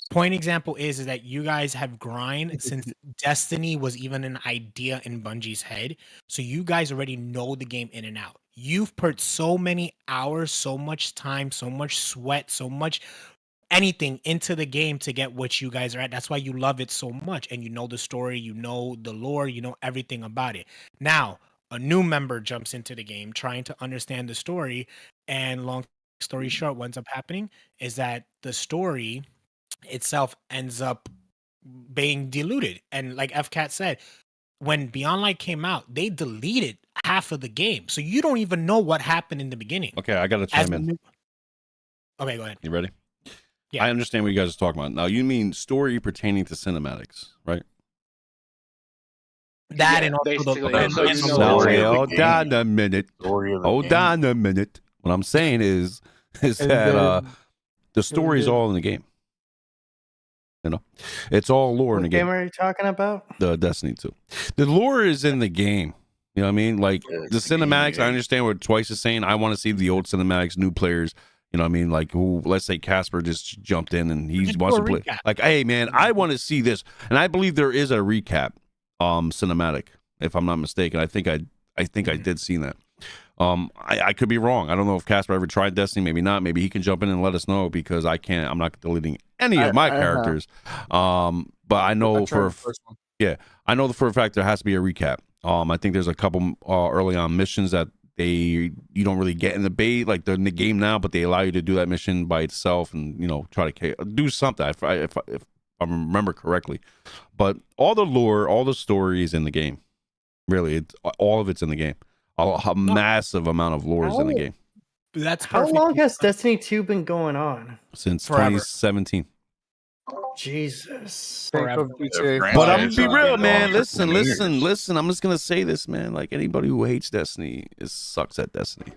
Point example is that you guys have grind since Destiny was even an idea in Bungie's head. So you guys already know the game in and out. You've put so many hours, so much time, so much sweat, so much anything into the game to get what you guys are at. That's why you love it so much. And you know the story, you know the lore, you know everything about it. Now, a new member jumps into the game trying to understand the story. And long story short, what ends up happening is that the story itself ends up being diluted. And like FCAT said, when Beyond Light came out, they deleted half of the game. So you don't even know what happened in the beginning. Okay, I got to chime in. Okay, go ahead. You ready? Yeah. I understand what you guys are talking about. Now, you mean story pertaining to cinematics, right? That and also hold on a minute. Hold on a minute. What I'm saying is that the story is all in the game. It's all lore in the game. What game are you talking about? The Destiny 2. The lore is in the game. You know what I mean? Like the cinematics, I understand what Twice is saying. I want to see the old cinematics, new players You know what I mean? Like, who, let's say Casper just jumped in and he wants to play. Recap. Like, hey, man, I want to see this. And I believe there is a recap cinematic, if I'm not mistaken. I think I did see that. I could be wrong. I don't know if Casper ever tried Destiny. Maybe not. Maybe he can jump in and let us know, because I can't. I'm not deleting any of my characters. But I know for a fact there has to be a recap. I think there's a couple early on missions that you don't really get in the bait, like they're in the game now, but they allow you to do that mission by itself and, you know, try to do something if I remember correctly. But all the lore, all the story is in the game. Really, all of it's in the game. A massive amount of lore is in the game. That's how long has Destiny 2 been going on? Since Forever. 2017. Jesus. But I'm gonna be real, man. Listen. I'm just gonna say this, man. Like, anybody who hates Destiny sucks at Destiny.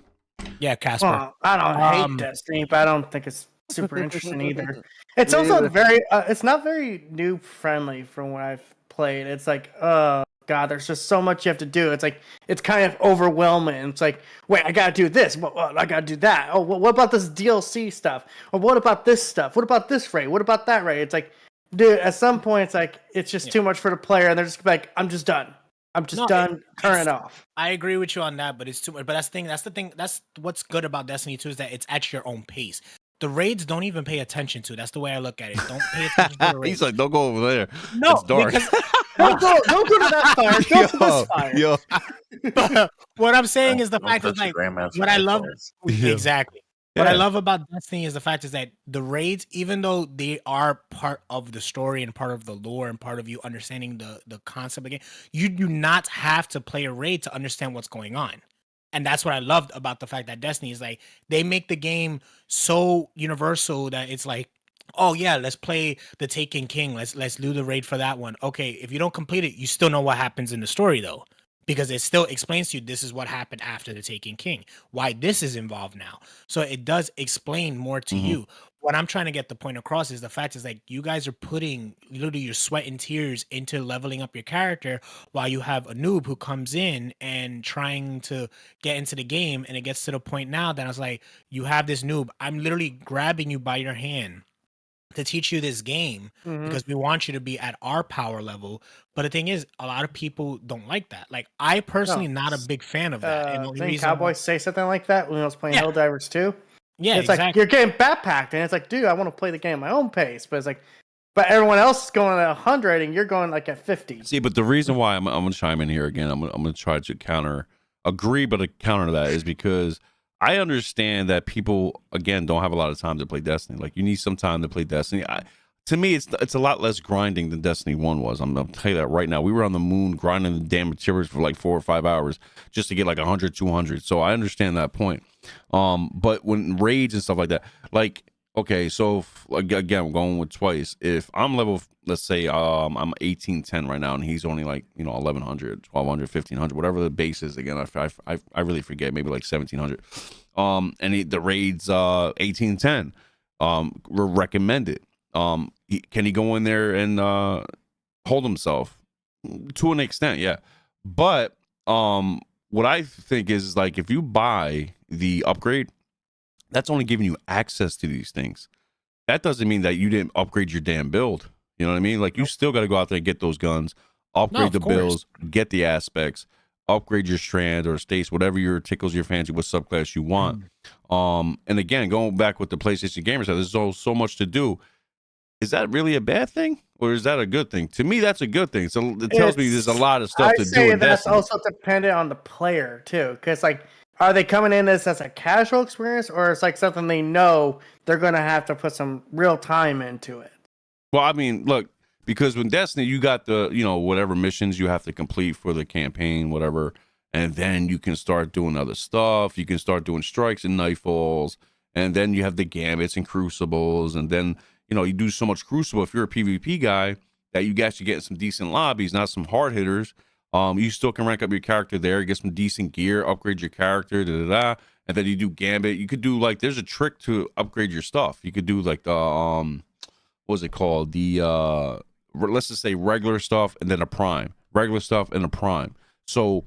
Yeah, Casper. Well, I don't hate Destiny, but I don't think it's super interesting either. It's also very, it's not very noob friendly from what I've played. It's like, God, there's just so much you have to do. It's like, it's kind of overwhelming. It's like, wait, I gotta do this. Well, I gotta do that. Oh, what about this DLC stuff? Or what about this stuff? What about this raid? What about that raid? It's like, dude, at some point, it's like, it's just too much for the player, and they're just like, I'm just done. I'm just done. Turn it off. I agree with you on that, but it's too much. But that's the thing. That's what's good about Destiny 2 is that it's at your own pace. The raids don't even pay attention to. That's the way I look at it. Don't pay attention to the raids. He's like, don't go over there. No, it's dark. Don't go to that fire. Go to this fire. Yo. But what I'm saying is the fact is, like, what I love exactly. What I love about Destiny is the fact is that the raids, even though they are part of the story and part of the lore and part of you understanding the concept again, you do not have to play a raid to understand what's going on. And that's what I loved about the fact that Destiny is like, they make the game so universal that it's like, oh yeah, let's play the Taken King. Let's do the raid for that one. Okay, if you don't complete it, you still know what happens in the story though, because it still explains to you this is what happened after the Taken King, why this is involved now. So it does explain more to you. What I'm trying to get the point across is the fact is like, you guys are putting literally your sweat and tears into leveling up your character, while you have a noob who comes in and trying to get into the game, and it gets to the point now that I was like, you have this noob, I'm literally grabbing you by your hand to teach you this game because we want you to be at our power level. But the thing is, a lot of people don't like that. Like, I personally not a big fan of that. And the only didn't reason Cowboy say something like that when I was playing Helldivers 2? Yeah, it's like, you're getting backpacked, and it's like, dude, I want to play the game at my own pace. But it's like, but everyone else is going at 100, and you're going like at 50. See, but the reason why I'm gonna chime in here again, I'm gonna try to agree, but a counter to that is because I understand that people, again, don't have a lot of time to play Destiny. Like, you need some time to play Destiny. To me, it's a lot less grinding than Destiny 1 was. I'm gonna tell you that right now. We were on the moon grinding the damn materials for like 4 or 5 hours just to get like 100, 200. So I understand that point. But when raids and stuff like that, like, okay, so again, we're going with twice. If I'm level, let's say I'm 1810 right now, and he's only like, 1100, 1200, 1500, whatever the base is. Again, I really forget, maybe like 1700. And the raid's 1810. We're recommended. Can he go in there and hold himself to an extent? Yeah, but what I think is, like, if you buy the upgrade, that's only giving you access to these things. That doesn't mean that you didn't upgrade your damn build. You know what I mean? Like, you still got to go out there and get those guns, upgrade the builds, get the aspects, upgrade your strand or states, whatever tickles your fancy, what subclass you want. And again, going back with the PlayStation Gamer side, there's so much to do. Is that really a bad thing, or is that a good thing? To me, that's a good thing. So it tells me there's a lot of stuff to do. And that's also dependent on the player too, because like, are they coming in as a casual experience, or it's like something they know they're going to have to put some real time into it? Well, I mean, look, because when Destiny, you got the, whatever missions you have to complete for the campaign, whatever, and then you can start doing other stuff. You can start doing strikes and nightfalls, and then you have the gambits and crucibles, and then, you do so much crucible. If you're a PvP guy, that you actually get some decent lobbies, not some hard hitters. You still can rank up your character there, get some decent gear, upgrade your character, and then you do gambit. You could do, like, there's a trick to upgrade your stuff. You could do like the what's it called? The let's just say regular stuff and then a prime, regular stuff and a prime. So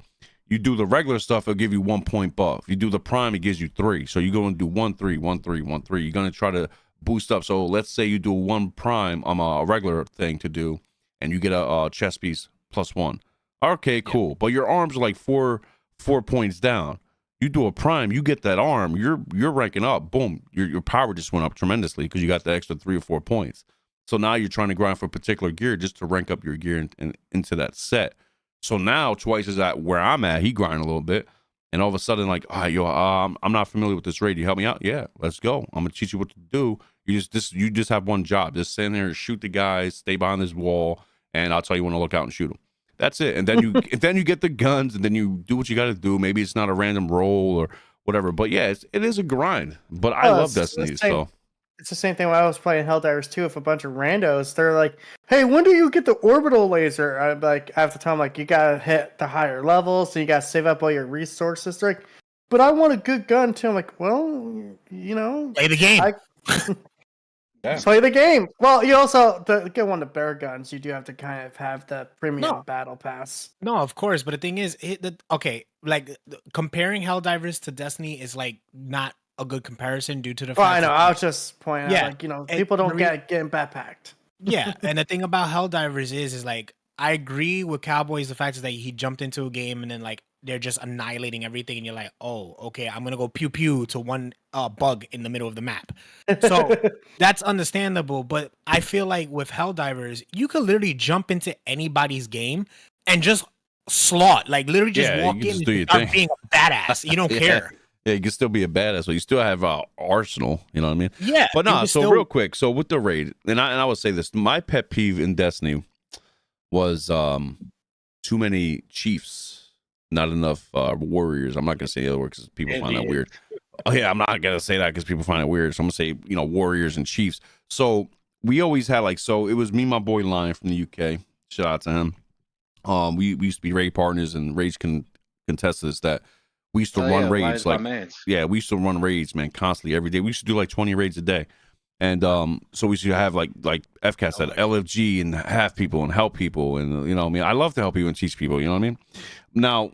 You do the regular stuff, it'll give you 1 point buff. You do the prime, it gives you 3. So you go and do 1 3 1 3 1 3. You're gonna try to boost up. So let's say you do 1 prime on a regular thing to do, and you get a chest piece +1. Okay, cool. But your arms are like four points down. You do a prime, you get that arm, you're ranking up. Boom, your power just went up tremendously because you got the extra 3 or 4 points. So now you're trying to grind for a particular gear just to rank up your gear into that set. So now Twice is at where I'm at. He grind a little bit, and all of a sudden, like, I'm not familiar with this raid. You help me out? Yeah, let's go. I'm gonna teach you what to do. You just have one job. Just stand there, shoot the guys, stay behind this wall, and I'll tell you when to look out and shoot them. That's it. And then you then you get the guns, and then you do what you got to do. Maybe it's not a random roll or whatever, but yeah, it is a grind. But I love Destiny, so. It's the same thing when I was playing Helldivers 2 with a bunch of randos. They're like, hey, when do you get the orbital laser? I'm like, I have to tell them, like, you gotta hit the higher levels, so you gotta save up all your resources. They're like, but I want a good gun too. I'm like, well, you know, play the game. Play the game. Well, you also, to get one of the bear guns, you do have to kind of have the premium battle pass. No, of course. But the thing is, comparing Helldivers to Destiny is like not a good comparison due to the fact. I know. I was just pointing out, like, you know, people don't get backpacked. Yeah, and the thing about Helldivers is like, I agree with Cowboys. The fact is that he jumped into a game and then like they're just annihilating everything, and you're like, oh, okay, I'm gonna go pew pew to one bug in the middle of the map. So that's understandable. But I feel like with Helldivers, you could literally jump into anybody's game and just slot, like literally just walk in and start being a badass. You don't care. Yeah, you can still be a badass, but you still have arsenal. You know what I mean? Yeah. But no, so real quick, so with the raid, and I would say this, my pet peeve in Destiny was too many chiefs, not enough warriors. I'm not gonna say the other word because people find that weird. Oh yeah, I'm not gonna say that because people find it weird. So I'm gonna say, you know, warriors and chiefs. So we always had like, so it was me and my boy Lion from the UK. Shout out to him. We used to be raid partners, and Rage can contest this that. We used to run raids we used to run raids, man, constantly every day. We used to do like 20 raids a day. And so we used to have like FCAT said, LFG, and have people and help people. And, you know what I mean? I love to help people and teach people, you know what I mean? Now,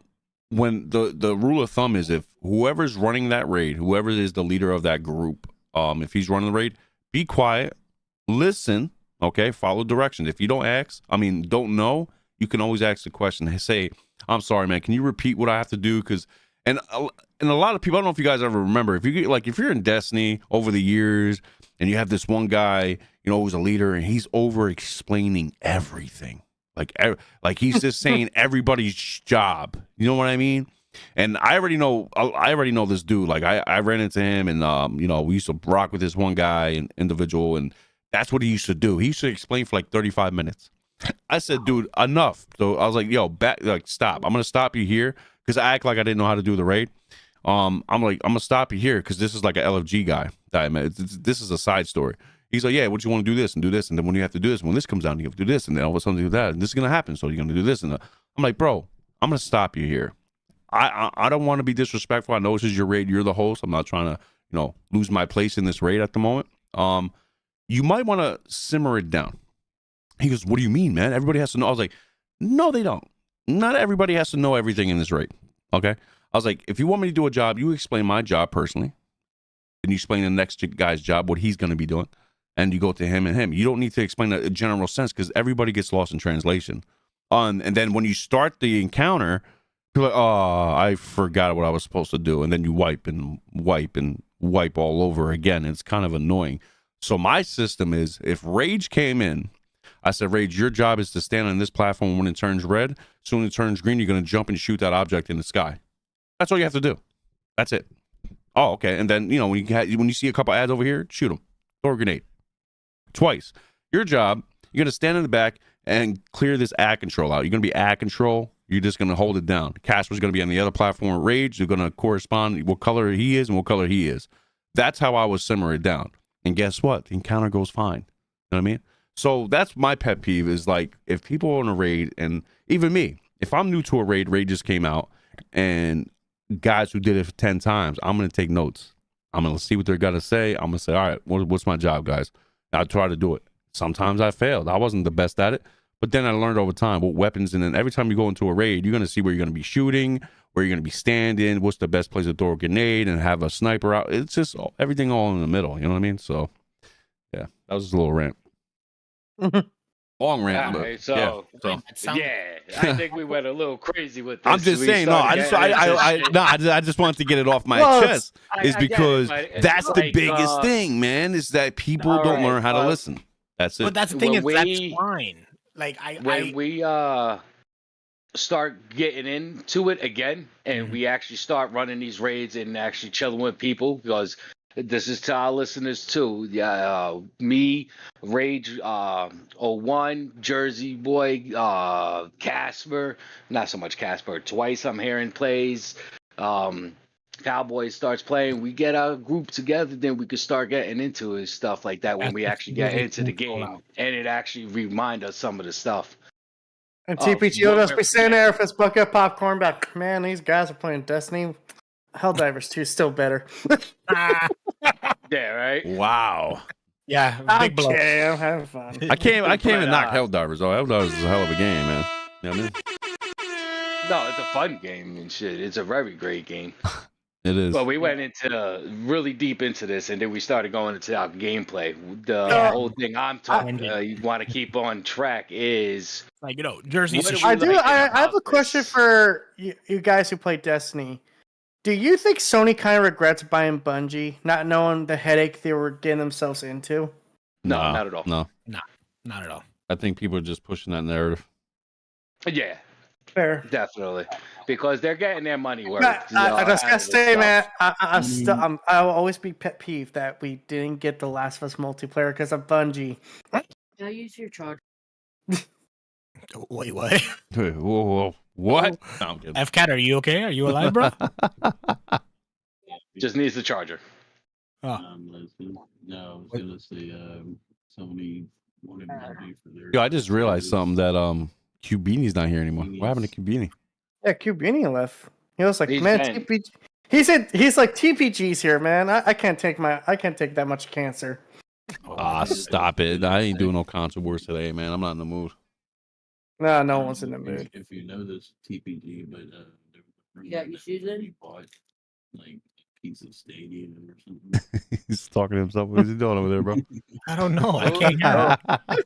when the rule of thumb is, if whoever's running that raid, whoever is the leader of that group, if he's running the raid, be quiet, listen, okay, follow directions. If you don't know, you can always ask the question. Say, I'm sorry, man, can you repeat what I have to do? Because And a lot of people, I don't know if you guys ever remember, if you're in Destiny over the years and you have this one guy, you know, who's a leader, and he's over explaining everything, like he's just saying everybody's job. You know what I mean? And I already know this dude. Like I ran into him, and you know, we used to rock with this one guy, an individual, and that's what he used to do. He used to explain for like 35 minutes. I said, dude, enough. So I was like, yo, stop. I'm gonna stop you here. Because I act like I didn't know how to do the raid. I'm gonna stop you here because this is like an LFG guy that I met. This is a side story. He's like, yeah, what you want to do this and do this, and then when you have to do this, when this comes down, you have to do this, and then all of a sudden do that, and this is gonna happen. So you're gonna do this, and I'm like, bro, I'm gonna stop you here. I don't want to be disrespectful. I know this is your raid. You're the host. I'm not trying to, you know, lose my place in this raid at the moment. You might want to simmer it down. He goes, what do you mean, man? Everybody has to know. I was like, no, they don't. Not everybody has to know everything in this raid. Okay. I was like, if you want me to do a job, you explain my job personally, and you explain the next guy's job, what he's going to be doing, and you go to him and him. You don't need to explain a general sense because everybody gets lost in translation. And then when you start the encounter, you're like, oh, I forgot what I was supposed to do. And then you wipe all over again. It's kind of annoying. So my system is, if Rage came in, I said, Rage, your job is to stand on this platform. When it turns red, soon it turns green, you're going to jump and shoot that object in the sky. That's all you have to do. That's it. Oh, okay. And then, you know, when you see a couple ads over here, shoot them. Throw a grenade. Twice. Your job, you're going to stand in the back and clear this ad control out. You're going to be ad control. You're just going to hold it down. Casper's going to be on the other platform. Rage, you're going to correspond what color he is and what color he is. That's how I would simmer it down. And guess what? The encounter goes fine. You know what I mean? So that's my pet peeve, is like, if people are on a raid, and even me, if I'm new to a raid just came out, and guys who did it for 10 times, I'm going to take notes. I'm going to see what they're going to say. I'm going to say, all right, what's my job, guys? I'll try to do it. Sometimes I failed. I wasn't the best at it, But then I learned over time what weapons, and then every time you go into a raid, you're going to see where you're going to be shooting, where you're going to be standing, what's the best place to throw a grenade and have a sniper out. It's just everything all in the middle. You know what I mean? So, yeah, that was just a little rant. Long rant. All right, but, so, yeah, I think we went a little crazy with this. I'm just We saying, no, I just wanted to get it off my chest, is because that's the like, biggest thing, man, is that people don't learn how to listen. That's it. But that's the thing, that's fine. Like when we start getting into it again, and we actually start running these raids and actually chilling with people, because this is to our listeners too. Yeah, me, Rage, 01, Jersey Boy, Casper, not so much Casper. Twice I'm hearing plays. Cowboy starts playing. We get our group together, then we could start getting into it, stuff like that when we actually get into the game, and it actually remind us some of the stuff. And TPG will just be sitting there with his bucket of popcorn back. Man, these guys are playing Destiny. Helldivers 2 is still better. Yeah, right? Wow. Yeah, big blow. Okay, I'm having fun. I can't even knock Helldivers, though. Helldivers is a hell of a game, man. You know what I mean? No, it's a fun game and shit. It's a very great game. It is. But we went into really deep into this, and then we started going into our gameplay. The whole thing I'm talking, you want to keep on track is like, you know, Jersey. I have a question for you guys who play Destiny. Do you think Sony kind of regrets buying Bungie, not knowing the headache they were getting themselves into? No, not at all. No, not at all. I think people are just pushing that narrative. Yeah, fair, definitely, because they're getting their money worth. I just gotta say, man, I will always be pet peeved that we didn't get The Last of Us multiplayer because of Bungie. Can I use your charger? Wait, what? Whoa. What? No, I'm kidding. F-Cat, are you okay? Are you alive, bro? Just needs the charger. Oh. No, I was gonna say Sony wanted Bungie for their. Yo, I just realized something that Cubini's not here anymore. What happened to Cubini? Yeah, Cubini left. He was like, He's man, been- TPG. He's like TPG's here, man. I can't take that much cancer. Stop it! I ain't doing no concert wars today, man. I'm not in the mood. No one's in the mood. If you know this TPG, but You got your shoes in? he bought like a piece of stadium or something. He's talking to himself. What's he doing over there, bro? I don't know. I can't hear.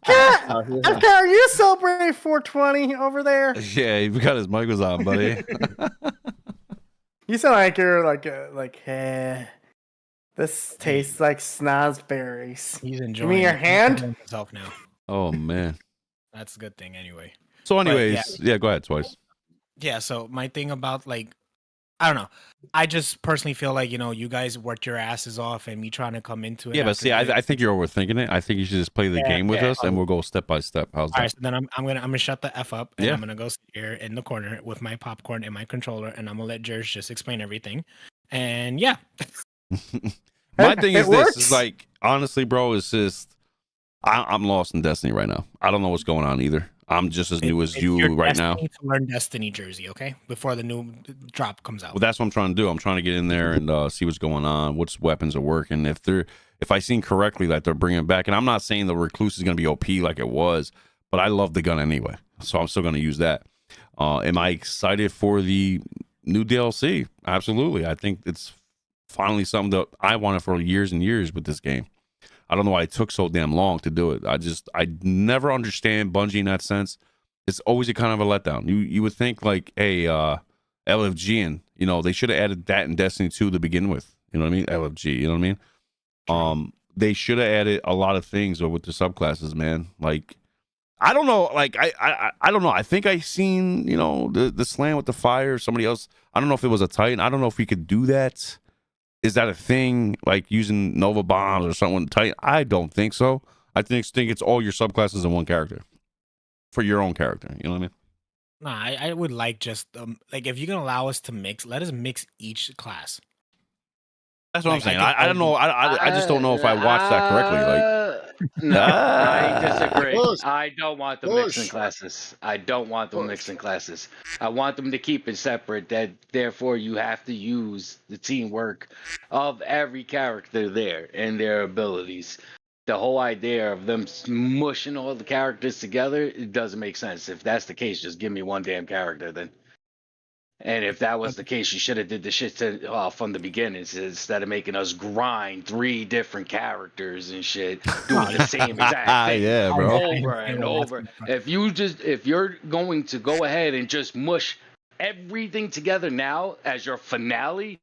F-Cat, are you celebrating 420 over there? Yeah, he got his mic was on, buddy. You sound like you're like, this tastes like snozberries. He's Give enjoying. me your He's hand. enjoying himself now. Oh man. That's a good thing, anyway. So, But, anyways, yeah, go ahead, Twice. Yeah, so my thing about, like, I don't know. I just personally feel like, you know, you guys worked your asses off, and me trying to come into it. Yeah, but after see, this- I think you're overthinking it. I think you should just play the game with us, and we'll go step by step. How's All right, that? so then I'm gonna shut the F up, and Yeah. I'm gonna go sit here in the corner with my popcorn and my controller, and I'm gonna let Jerz just explain everything. And yeah, My thing is It this: works. is like, honestly, bro, it's just I'm lost in Destiny right now. I don't know what's going on either. I'm just as new as it's you your right now. destiny to learn Destiny Jersey, okay? Before the new drop comes out. Well, that's what I'm trying to do. I'm trying to get in there and see what's going on, what's weapons are working. If I seen correctly that they're bringing it back, and I'm not saying the Recluse is going to be OP like it was, but I love the gun anyway, so I'm still going to use that. Am I excited for the new DLC? Absolutely. I think it's finally something that I wanted for years and years with this game. I don't know why it took so damn long to do it. I never understand Bungie in that sense. It's always a kind of a letdown. You would think like, hey, LFG, and you know they should have added that in Destiny 2 to begin with. You know what I mean? LFG. You know what I mean? They should have added a lot of things with the subclasses, man. Like, I don't know. Like, I don't know. I think I seen, you know, the slam with the fire. Somebody else. I don't know if it was a Titan. I don't know if we could do that. Is that a thing? Like using Nova bombs or something with Titan? I don't think so. I think it's all your subclasses in one character for your own character. You know what I mean? Nah, I would like just like if you can allow us to mix, let us mix each class. That's what I'm saying. think I don't know. I just don't know if I watched that correctly. Like, No, I disagree. Push. I don't want them mixing classes. I don't want them mixing classes. I want them to keep it separate. That therefore you have to use the teamwork of every character there and their abilities. the whole idea of them smushing all the characters together, it doesn't make sense. If that's the case, just give me one damn character then. And if that was the case, you should have did the shit from the beginning instead of making us grind 3 different characters and shit, doing the same exact thing Yeah, bro. over and over. If you're going to go ahead and just mush everything together now as your finale,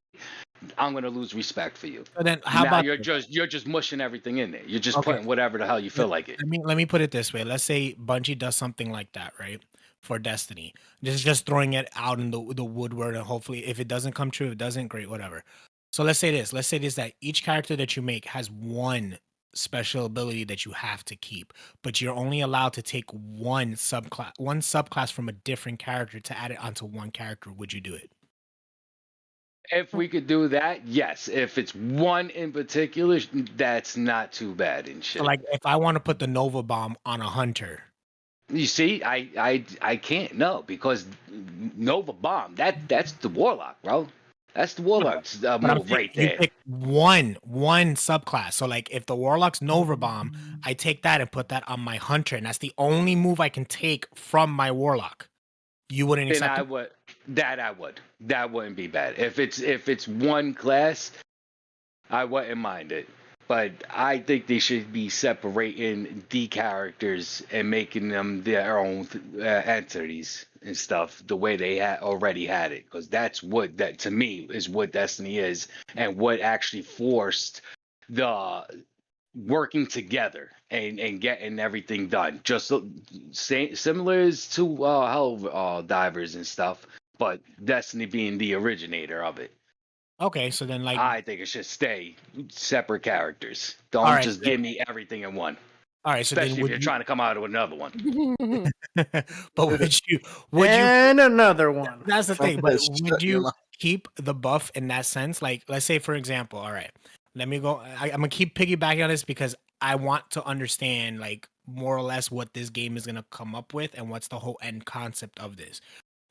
I'm gonna lose respect for you. So then, how now about you're just mushing everything in there. You're just putting whatever the hell you feel like it. Let me put it this way. Let's say Bungie does something like that, right? For Destiny, just throwing it out in the woodwork, and hopefully, if it doesn't come true, if it doesn't, great, whatever. So let's say this. Let's say this that each character that you make has one special ability that you have to keep, but you're only allowed to take one subclass from a different character to add it onto one character. Would you do it? If we could do that, yes. If it's one in particular, that's not too bad and shit. So like, if I want to put the Nova Bomb on a hunter, you see, I can't because Nova Bomb that's the Warlock, bro. That's the Warlock's move right there. You pick one subclass. So like, if the Warlock's Nova Bomb, I take that and put that on my hunter, and that's the only move I can take from my Warlock. You wouldn't accept I would. That wouldn't be bad. If it's one class, I wouldn't mind it. But I think they should be separating the characters and making them their own entities and stuff the way they already had it. Because that to me is what Destiny is, and what actually forced the working together and getting everything done. Just similar to Helldivers and stuff, but Destiny being the originator of it. Okay, so then like, I think it should stay separate characters. Don't just give me everything in one. All right, so especially then if you're trying to come out with another one. But would you and another one? That's the thing. But would you keep the buff in that sense? Like, let's say, for example, all right, let me go. I'm gonna keep piggybacking on this because I want to understand, like, more or less what this game is gonna come up with and what's the whole end concept of this.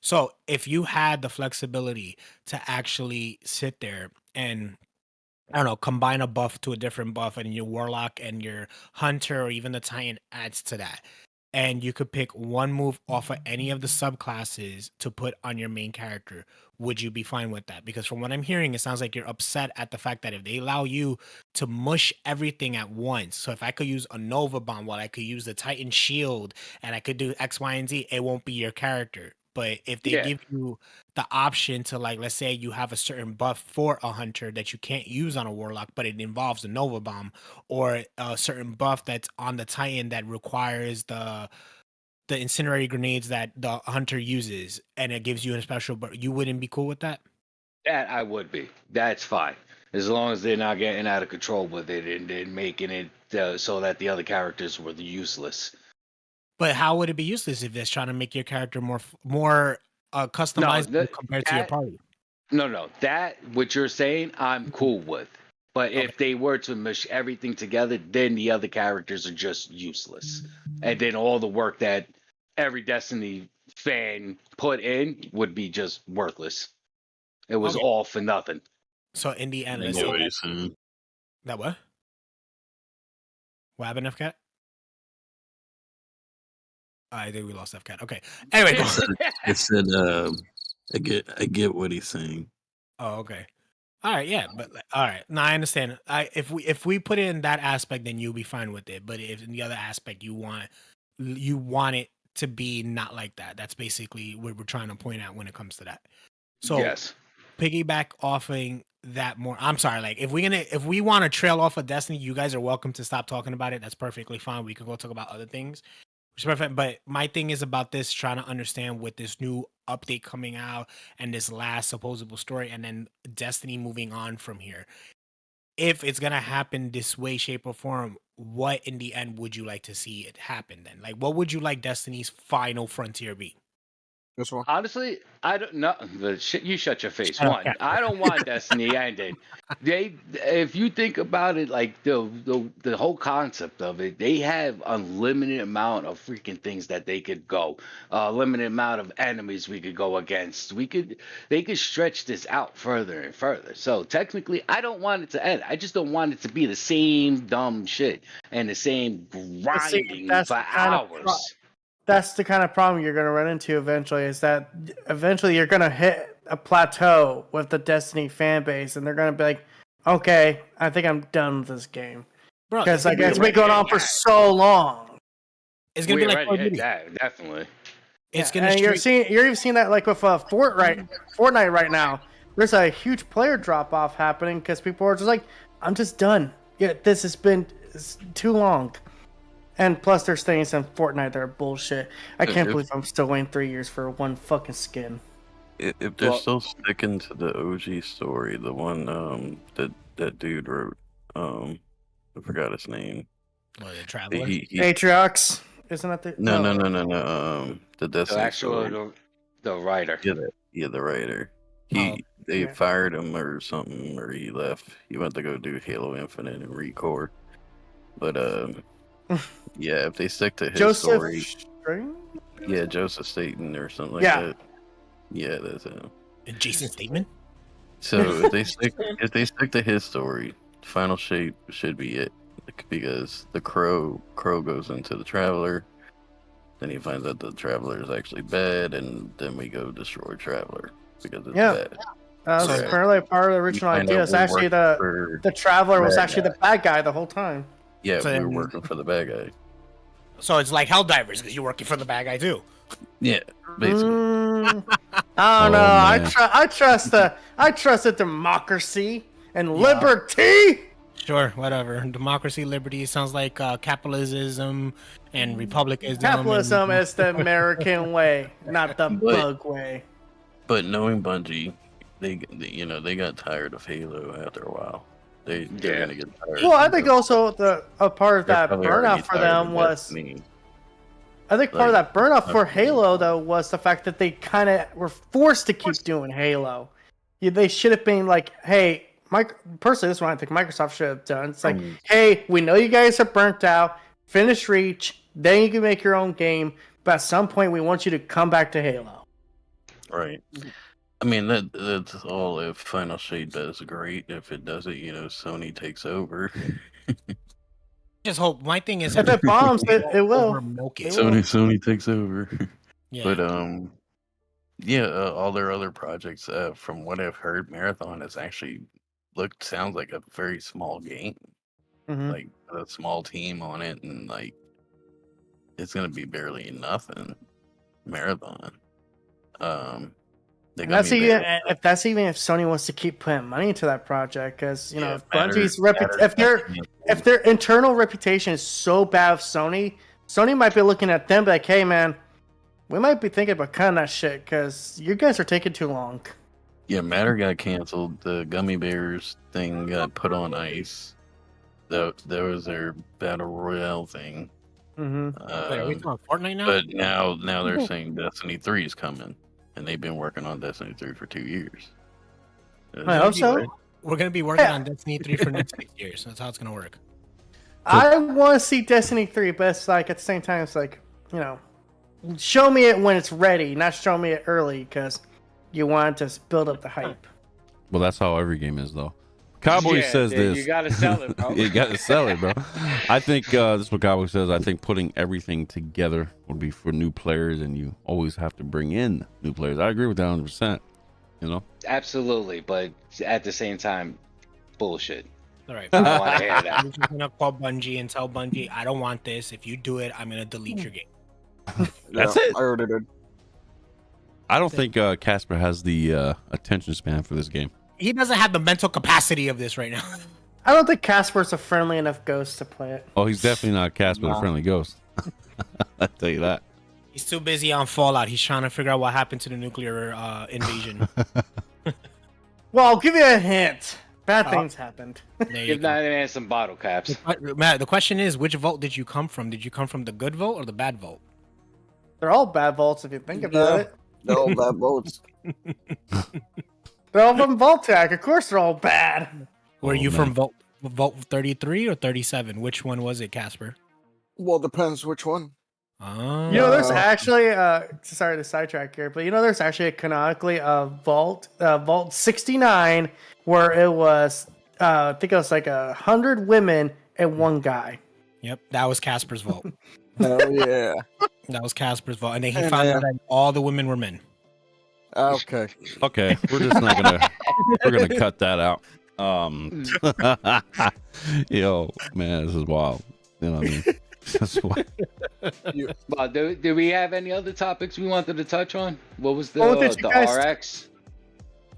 So, if you had the flexibility to actually sit there and, I don't know, combine a buff to a different buff, and your Warlock and your Hunter or even the Titan adds to that, and you could pick one move off of any of the subclasses to put on your main character, would you be fine with that? Because from what I'm hearing, it sounds like you're upset at the fact that if they allow you to mush everything at once, so if I could use a Nova Bomb, while I could use the Titan Shield, and I could do X, Y, and Z, it won't be your character. But if they give you the option to, like, let's say you have a certain buff for a hunter that you can't use on a warlock, but it involves a Nova Bomb, or a certain buff that's on the Titan that requires the incendiary grenades that the hunter uses, and it gives you a special, but you wouldn't be cool with that? That I would be. That's fine. As long as they're not getting out of control with it and then making it so that the other characters were useless. But how would it be useless if it's trying to make your character more customized compared to your party? No. That, what you're saying, I'm cool with. But if they were to mush everything together, then the other characters are just useless. And then all the work that every Destiny fan put in would be just worthless. It was all for nothing. So in the end, that what? What happened, FCAT? I think we lost FCAT. Okay. Anyway, I said, I get what he's saying. Oh, okay. All right, yeah, but all right. No, I understand. If we put it in that aspect, then you'll be fine with it. But if in the other aspect you want it to be not like that, that's basically what we're trying to point out when it comes to that. So yes, piggyback offing that more. I'm sorry, like if we want to trail off of Destiny, you guys are welcome to stop talking about it. That's perfectly fine. We can go talk about other things. Perfect. But my thing is about this, trying to understand with this new update coming out and this last supposable story, and then Destiny moving on from here. If it's gonna happen this way, shape, or form, what in the end would you like to see it happen then? Like, what would you like Destiny's final frontier be? This one. Honestly, I don't know. You shut your face. Oh, One, yeah. I don't want Destiny ended. If you think about it, like the whole concept of it, they have unlimited amount of freaking things that they could go, limited amount of enemies we could go against. They could stretch this out further and further. So technically, I don't want it to end. I just don't want it to be the same dumb shit and the same grinding for hours. That's the kind of problem you're going to run into eventually, is that eventually you're going to hit a plateau with the Destiny fan base, and they're going to be like, okay, I think I'm done with this game. Because like, it's been going on for so long. It's going to be like already hit that, definitely. It's going to you're even seeing that like with Fortnite right now. There's a huge player drop-off happening because people are just like, I'm just done. Yeah, this has been too long. And plus, there's things in Fortnite that are bullshit. I can't believe I'm still waiting 3 years for one fucking skin. If they're still sticking to the OG story, the one that dude wrote, I forgot his name. What, the Traveler? Atriox, isn't that the? No. The Destiny actual story. the writer. Yeah, the writer. They fired him or something, or he left. He went to go do Halo Infinite and Recore. But yeah, if they stick to his story, yeah, Joseph Staten or something like that. Yeah, that's him. And Jason Statham. So if they stick to his story, Final Shape should be it, because the Crow goes into the Traveler, then he finds out the Traveler is actually bad, and then we go destroy Traveler because it's bad. So apparently part of the original idea is actually the Traveler was actually the bad guy the whole time. Yeah, we were working for the bad guy. So it's like Helldivers because you're working for the bad guy too. Yeah, basically. I don't know. I trust the democracy and liberty. Sure, whatever. Democracy, liberty sounds like capitalism and republicanism. Capitalism is the American way, not the bug way. But knowing Bungie, they got tired of Halo after a while. They're gonna get tired. Well, I think also a part of that burnout for them was. I think part of that burnout for Halo though was the fact that they kind of were forced to keep doing Halo. They should have been like, hey, personally, this is what I think Microsoft should have done. It's like, hey, we know you guys are burnt out. Finish Reach, then you can make your own game. But at some point, we want you to come back to Halo. Right. I mean, that's all if Final Shade does great. If it doesn't, Sony takes over. Just hope. My thing is, if it bombs, it will. Sony takes over. Yeah. But all their other projects, from what I've heard, Marathon has actually sounds like a very small game. Mm-hmm. Like a small team on it, and like it's gonna be barely nothing. Marathon. If Sony wants to keep putting money into that project, because if Bungie's if their internal reputation is so bad with Sony might be looking at them like, hey man, we might be thinking about cutting that shit because you guys are taking too long. Yeah, Matter got canceled. The Gummy Bears thing got put on ice. That was their battle royale thing. Mm-hmm. Wait, are we talking Fortnite now? But now they're saying Destiny 3 is coming. And they've been working on Destiny 3 for 2 years. I hope so. We're going to be working on Destiny 3 for next 6 years. That's how it's going to work. I want to see Destiny 3, but it's like, at the same time, it's like, show me it when it's ready, not show me it early, because you want to build up the hype. Well, that's how every game is, though. Cowboy says this. You gotta sell it, bro. You gotta sell it, bro. I think this is what Cowboy says. I think putting everything together would be for new players, and you always have to bring in new players. I agree with that 100%. Absolutely, but at the same time, bullshit. All right. I don't want to hear that. I'm just gonna call Bungie and tell Bungie, I don't want this. If you do it, I'm gonna delete your game. That's it. I already did. I don't think Casper has the attention span for this game. He doesn't have the mental capacity of this right now. I don't think Casper's a friendly enough ghost to play it. Oh, he's definitely not Casper, the friendly ghost. I'll tell you that. He's too busy on Fallout. He's trying to figure out what happened to the nuclear invasion. Well, I'll give you a hint. Bad things happened. Give that man some bottle caps. Matt, the question is, which vote did you come from? Did you come from the good vote or the bad vote? They're all bad votes if you think about it. They're all bad votes. They're all from Voltac. Of course, they're all bad. Were you man. from Vault 33 or 37? Which one was it, Casper? Well, depends which one. Oh. You know, there's actually sorry to sidetrack here, but you know, there's actually canonically a Vault 69 where it was I think it was like 100 women and one guy. Yep, that was Casper's vault. Hell yeah. That was Casper's vault, and then he found out that all the women were men. Okay. Okay, we're just not gonna we're gonna cut that out. Yo, man, this is wild. You know what I mean? That's wild. Well, do we have any other topics we wanted to touch on? What was the What did you guys- RX?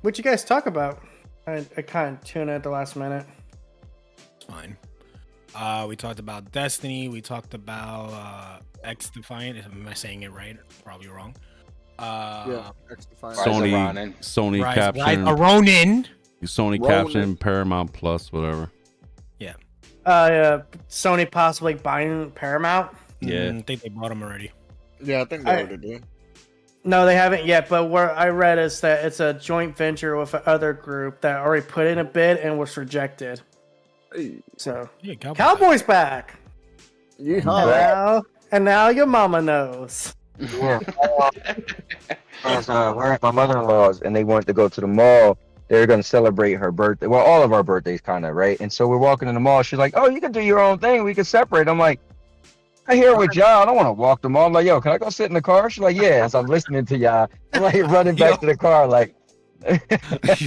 What'd you guys talk about? I kind of tuned in at the last minute. It's fine. We talked about Destiny. We talked about X Defiant. Am I saying it right? Probably wrong. Yeah, X Defiant. Sony Rise caption. of Ronin. Sony Ronin. caption, Paramount Plus, whatever. Yeah. Sony possibly buying Paramount. Yeah. I think they bought them already. Yeah, I think they already did. No, they haven't yet. But what I read is that it's a joint venture with another group that already put in a bid and was rejected. So Yeah, Cowboys back. Yeehaw. And now your mama knows. Yeah. We're at my mother-in-law's, and they wanted to go to the mall. They're going to celebrate her birthday. Well, all of our birthdays, kind of, right? And so we're walking in the mall. She's like, "Oh, you can do your own thing. We can separate." I'm like, "I hear with y'all. I don't want to walk the mall." I'm like, "Yo, can I go sit in the car?" She's like, "Yeah." As I'm listening to y'all, I'm like running back to the car, like. I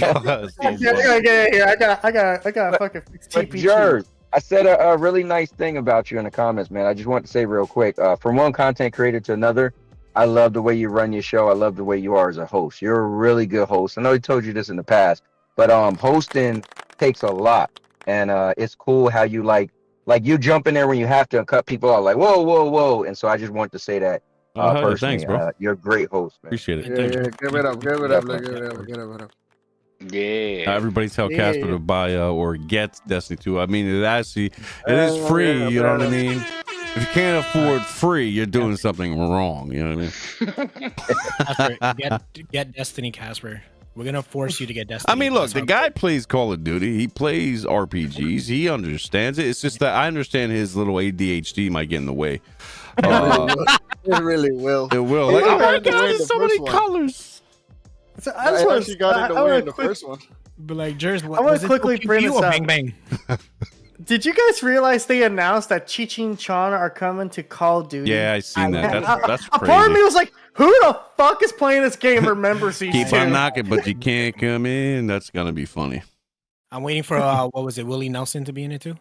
gotta get in here. I gotta fucking fix But TPG. Jers, I said a really nice thing about you in the comments, man. I just want to say real quick, from one content creator to another, I love the way you run your show. I love the way you are as a host. You're a really good host. I know he told you this in the past, but hosting takes a lot, and it's cool how you like you jump in there when you have to and cut people out, like whoa, whoa, whoa. And so I just want to say that personally, thanks, bro. you're a great host, man. Appreciate it. Yeah, give it up, give it up, give it up, give it up. Yeah. Everybody tell Yeah. Casper to buy or get Destiny 2. I mean, it actually it is free. You know what I mean? If you can't afford free, you're doing something wrong. You know what I mean? Casper, get Destiny, Casper. We're gonna force you to get Destiny. I mean, look, That's the how- guy plays Call of Duty. He plays RPGs. He understands it. It's just that I understand his little ADHD might get in the way. It really will. It will. Like, It oh my got in the way God, in there's the so many first one. colors. So I actually got in the way in the quick- first one. But like, Jers, I want to quickly bring this up. Bang bang. Did you guys realize they announced that Cheech and Chong are coming to Call of Duty? Yeah, I seen that. That's A part of me crazy. was like, who the fuck is playing this game? Remembers these Keep two? on knocking, but you can't come in. That's gonna be funny, I'm waiting for what was it, Willie Nelson to be in it too?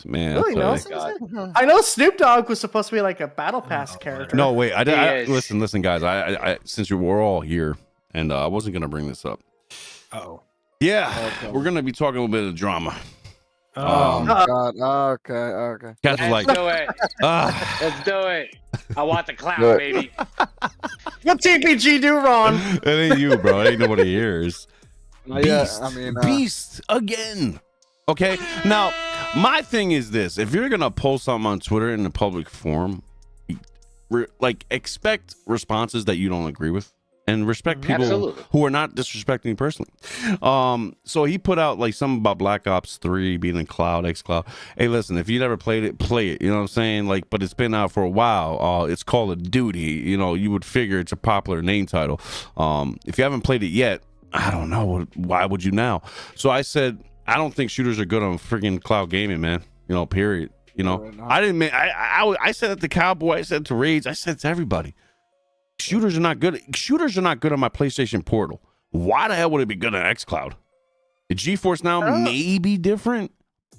man. Really, I'll tell you. Nelson? I know Snoop Dogg was supposed to be like a Battle Pass character. No, wait. I Yes. listen, guys. I since we're all here, and I wasn't gonna bring this up. Oh. Yeah, we're gonna be talking a little bit of drama. Oh God. Okay. Casper's like, Let's do it. ah, Let's do it. I want the clown, Good. baby. What TPG do, Ron? it ain't you, bro. It ain't nobody here's. Yeah, Beast, I mean, beast again. Okay, now my thing is this: if you're gonna post something on Twitter in the public forum, like expect responses that you don't agree with, and respect people Absolutely. who are not disrespecting you personally. So he put out like something about Black Ops 3 being in cloud, xCloud. Hey, listen, if you never played it, play it. You know what I'm saying? Like, but it's been out for a while. It's Call of Duty. You know, you would figure it's a popular name title. If you haven't played it yet, I don't know. Why would you now? So I said, I don't think shooters are good on freaking cloud gaming, man. You know, period. You know, I didn't mean, I said it to Cowboy, I said it to Raids, I said it to everybody. Shooters are not good. Shooters are not good on my PlayStation Portal. Why the hell would it be good on xCloud? The GeForce Now may be different.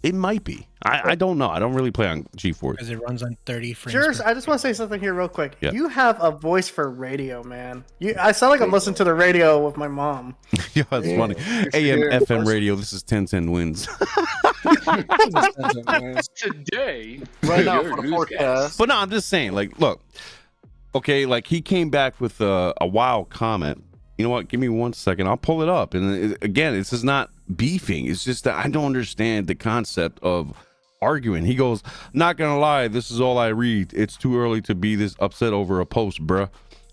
It might be. I don't know. I don't really play on GeForce. Because it runs on 30 frames. Jers, I just want to say something here real quick. Yeah. You have a voice for radio, man. I sound like I'm listening to the radio with my mom. Yeah, that's funny. AM, FM radio. This is 1010 wins. Today, Right now you're for the a newscast. forecast. But no, I'm just saying, like, look, okay, like he came back with a wild comment. You know what? Give me 1 second. I'll pull it up. And again, this is not beefing. It's just that I don't understand the concept of arguing. He goes, not gonna lie, this is all I read. It's too early to be this upset over a post, bruh.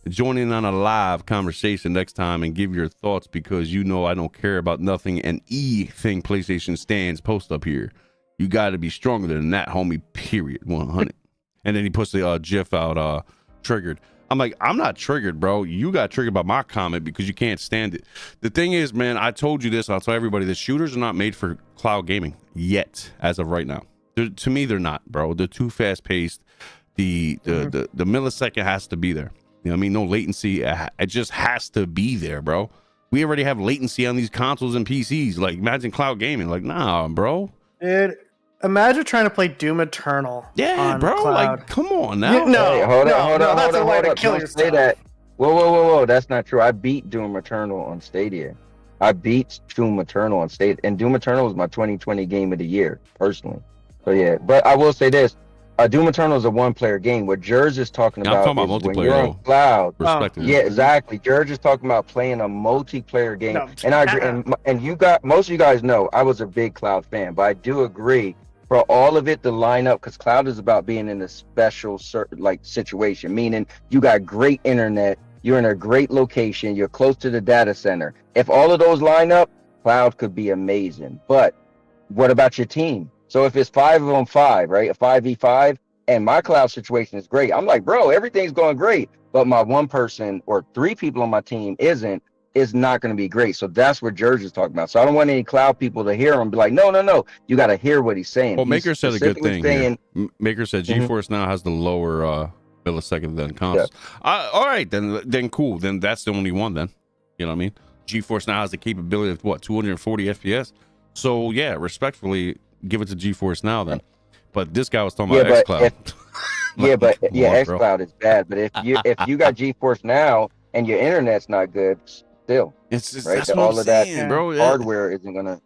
Join in on a live conversation next time and give your thoughts, because you know I don't care about nothing and thing PlayStation stands. Post up here. You got to be stronger than that, homie. Period. 100. And then he puts the GIF out. Triggered. I'm like, I'm not triggered, bro. You got triggered by my comment because you can't stand it. The thing is, man, I told you this. I'll tell everybody, the shooters are not made for cloud gaming yet, as of right now. To me, they're not, bro. They're too fast paced. The millisecond has to be there. You know what I mean? No latency. It just has to be there, bro. We already have latency on these consoles and PCs. Like, imagine cloud gaming. Like, nah, bro. Dude, imagine trying to play Doom Eternal. Yeah, bro. Cloud. Like, come on now. Hey, hold on. That's a way to kill Don't yourself. say that. Whoa. That's not true. I beat Doom Eternal on Stadia. I beat Doom Eternal on Stadia. And Doom Eternal was my 2020 game of the year, personally. So, yeah. But I will say this. Doom Eternal is a one-player game. What Jers is talking about, I'm talking about is when multiplayer, you're on cloud. Respectively. Yeah, exactly. Jers is talking about playing a multiplayer game. No. And I agree. And you got, most of you guys know I was a big cloud fan, but I do agree for all of it to line up, because cloud is about being in a special situation, meaning you got great internet, you're in a great location, you're close to the data center. If all of those line up, cloud could be amazing. But what about your team? So if it's 5-on-5, right, a 5v5, and my cloud situation is great, I'm like, bro, everything's going great, but my one person or 3 people on my team is not going to be great. So that's what George is talking about. So I don't want any cloud people to hear him be like, no. You got to hear what he's saying. Well, Maker said a good thing. Saying, Maker said GeForce now has the lower millisecond than consoles. Yeah. All right, then cool. Then that's the only one then. You know what I mean? GeForce now has the capability of 240 FPS. So yeah, respectfully, give it to GeForce now then. But this guy was talking about xCloud. xCloud is bad. But if you got GeForce now and your internet's not good, still, it's just, right? that's all of that bro. Hardware isn't gonna.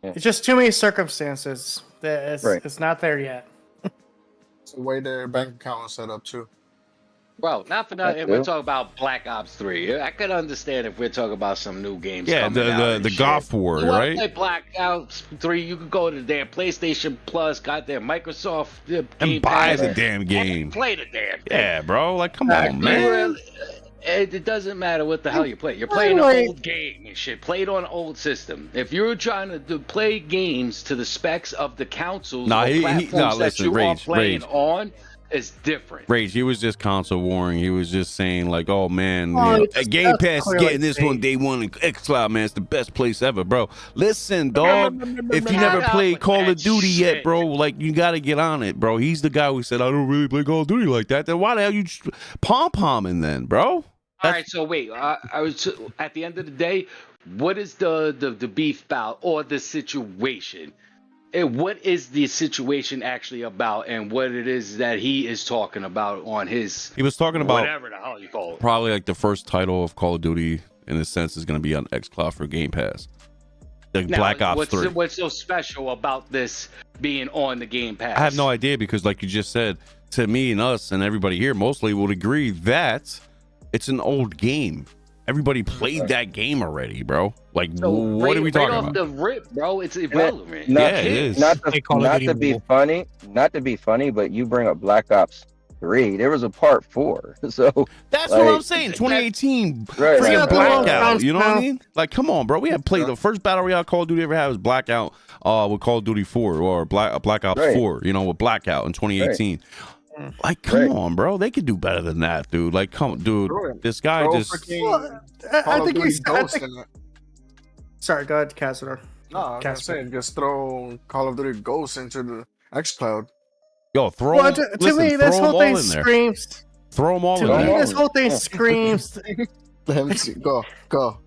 Yeah. It's just too many circumstances. It's not there yet. It's the way their bank account is set up too. Bro, not for nothing. We're talking about Black Ops 3. I could understand if we're talking about some new games. Yeah, the God War, you right? Play Black Ops 3. You could go to the damn PlayStation Plus, goddamn Microsoft and buy the damn game. And play the damn thing. Yeah, bro. Like, come on, man. It doesn't matter what the hell you play. You're playing an old game and shit. Played on an old system. If you're trying to play games to the specs of the consoles or platforms that you are playing on, it's different. Rage, he was just console warring. He was just saying like, "Oh man, Game Pass is getting this one day one. And xCloud, man, it's the best place ever, bro." Listen, dog. If you never played Call of Duty yet, bro, like you got to get on it, bro. He's the guy who said, "I don't really play Call of Duty like that." Then why the hell you pom-pomming then, bro? All right, so wait. I was at the end of the day, what is the beef about or the situation? And what is the situation actually about, and what it is that he is talking about on his? He was talking about whatever the hell you call it. Probably like the first title of Call of Duty, in a sense, is going to be on xCloud for Game Pass. Like Black Ops 3. What's so special about this being on the Game Pass? I have no idea, because like you just said, to me and us and everybody here mostly would agree that it's an old game. Everybody played that game already, bro. Like, so what are we talking about? The rip, bro. It's irrelevant. It is. Not to be funny, but you bring up Black Ops 3. There was a part 4. So that's what I'm saying. 2018, freaking Blackout. You know what I mean? Like, come on, bro. We had played the first battle royale Call of Duty ever had was Blackout with Call of Duty 4 or Black Ops 4. You know, with Blackout in 2018. Like, come on, bro. They could do better than that, dude. Like, dude. This guy just. I think he's. Sorry, go ahead, Cassador. No, I'm saying just throw Call of Duty Ghosts into the xCloud. Yo, throw them. To me, this whole thing screams. Throw them all in there. To me, this whole thing screams. Go.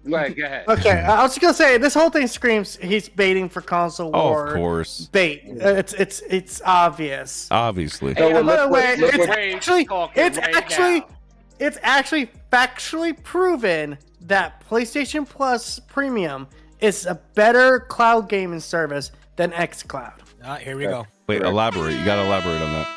Right, go ahead. Okay, I was just gonna say this whole thing screams he's baiting for console war. Of course, bait. It's obvious. Obviously. Hey, by the way, it's actually factually proven that PlayStation Plus Premium is a better cloud gaming service than xCloud. Here we go. Wait, elaborate. You gotta elaborate on that.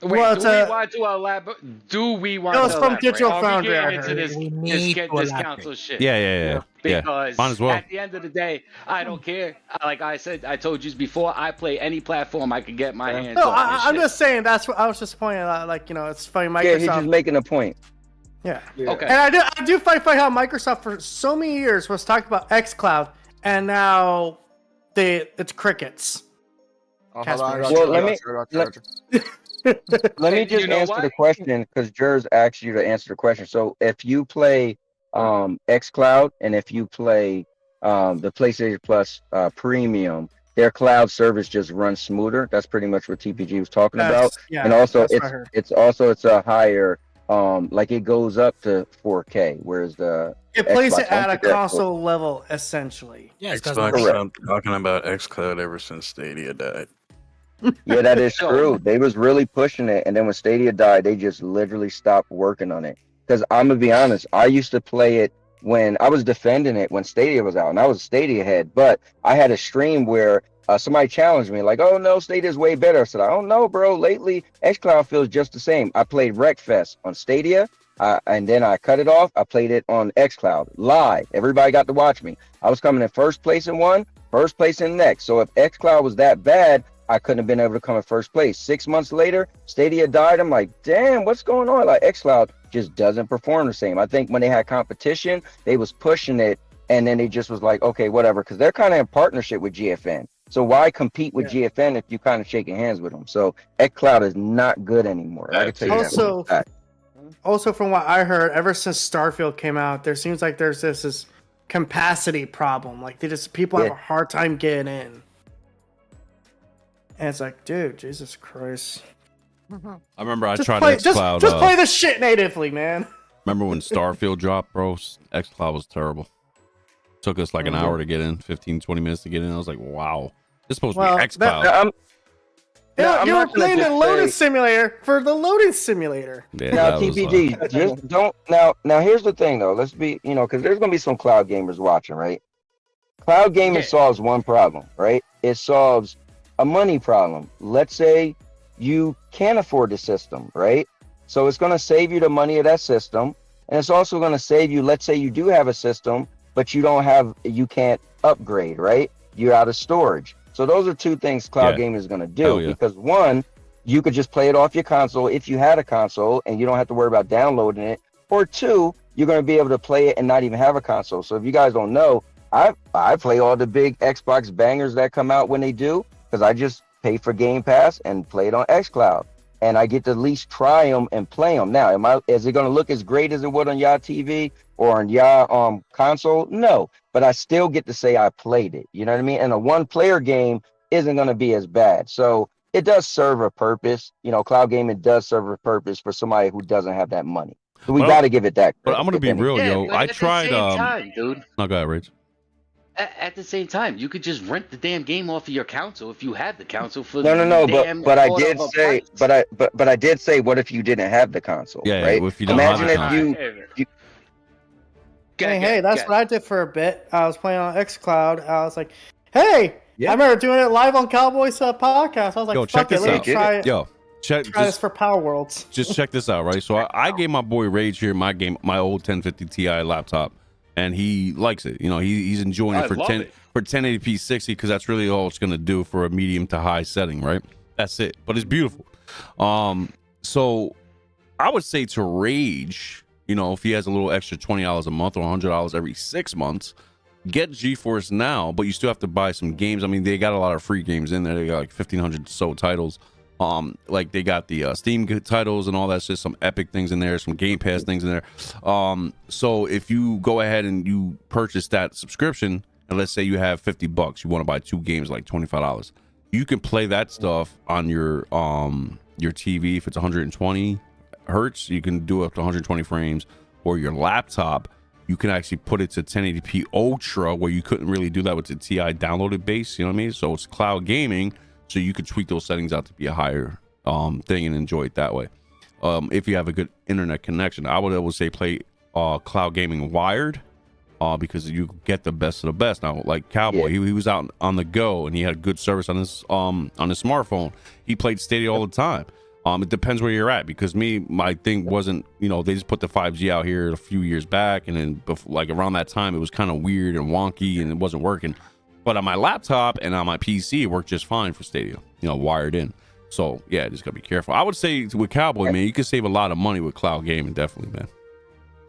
Wait, do we want to elaborate? Do we want to from Digital Foundry. Into this council shit? Yeah. Because might as well. At the end of the day, I don't care. Like I said, I told you before, I play any platform I can get my hands on. I'm just saying that's what I was just pointing out. Like, it's funny. Microsoft. Yeah, he's just making a point. Yeah. Okay. And I do fight how Microsoft for so many years was talking about xCloud, and now it's crickets. Well, let me just You know answer what? the question because Jers asked you to answer the question. So if you play xCloud and if you play the PlayStation Plus Premium, their cloud service just runs smoother. That's pretty much what TPG was talking about. Yeah, And also that's what I heard. it's a higher like it goes up to 4K, whereas the It plays Xbox, it I at don't a think that's console level, essentially. Yeah, Xbox been talking about xCloud ever since Stadia died. Yeah, that is true. They was really pushing it, and then when Stadia died, they just literally stopped working on it. Because I'm gonna be honest, I used to play it when I was defending it when Stadia was out, and I was a Stadia head. But I had a stream where somebody challenged me, like, "Oh no, Stadia's way better." I said, "I don't know, bro. Lately, xCloud feels just the same." I played Wreckfest on Stadia, and then I cut it off. I played it on xCloud live. Everybody got to watch me. I was coming in first place in one, first place in the next. So if xCloud was that bad, I couldn't have been able to come in first place. 6 months later, Stadia died. I'm like, damn, what's going on? Like xCloud just doesn't perform the same. I think when they had competition, they was pushing it, and then they just was like, okay, whatever, because they're kind of in partnership with GFN. So why compete with GFN if you kind of shaking hands with them? So xCloud is not good anymore. I can tell you Also, that. also from what I heard, ever since Starfield came out, there seems like there's this capacity problem. Like people have a hard time getting in. And it's like, dude, Jesus Christ. I remember I Just tried play, xCloud. just play this shit natively, man. Remember when Starfield dropped, bro? xCloud was terrible. Took us like an hour to get in, 15, 20 minutes to get in. I was like, wow. It's supposed to be xCloud. You were playing the loading simulator for the loading simulator. Yeah, Now TPG, just don't now here's the thing though. Let's be, because there's gonna be some cloud gamers watching, right? Cloud gaming solves one problem, right? It solves a money problem. Let's say you can't afford the system, right? So it's gonna save you the money of that system, and it's also gonna save you, let's say you do have a system, but you can't upgrade, right? You're out of storage. So those are two things cloud gaming is gonna do, because one, you could just play it off your console if you had a console and you don't have to worry about downloading it, or two, you're gonna be able to play it and not even have a console. So if you guys don't know, I play all the big Xbox bangers that come out when they do, because I just pay for Game Pass and play it on xCloud, and I get to at least try them and play them. Now, is it going to look as great as it would on your TV or on your console? No, but I still get to say I played it. You know what I mean? And a one-player game isn't going to be as bad. So it does serve a purpose. Cloud gaming does serve a purpose for somebody who doesn't have that money. So we got to give it that credit. But I'm going to be real, yo. I at the tried. same time, dude. No, go ahead, Rich. At the same time, you could just rent the damn game off of your console if you had the console for No. damn But I quarter did of a say, price. but I did say, what if you didn't have the console? Yeah, right? if you don't Imagine have the if you Hey, that's what I did for a bit. I was playing on xCloud. I was like, hey, I remember doing it live on Cowboys podcast. I was like, Yo, fuck check it, this let me out. try it. Yo, Try this for Power Worlds. Just check this out, right? So I gave my boy Rage here my old 1050 Ti laptop, and he likes it. He's enjoying it for 1080p 60, because that's really all it's gonna do for a medium to high setting, right? That's it. But it's beautiful. So I would say to Rage, if he has a little extra $20 a month or $100 every 6 months, get GeForce Now, but you still have to buy some games. I mean, they got a lot of free games in there. They got like 1,500 so titles. Like they got the Steam titles and all that shit, some Epic things in there, some Game Pass things in there. So if you go ahead and you purchase that subscription, and let's say you have $50, you want to buy 2 games, like $25, you can play that stuff on your TV. If it's 120 hertz, you can do up to 120 frames, or your laptop, you can actually put it to 1080p Ultra, where you couldn't really do that with the Ti downloaded base. You know what I mean? So it's cloud gaming, so you could tweak those settings out to be a higher thing and enjoy it that way. If you have a good internet connection, I would always say play cloud gaming wired, because you get the best of the best. Now, like Cowboy, he was out on the go and he had good service on his smartphone. He played Stadia all the time. It depends where you're at, because my thing wasn't, they just put the 5G out here a few years back, and then like around that time it was kind of weird and wonky and it wasn't working. But on my laptop and on my PC, it worked just fine for Stadia, wired in. So yeah, just gotta be careful. I would say with Cowboy, man, you can save a lot of money with cloud gaming, definitely, man.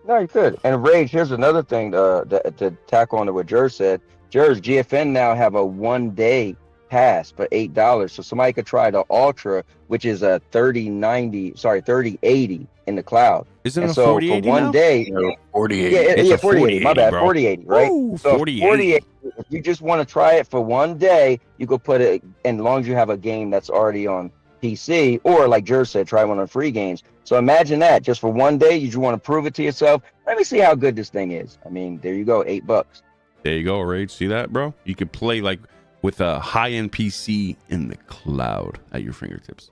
No, you could. And Rage, here's another thing to tack on to what Jer said. Jer's GFN now have a 1-day pass for $8, so somebody could try the Ultra, which is a 3080 in the cloud. Isn't it a so 4080 for one now? day? No, 4080. Yeah, It's yeah, a 4080. My 4080, bad, bro. 4080, right? Ooh, So 4080. if you just want to try it for one day, you could put it, and as long as you have a game that's already on PC, or like Jer said, try one of the free games. So imagine that just for one day, you just want to prove it to yourself. Let me see how good this thing is. I mean, there you go, $8. There you go, Rage. See that, bro? You could play like with a high-end PC in the cloud at your fingertips.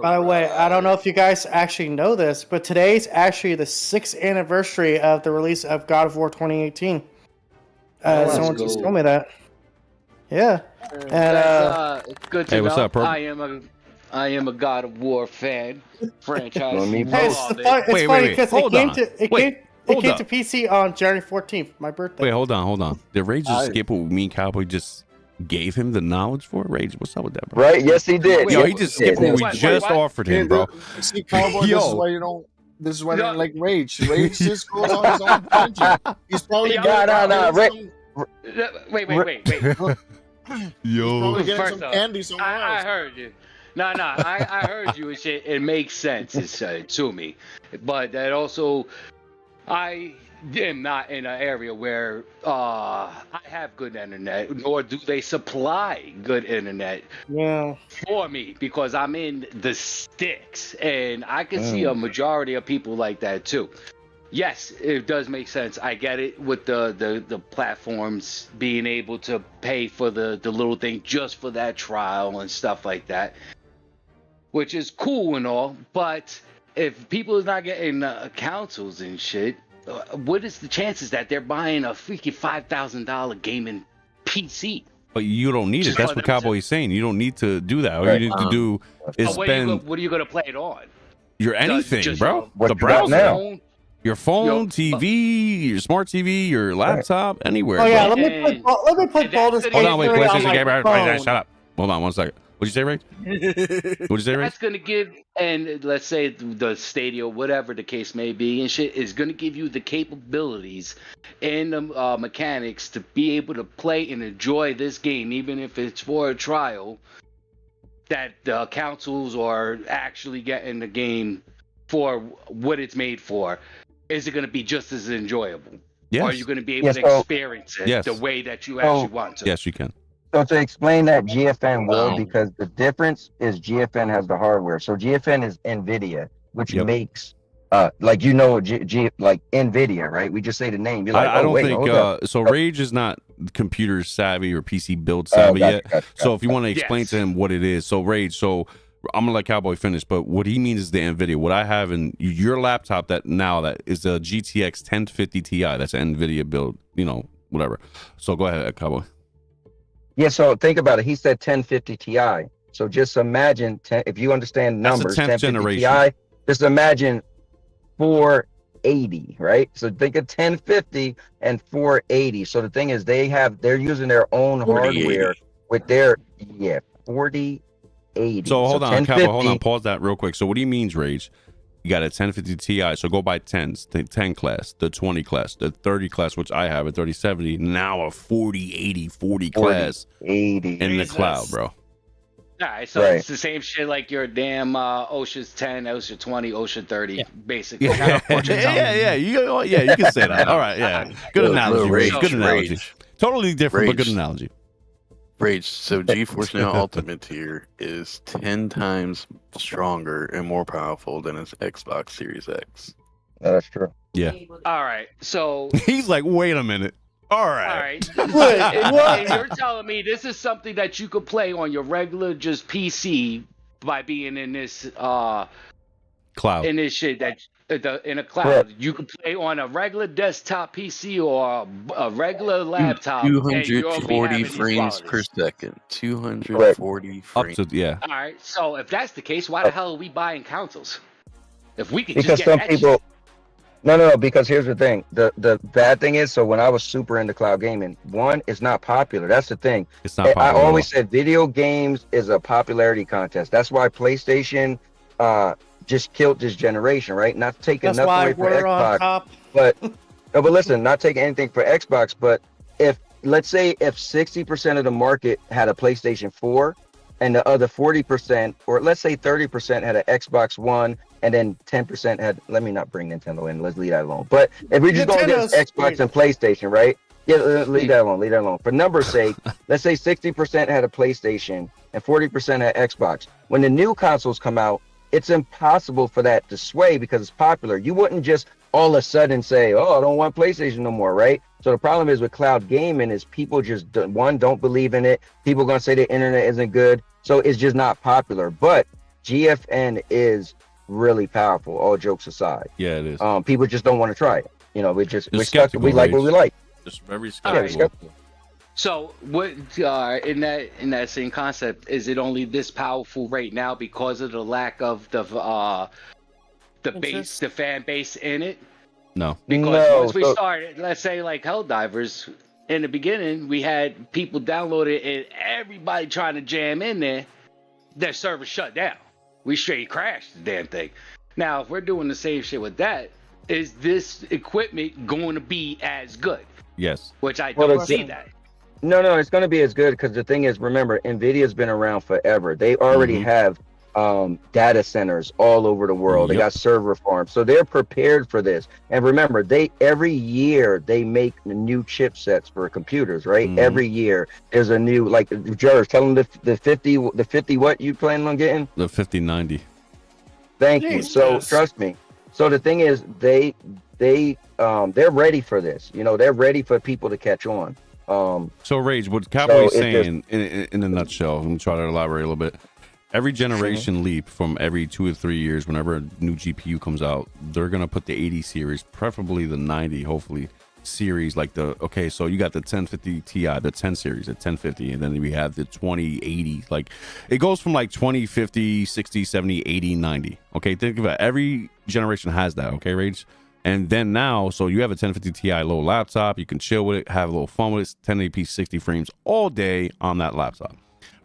By the way, I don't know if you guys actually know this, but today's actually the 6th anniversary of the release of God of War 2018. Someone just told me that. Yeah. And it's good to Hey, know. what's up, Purple? I am a God of War fan. Franchise. Well, me hey, love it's it. funny because it Hold came on. to it Wait, came hold to up. PC on January 14th, my birthday. Wait, hold on. Did Rage just skip what me and Cowboy just gave him the knowledge for? Rage, what's up with that, bro? Right? Yes, he did. Yo, Yes, he just skipped what we just offered him, bro. See, Cowboy, this is Yo. why you don't. This is why they don't like Rage. Rage just goes on his own tangent. He's probably No, Wait. Yo. probably getting First some off, candy somewhere I else. heard you. I heard you and shit. It makes sense to me, but that also, I am not in an area where I have good internet, nor do they supply good internet for me because I'm in the sticks, and I can see a majority of people like that too. Yes, it does make sense. I get it with the platforms being able to pay for the little thing just for that trial and stuff like that, which is cool and all. But if people is not getting consoles and shit, what is the chances that they're buying a freaking $5,000 gaming PC? But you don't need it. That's what Cowboy's saying. You don't need to do that. All you need to do is What spend are you gonna play it on? your anything, just bro. What The you got browser. now? Your phone, TV, your smart TV, your laptop, anywhere. Oh yeah, bro. let me play Baldur's Gate Hold on, wait, 3 PlayStation my gamer. phone. Shut up. Hold on 1 second. What'd you say, Ray? What'd you say, Ray? That's gonna give, and let's say the Stadia, whatever the case may be, and shit is gonna give you the capabilities and the mechanics to be able to play and enjoy this game, even if it's for a trial. That the councils are actually getting the game for what it's made for. Is it going to be just as enjoyable? Yes. Or are you going to be able Yes, to so- experience it Yes. the way that you actually want to? Yes, you can. So to explain that GFN will, because the difference is GFN has the hardware. So GFN is NVIDIA, which Yep. makes like like NVIDIA, right? We just say the name. You're like, I don't wait, think hold up. so. Rage is not computer savvy or PC build savvy gotcha, yet. gotcha, So if you want to explain Yes. to him what it is, so Rage. So I'm gonna let Cowboy finish, but what he means is the NVIDIA. What I have in your laptop that is a GTX 1050 Ti. That's an NVIDIA build. You know, whatever. So go ahead, Cowboy. Yeah, so think about it. He said 1050 Ti. So just imagine if you understand That's a numbers, 10th 1050 generation. Ti. Just imagine 480, right? So think of 1050 and 480. So the thing is, they're using their own 4080. hardware with their 4080. So hold on, 1050 Cowboy, hold on. Pause that real quick. So what he means, Rage? You got a 1050 Ti. So go buy 10s, the 10 class, the 20 class, the 30 class, which I have a 3070. Now a 4080, 40 class 4080 in the cloud, bro. All right, so Right. it's the same shit like your damn OSHA's 10, OSHA 20, OSHA 30, basically. Yeah, yeah, you can say that. All right, yeah. Good analogy, Rage. Good analogy. Rage. Totally different, but good Rage. analogy. Rage. So GeForce Now Ultimate tier is 10 times stronger and more powerful than its Xbox Series X. That's true. Yeah. All right, so He's like, wait a minute. All all right. right. And you're telling me this is something that you could play on your regular just PC by being in this Cloud. in this shit that in a cloud. Correct. You can play on a regular desktop PC or a regular laptop. and you'll be 240 having these frames per qualities. second. 240 Up frames. to, yeah. All right. So if that's the case, why the hell are we buying consoles? If we could Because just some get that people no, because here's the thing. The bad thing is, so when I was super into cloud gaming, one, it's not popular. That's the thing. It's not I popular at always all. said video games is a popularity contest. That's why PlayStation just killed this generation, right? Not taking That's nothing why away from we're on Xbox, top. but no, but listen, not taking anything for Xbox, but if let's say if 60% of the market had a PlayStation 4 and the other 40%, or let's say 30% had an Xbox One, and then 10% had, let me not bring Nintendo in, let's leave that alone. But if we just go against Xbox and PlayStation, right? Yeah, leave that alone. For numbers' sake, let's say 60% had a PlayStation and 40% had Xbox. When the new consoles come out, it's impossible for that to sway because it's popular. You wouldn't just all of a sudden say, oh, I don't want PlayStation no more, right? So the problem is with cloud gaming is people just, one, don't believe in it. People are going to say the internet isn't good. So it's just not popular. But GFN is really powerful, all jokes aside. Yeah, it is. People just don't want to try it. You know, we're skeptical, we like what we like. Just very Alright. skeptical. So what in that same concept, is it only this powerful right now because of the lack of the fan base in it? No. Because once we started, let's say like Helldivers, in the beginning we had people download it and everybody trying to jam in there, their server shut down. We straight crashed the damn thing. Now if we're doing the same shit with that, is this equipment going to be as good? Yes. Which I don't see that. No, it's going to be as good because the thing is, remember, NVIDIA's been around forever. They already have data centers all over the world. They got server farms, so they're prepared for this. And remember, every year they make new chipsets for computers, right? Every year there's a new, like George, tell them the 50 what you planning on getting? The 5090. Thank you. So trust me. So the thing is, they're ready for this. You know, they're ready for people to catch on. So Rage, what Cowboy's saying in a nutshell, I'm gonna try to elaborate a little bit. Every generation leap from every 2 or 3 years, whenever a new GPU comes out, they're gonna put the 80 series, preferably the 90, hopefully series, like so you got the 1050 Ti, the 10 series at 1050, and then we have the 2080. Like it goes from like 20, 50, 60, 70, 80, 90. Okay, think about it. Every generation has that. Okay, Rage. And then now, so you have a 1050 Ti low laptop, you can chill with it, have a little fun with it, 1080p 60 frames all day on that laptop,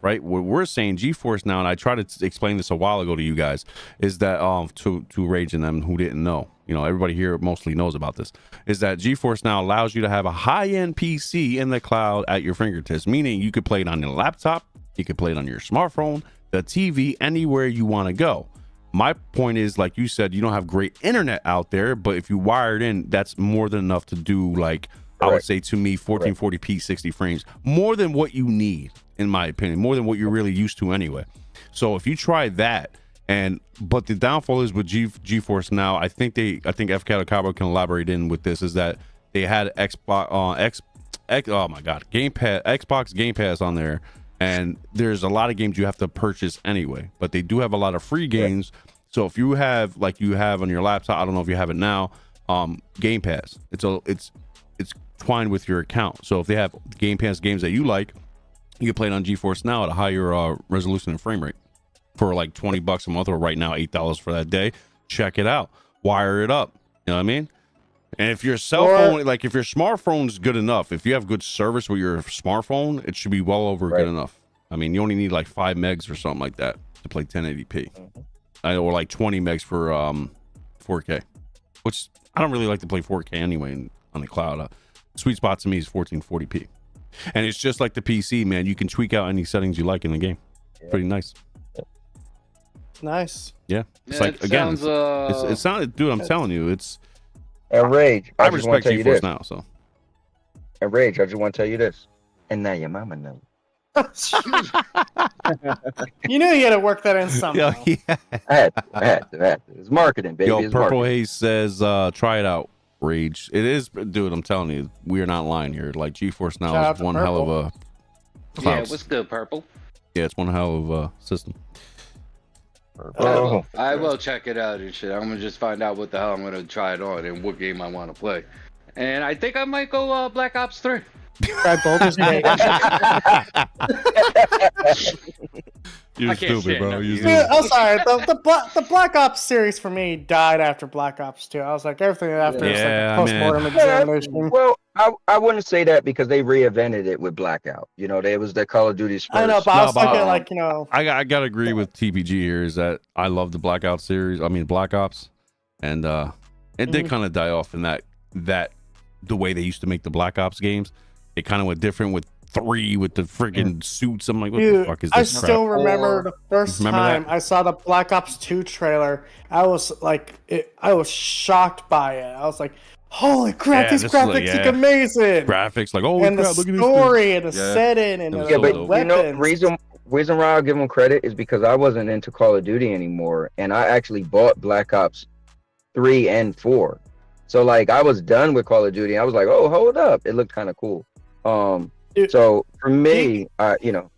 right? What we're saying, GeForce now, and I tried to explain this a while ago to you guys, is that to Rage and them who didn't know, you know, everybody here mostly knows about this, is that GeForce now allows you to have a high-end PC in the cloud at your fingertips, meaning you could play it on your laptop, you could play it on your smartphone, the TV, anywhere you want to go. My point is, like you said, you don't have great internet out there, but if you wire it in, that's more than enough to do, like, I would say to me, 1440p 60 frames, more than what you need, in my opinion, more than what you're really used to anyway. So if you try that, but the downfall is with GeForce now, I think FCAT or Cowboy can elaborate in with this, is that they had Xbox Game Pass on there, and there's a lot of games you have to purchase anyway, but they do have a lot of free games. So if you have, like you have on your laptop, I don't know if you have it now, Game Pass, it's twined with your account. So if they have Game Pass games that you like, you can play it on GeForce Now at a higher resolution and frame rate for like $20 a month, or right now $8 for that day. Check it out, wire it up. You know what I mean? And if your cell phone, like if your smartphone's good enough, if you have good service with your smartphone, it should be well over good enough. I mean, you only need like 5 megs or something like that to play 1080p, or like 20 megs for 4K, which I don't really like to play 4K anyway on the cloud. Sweet spot to me is 1440p, and it's just like the PC, man. You can tweak out any settings you like in the game. Pretty nice. Nice. Yeah, it's like, again, it sounded, dude, I'm telling you, it's. And Rage, I respect GeForce Now, so. And Rage, I just want to tell you this, and now your mama knows. You knew you had to work that in somehow. I had to. It's marketing, baby. Yo, it's Purple marketing. Haze says, try it out, Rage. It is, dude, I'm telling you, we are not lying here. Like, GeForce Now Shout out is to one hell of a cloud. Yeah, what's good, Purple? Yeah, it's one hell of a system. I will check it out and shit. I'm gonna just find out what the hell I'm gonna try it on and what game I want to play. And I think I might go Black Ops 3. Try Baldur's Gate. You're I can't stupid, stand bro. them. You're Dude, stupid. I'm sorry. The Black Ops series for me died after Black Ops 2. I was like, everything after is like a Yeah, post-mortem man. examination. Well, I wouldn't say that because they reinvented it with Blackout. You know, there was the Call of Duty Spurs. I know, but I was thinking like, you know, I gotta agree with TPG here is that I love the Blackout series. I mean Black Ops, and it did kind of die off in that the way they used to make the Black Ops games. It kind of went different with 3 with the freaking suits. I'm like, what the fuck is this? I still remember the first Remember time that? I saw the Black Ops 2 trailer. I was like, I was shocked by it. I was like, holy crap, Yeah, these this is like, graphics look amazing. Graphics, like, oh, and crap, the look at this story thing. and the Yeah. setting and It was the Yeah, but dope. weapons. you know, reason why I give them credit is because I wasn't into Call of Duty anymore, and I actually bought Black Ops 3 and 4. So like I was done with Call of Duty. I was like, oh, hold up, it looked kind of cool. So for me, you know,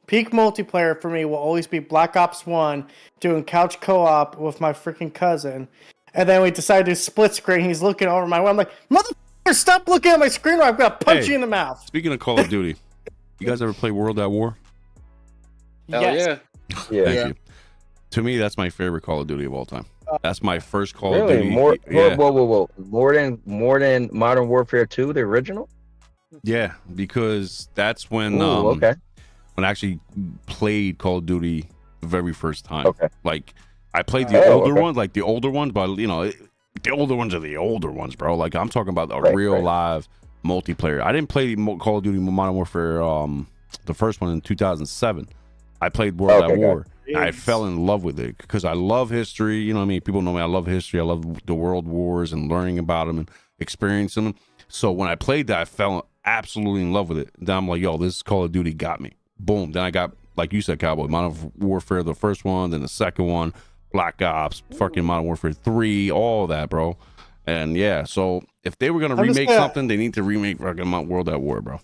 Peak multiplayer for me will always be Black Ops 1 doing couch co-op with my freaking cousin. And then we decided to do split screen. He's looking over my way. I'm like, motherfucker, stop looking at my screen or I'm going to punch Hey, you in the mouth. Speaking of Call of Duty, you guys ever play World at War? Hell Yes. yeah. Thank you. To me, that's my favorite Call of Duty of all time. That's my first Call of really Duty. whoa, more than Modern Warfare 2, the original. Yeah, because that's when Ooh, okay. when I actually played Call of Duty the very first time. Okay. Like I played the older okay. ones, like the older ones, but you know, the older ones are the older ones, bro. Like I'm talking about a Right, real right. live multiplayer. I didn't play Call of Duty Modern Warfare the first one in 2007. I played World Okay, at War. got I fell in love with it because I love history. You know what I mean? People know me. I love history. I love the world wars and learning about them and experiencing them. So when I played that, I fell absolutely in love with it. Then I'm like, yo, this Call of Duty got me. Boom. Then I got, like you said, Cowboy, Modern Warfare, the first one, then the second one, Black Ops, fucking Modern Warfare 3, all that, bro. And yeah, so if they were going to I'm just remake gonna- something, they need to remake fucking World at War, bro.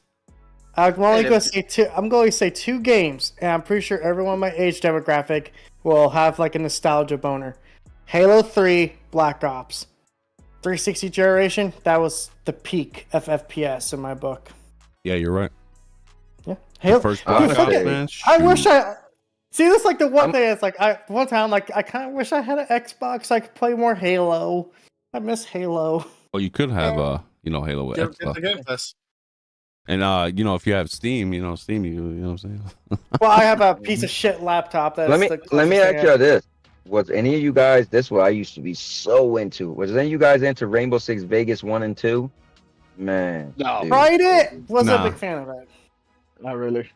I'm only going to say two. I'm going to say 2 games, and I'm pretty sure everyone in my age demographic will have like a nostalgia boner. Halo 3, Black Ops, 360 generation. That was the peak of FPS in my book. Yeah, you're right. Yeah, The Halo. first Dude, Black Ops, fucking- man. I wish shoot. I. See, that's like the one thing. It's like one time, like I kind of wish I had an Xbox. So I could play more Halo. I miss Halo. Well, you could have, Halo with Xbox. And you know, if you have Steam, Steam, you know what I'm saying? Well, I have a piece of shit laptop. That's let me the ask closest thing you I- this: was any of you guys? This what I used to be so into. Was any of you guys into Rainbow Six Vegas 1 and 2? Man, No. dude. Tried it. Wasn't Nah. a big fan of it. Not really.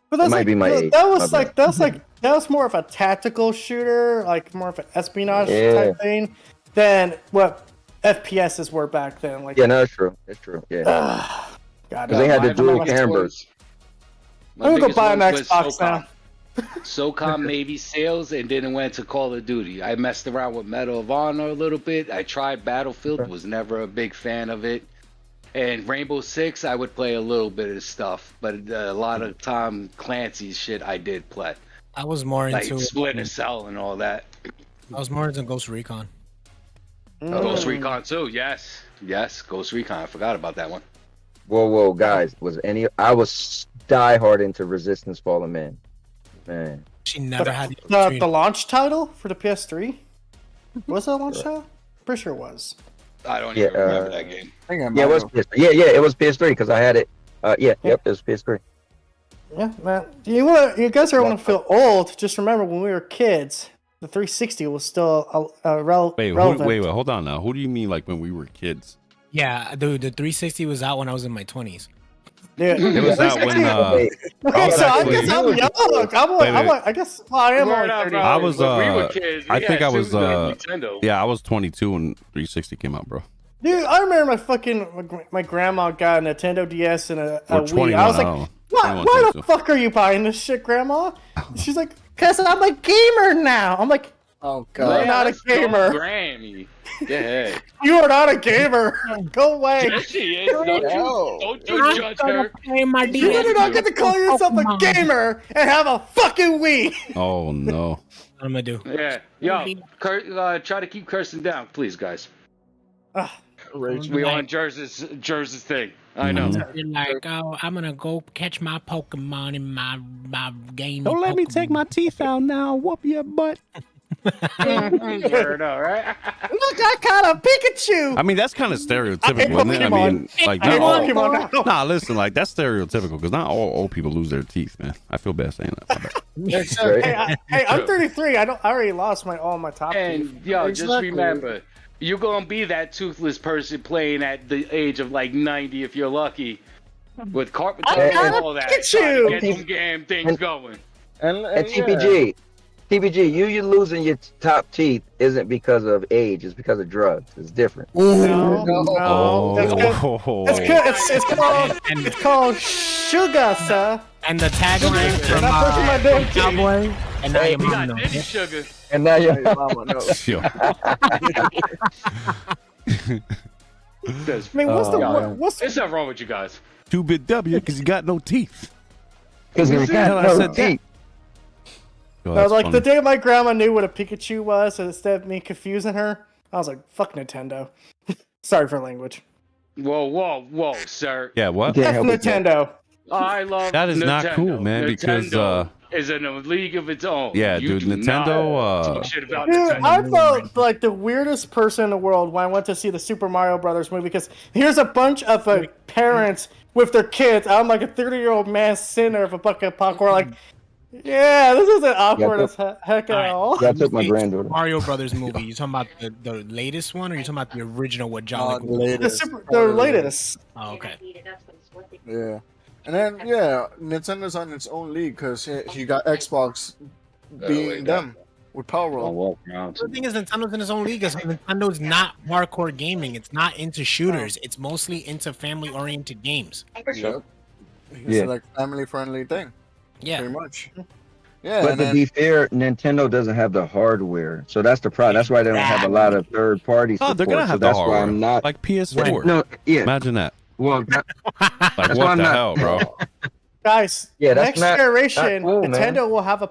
But that's Might like, be my age. that was My like that was more of a tactical shooter, like more of an espionage Yeah. type thing, than what FPSs were back then. Like, Yeah, no, it's true. It's true. Yeah, God, because they had the my dual biggest cameras. My I'm gonna go biggest buy an ones was Xbox SOCOM. now. SOCOM Navy SEALs, and then it went to Call of Duty. I messed around with Medal of Honor a little bit. I tried Battlefield, was never a big fan of it. And Rainbow Six, I would play a little bit of stuff, but a lot of Tom Clancy's shit I did play. I was more Like into Splinter Cell and all that. I was more into Ghost Recon. Ghost Recon too, yes. Yes, Ghost Recon. I forgot about that one. Whoa, guys! I was diehard into Resistance Fallen Man. Man, She never had the the opportunity. launch title for the PS3. Was that a launch title? Pretty sure it was. I don't Yeah, even remember that game. yeah, it was PS3. Yeah, it was PS3 because I had it. Yep, it was PS3. Yeah, man. You guys are want to feel old? Just remember when we were kids, the 360 was still relevant. Wait, hold on now. Who do you mean like when we were kids? Yeah, dude, the 360 was out when I was in my 20s. Yeah, It was out when Okay, was so I actually- guess I'm young. Wait, wait. I guess well, I am only 30. I was When we were kids, we I think had I was Nintendo. yeah, I was 22 when 360 came out, bro. Dude, I remember my grandma got a Nintendo DS and a Or Wii. 21, I was I like, don't know. what? 21, Why the 22. fuck are you buying this shit, Grandma? She's like, cause I'm a gamer now. I'm like, oh you're not a let's go, gamer. Grammy. Yeah. You are not a gamer. Go away. Yes, she is. Don't you judge her. You do not get to call yourself a gamer and have a fucking Wii. Oh no. What I'm gonna do? Yeah. Yo, try to keep cursing down, please, guys. We on Jersey's thing. I know. You're like, oh, I'm gonna go catch my Pokemon in my game. Don't let me take my teeth out now. Whoop your butt. Word, all right. Look, I caught a Pikachu. I mean, that's kind of stereotypical, isn't it? I mean, like, not all, nah, listen, like, that's stereotypical because not all old people lose their teeth, man. I feel bad saying that. Hey, I'm 33. I already lost all my top teeth. And yo, just remember, you're gonna be that toothless person playing at the age of like 90 if you're lucky, with carpet and all that. Trying to get some damn things going. And TPG, you losing your top teeth isn't because of age; it's because of drugs. It's different. No. It's called sugar, sir. And the tagline from Cowboy. And now your mom knows. Sugar. And now your mama knows. I mean, what's There's nothing wrong with you guys. 2-bit W because you got no teeth. Because you got no teeth. No, like the day my grandma knew what a Pikachu was, and instead of me confusing her, I was like, "Fuck Nintendo." Sorry for language. Whoa, sir. Yeah, what? F Nintendo. I love that is Nintendo. not cool, man. Nintendo Because is in a league of its own. yeah, You dude, do Nintendo. not talk shit about Dude, Nintendo. I felt like the weirdest person in the world when I went to see the Super Mario Brothers movie because here's a bunch of parents with their kids. I'm like a 30-year-old man sitting there with a bucket of popcorn, like, yeah, this isn't awkward as heck at all. Yeah, I took my granddaughter. Mario Brothers movie. You talking about the latest one, or you talking about the original with John? The latest. Oh, okay. Yeah. And then, yeah, Nintendo's on its own league because you got Xbox beating them with Power Roll. The thing is, Nintendo's in its own league. Is Nintendo's not hardcore gaming. It's not into shooters. It's mostly into family-oriented games. Yep. It's like family-friendly thing. Yeah. Pretty much. Yeah. But to be fair, Nintendo doesn't have the hardware, so that's the problem. That's why they don't have a lot of third-party support. Oh, they're gonna have so that's the why hardware. I'm not like PS4. No, yeah. Imagine that. Well, like what the hell, bro? Guys, Yeah, that's next not generation, cool, man. Nintendo will have a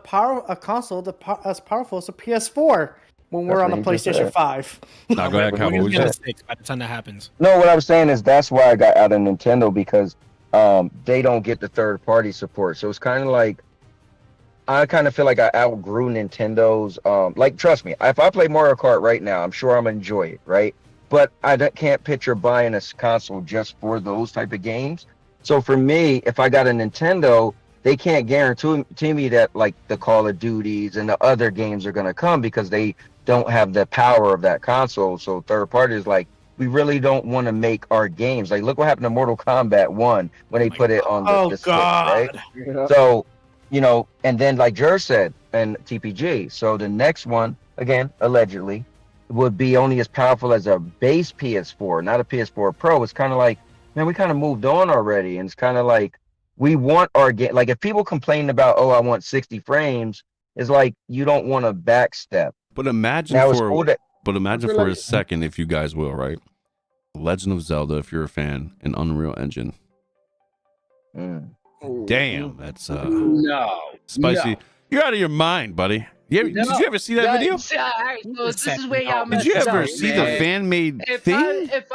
console as powerful as a PS4 when we're That's on the what you just PlayStation said. 5. No, go ahead, Cowboy. What you say? By the time that happens. No, what I was saying is that's why I got out of Nintendo because they don't get the third-party support. So it's kind of like I kind of feel like I outgrew Nintendo's. Like, trust me, if I play Mario Kart right now, I'm sure I'm gonna enjoy it, right? But can't picture buying a console just for those type of games. So for me, if I got a Nintendo, they can't guarantee me that like the Call of Duties and the other games are gonna come because they don't have the power of that console. So third party is like, we really don't want to make our games. Like, look what happened to Mortal Kombat 1 when they put it on the Switch, right? Yeah. So, you know, and then like Jer said, and TPG. So the next one, again, allegedly, would be only as powerful as a base PS4, not a PS4 Pro. It's kind of like, man, we kind of moved on already. And it's kind of like, we want our game. Like if people complain about, oh, I want 60 frames, it's like, you don't want to backstep. But imagine Now, it's for cool that- but imagine for a second, if you guys will, right? Legend of Zelda, if you're a fan, in Unreal Engine. Damn, that's No. spicy. No. You're out of your mind, buddy. Did you ever see that video? All right, so this is where y'all Did you messed ever up, see man. the fan-made thing? If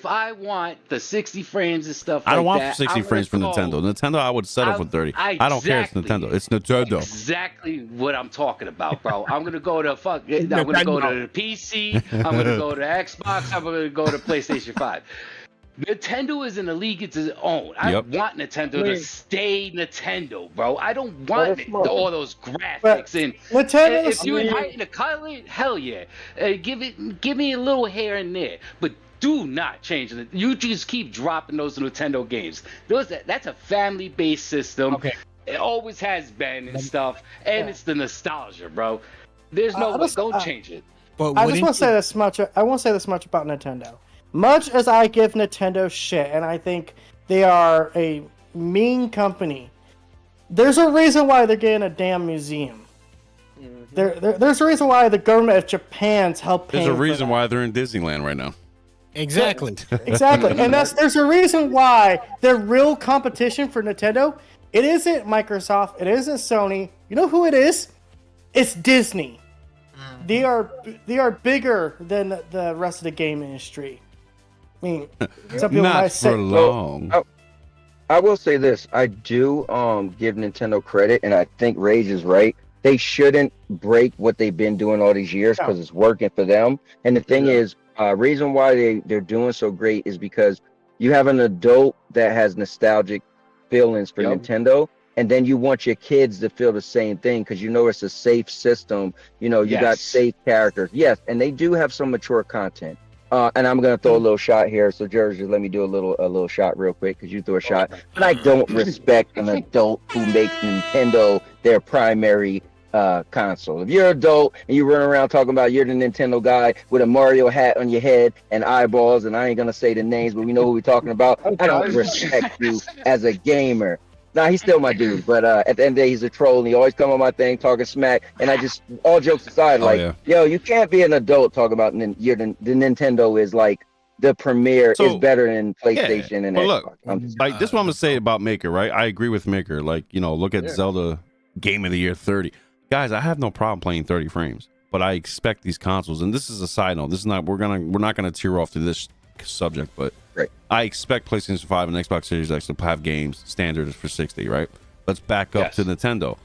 I want the 60 frames and stuff, I don't like want that, 60 I'm frames from gonna go- Nintendo. Nintendo, I would settle for 30. I don't care. It's Exactly. Nintendo. It's Nintendo. Exactly what I'm talking about, bro. I'm gonna go to I'm gonna go to the PC. I'm gonna go to Xbox. I'm gonna go to PlayStation 5. Nintendo is in a league of its own. I want Nintendo to stay Nintendo, bro. I don't want all those graphics and Nintendo's- if you heighten the color, hell yeah. Give me a little here and there, but do not change it. You just keep dropping those Nintendo games. That's a family-based system. Okay. It always has been and stuff, and it's the nostalgia, bro. There's no way. Don't change it. But I just want to say this much. I won't say this much about Nintendo. Much as I give Nintendo shit, and I think they are a mean company, there's a reason why they're getting a damn museum. There's a reason why the government of Japan's helped pay. There's a reason why they're in Disneyland right now. Exactly. Exactly, and there's a reason why the real competition for Nintendo. It isn't Microsoft. It isn't Sony. You know who it is? It's Disney. They are bigger than the rest of the game industry. I mean, some people Not might say, for long. I will say this. I do give Nintendo credit, and I think Rage is right. they shouldn't break what they've been doing all these years because it's working for them. And the thing is, reason why they're doing so great is because you have an adult that has nostalgic feelings for Nintendo, and then you want your kids to feel the same thing because you know it's a safe system. You know, you got safe characters. Yes, and they do have some mature content. And I'm gonna throw a little shot here. So Jersey, let me do a little shot real quick because you threw a shot. But I don't respect an adult who makes Nintendo their primary console. If you're an adult and you run around talking about you're the Nintendo guy with a Mario hat on your head and eyeballs, and I ain't gonna say the names, but we know who we're talking about. I don't respect you as a gamer. Nah, he's still my dude, but at the end of the day, he's a troll, and he always come on my thing talking smack. And I just, all jokes aside, yo, you can't be an adult talking about the Nintendo is like the premier is better than PlayStation and Xbox. Look, like this is what I'm gonna say about Maker, right? I agree with Maker. Like, you know, look at Zelda Game of the Year 30. Guys, I have no problem playing 30 frames, but I expect these consoles, and this is a side note. This is not we're not gonna tear off to this subject, but I expect PlayStation 5 and Xbox Series X to have games standard for 60, right? Let's back up to Nintendo.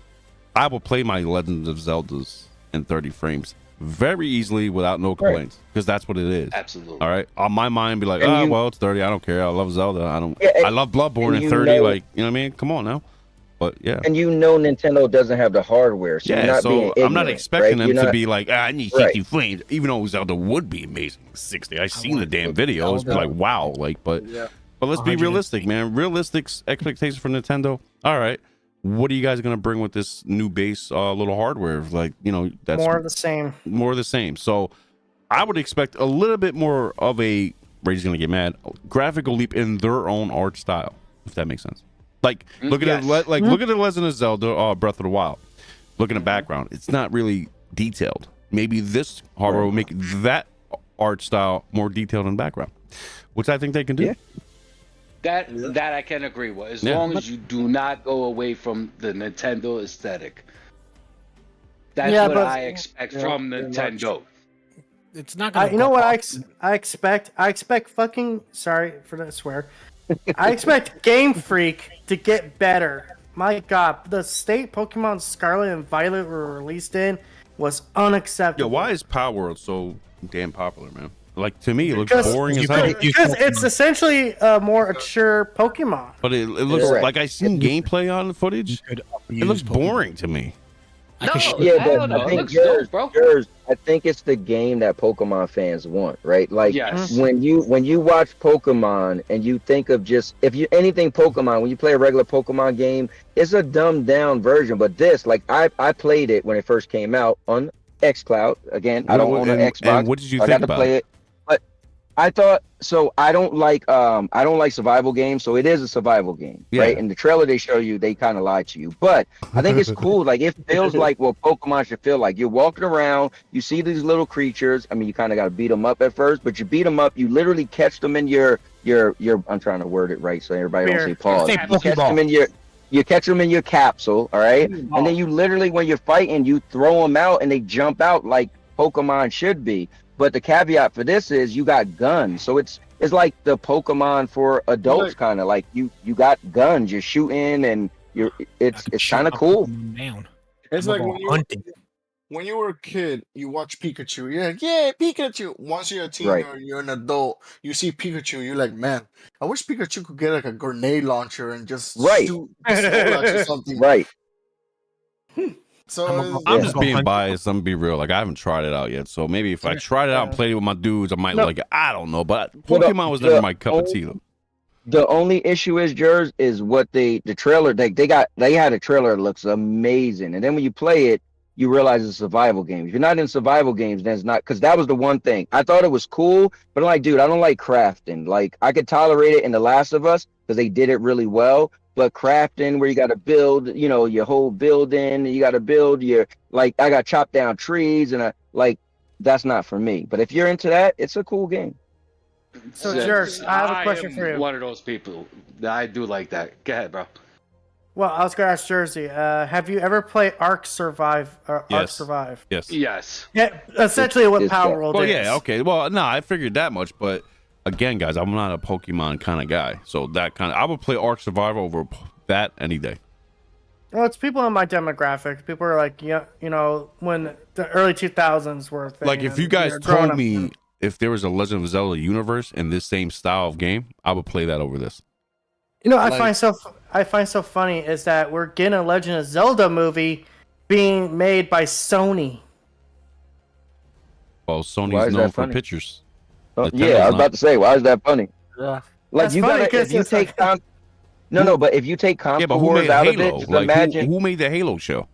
I will play my Legend of Zeldas in 30 frames very easily without no complaints because that's what it is. Absolutely. All right. On my mind, be like, well, it's 30. I don't care. I love Zelda. I love Bloodborne in 30. Like, you know what I mean? Come on now. But yeah. And you know Nintendo doesn't have the hardware, so you're not being ignorant, I'm not expecting them to be like, I need 60 Right. frames, even though Zelda would be amazing. 60. I've seen the damn videos, be like, wow, like, but let's be realistic, man. Realistic expectations for Nintendo. All right, what are you guys gonna bring with this new base little hardware? Like, you know, that's More of the same. More of the same. So I would expect a little bit more of a Ray's gonna get mad graphical leap in their own art style, if that makes sense. Like look at it, look at the Legend of Zelda, Breath of the Wild. Look at the background; it's not really detailed. Maybe this hardware will make that art style more detailed in the background, which I think they can do. That I can agree with, as long as you do not go away from the Nintendo aesthetic. That's what I expect from Nintendo. It's not gonna. You know what I expect? I expect fucking. Sorry for the swear. I expect Game Freak to get better. My God, the state Pokemon Scarlet and Violet were released in was unacceptable. Yo, why is Power World so damn popular, man? Like, to me, it looks boring as hell. Because it's essentially a more mature Pokemon. But it looks like I've seen gameplay on the footage. It looks boring to me. But I think I think it's the game that Pokemon fans want, right? Like when you watch Pokemon and you think of just anything Pokemon, when you play a regular Pokemon game, it's a dumbed down version. But this, like I played it when it first came out on xCloud. Again, I don't own an Xbox. And what did you think about it? But I thought so. I don't like survival games, so it is a survival game, right? In the trailer they show you, they kind of lie to you, but I think it's cool. Like it feels like what Pokemon should feel like. You're walking around, you see these little creatures. I mean, you kind of got to beat them up at first, but you beat them up. You literally catch them in your. I'm trying to word it right so everybody don't say pause. You catch them in your capsule, all right, and then you literally when you're fighting, you throw them out and they jump out like Pokemon should be. But the caveat for this is you got guns, so it's like the Pokemon for adults, kind of like you got guns, you're shooting, and it's kind of cool. It's like when you were a kid, you watch Pikachu, you're like, yeah, Pikachu. Once you're a teen or you're an adult, you see Pikachu, you're like, man, I wish Pikachu could get like a grenade launcher and just shoot or something. Right. So I'm just being biased. I'm gonna be real. Like I haven't tried it out yet. So maybe if I tried it out and played it with my dudes, I might like it. I don't know. But Pokemon was never my cup of tea though. The only issue is Jers is what the trailer they had a trailer that looks amazing, and then when you play it, you realize it's a survival game. If you're not in survival games, then it's not, because that was the one thing. I thought it was cool, but I'm like, dude, I don't like crafting. Like I could tolerate it in The Last of Us because they did it really well. But crafting where you got to build, you know, your whole building, you got to build your, like, I got chopped down trees and that's not for me. But if you're into that, it's a cool game. So, Jers, I have a question for you. One of those people that I do like that. Go ahead, bro. Well, I was going to ask Jersey, have you ever played Ark Survive? Ark Survive? Yes. Yeah, essentially what Power World is. Well, yeah, okay. Well, no, I figured that much, but again, guys, I'm not a Pokemon kind of guy, so that kind of I would play Ark Survival over that any day. Well, it's people in my demographic. People are like, yeah, you know, when the early 2000s were a thing. Like, if and you guys they're growing told up- me if there was a Legend of Zelda universe in this same style of game, I would play that over this. You know, I find so funny is that we're getting a Legend of Zelda movie being made by Sony. Well, Why Sony's is known that for funny? pictures. Oh, Nintendo's yeah, I was not. about to say, why is that funny? Yeah. Like That's you funny gotta, 'cause if you it's take no, but if you take console Yeah, but who wars made out of Halo? it, just Like, imagine. who made the Halo show?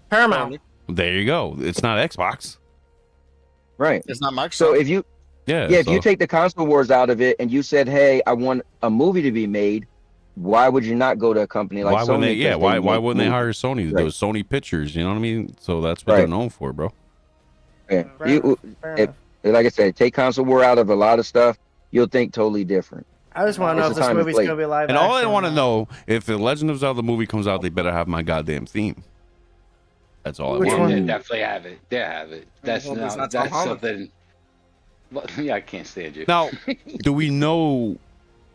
Paramount. There you go. It's not Xbox. Right. It's not Microsoft. So if you, Yeah. if you so- take the console wars out of it and you said, hey, I want a movie to be made, why would you not go to a company like why Sony? wouldn't they? Yeah. 'Cause Why make wouldn't they movies. hire Sony? Right. Those Sony Pictures. You know what I mean? So that's what they're Right. known for, bro. Yeah. Fair You, enough, fair enough. like I said, take console war out of a lot of stuff, you'll think totally different. I just want to know It's if a this time and movie's place. going to be live And all I action want or to not. know, if the Legend of Zelda movie comes out, they better have my goddamn theme. That's all I Which want. one? They definitely have it. They have it. That's Well, it's no, not Tom that's Holland. something. Well, yeah, I can't stand you. Now, do we know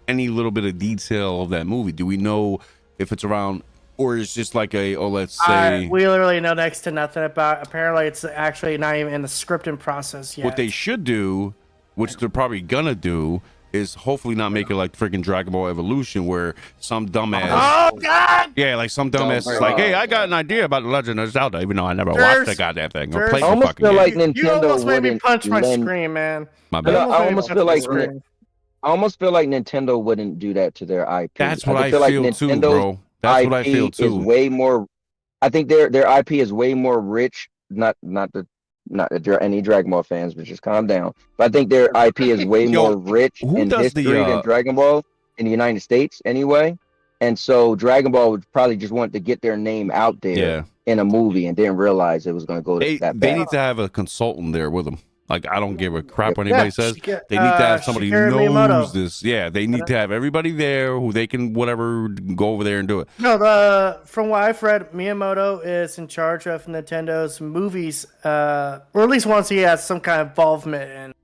any little bit of detail of that movie? Do we know if it's around, or it's just like let's say We literally know next to nothing about. Apparently, it's actually not even in the scripting process yet. what they should do, which they're probably gonna do, is hopefully not make it like freaking Dragon Ball Evolution, where some dumbass, Oh God! yeah, like some dumbass is like, hey, I got an idea about the Legend of Zelda, even though I never watched There's- the goddamn thing or there's- played I the almost fucking feel game. like You Nintendo almost made me wouldn't punch my lend- screen, man. My I bad. almost made me feel punch my like screen. I almost feel like Nintendo wouldn't do that to their IP. That's what I feel like feel too, Nintendo's bro. That's what I feel IP too. Is way more. I think their IP is way more rich. Not that there are any Dragon Ball fans, but just calm down. But I think their IP is way Yo, more rich who in does the, history than Dragon Ball in the United States, anyway. And so Dragon Ball would probably just want to get their name out there Yeah. in a movie, and didn't realize it was going to go They that they bad. need to have a consultant there with them. Like, I don't give a crap what anybody says. Shige- They need to have uh, somebody who Shigeru knows Miyamoto. this. Yeah, they need to have everybody there who they can whatever go over there and do it. No, from what I've read, Miyamoto is in charge of Nintendo's movies, or at least once he has some kind of involvement in.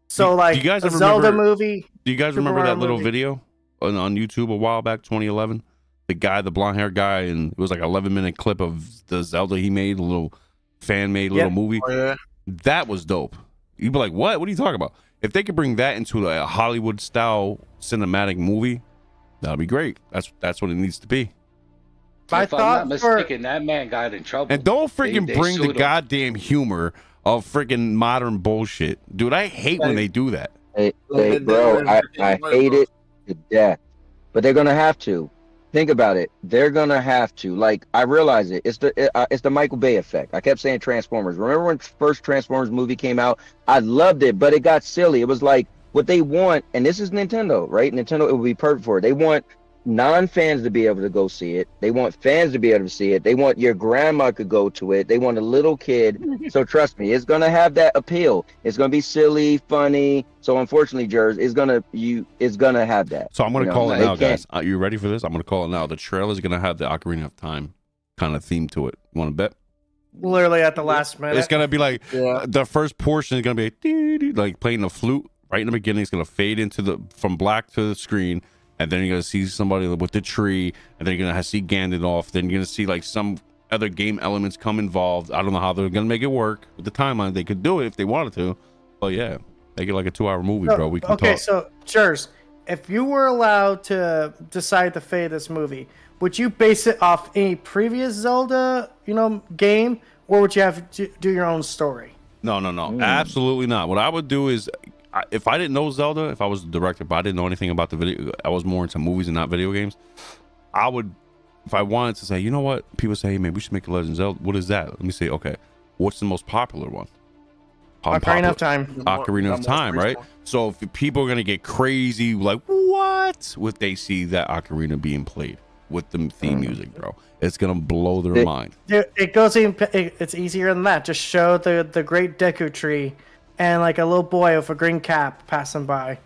So, Do like you guys a ever Zelda remember- movie. Do you guys Super remember that Mario little movie. video on YouTube a while back, 2011? The guy, the blonde haired guy, and it was like an 11-minute clip of the Zelda he made, a little fan made little Yeah. movie. Oh, yeah. That was dope. You'd be like, what? What are you talking about? If they could bring that into a Hollywood style cinematic movie, that'd be great. That's what it needs to be. My If I'm not thought for mistaken, that man got in trouble. And don't freaking They bring the sued him. goddamn humor of freaking modern bullshit. Dude, I hate when they do that. Hey, They bro, were I entertaining, hate bro. it to death. But they're gonna have to. Think about it. They're gonna have to. Like, I realize it. It's the Michael Bay effect. I kept saying Transformers. Remember when first Transformers movie came out? I loved it, but it got silly. It was like what they want, and this is Nintendo, right? Nintendo, it would be perfect for it. They want non-fans to be able to go see it. They want fans to be able to see it. They want your grandma could go to it. They want a little kid. So trust me, it's gonna have that appeal. It's gonna be silly, funny. So unfortunately, Jers, it's gonna have that. So I'm gonna You know, call it they now, can't- guys. Are you ready for this? I'm gonna call it now. The trailer is gonna have the Ocarina of Time kind of theme to it. You want to bet? literally at the last minute. It's gonna be like Yeah. the first portion is gonna be like playing the flute right in the beginning. It's gonna fade into from black to the screen, and then you're gonna see somebody with the tree, and then you're gonna see Gandalf. Then you're gonna see like some other game elements come involved. I don't know how they're gonna make it work with the timeline. They could do it if they wanted to, but yeah, make it like a 2-hour movie, bro. We can okay, talk. so Jers, if you were allowed to decide the fate of this movie, would you base it off any previous Zelda, game, or would you have to do your own story? No, absolutely not. What I would do is, if I didn't know Zelda, if I was the director, but I didn't know anything about the video, I was more into movies and not video games. I would, if I wanted to say, you know what, people say, hey man, we should make a Legend of Zelda. What is that? Let me say, okay, what's the most popular one? Ocarina of Time. Ocarina of Time, right? So if people are gonna get crazy, like what? If they see that Ocarina being played with the theme music, bro, it's gonna blow their mind. It goes even. It's easier than that. Just show the great Deku tree, and like a little boy with a green cap passing by.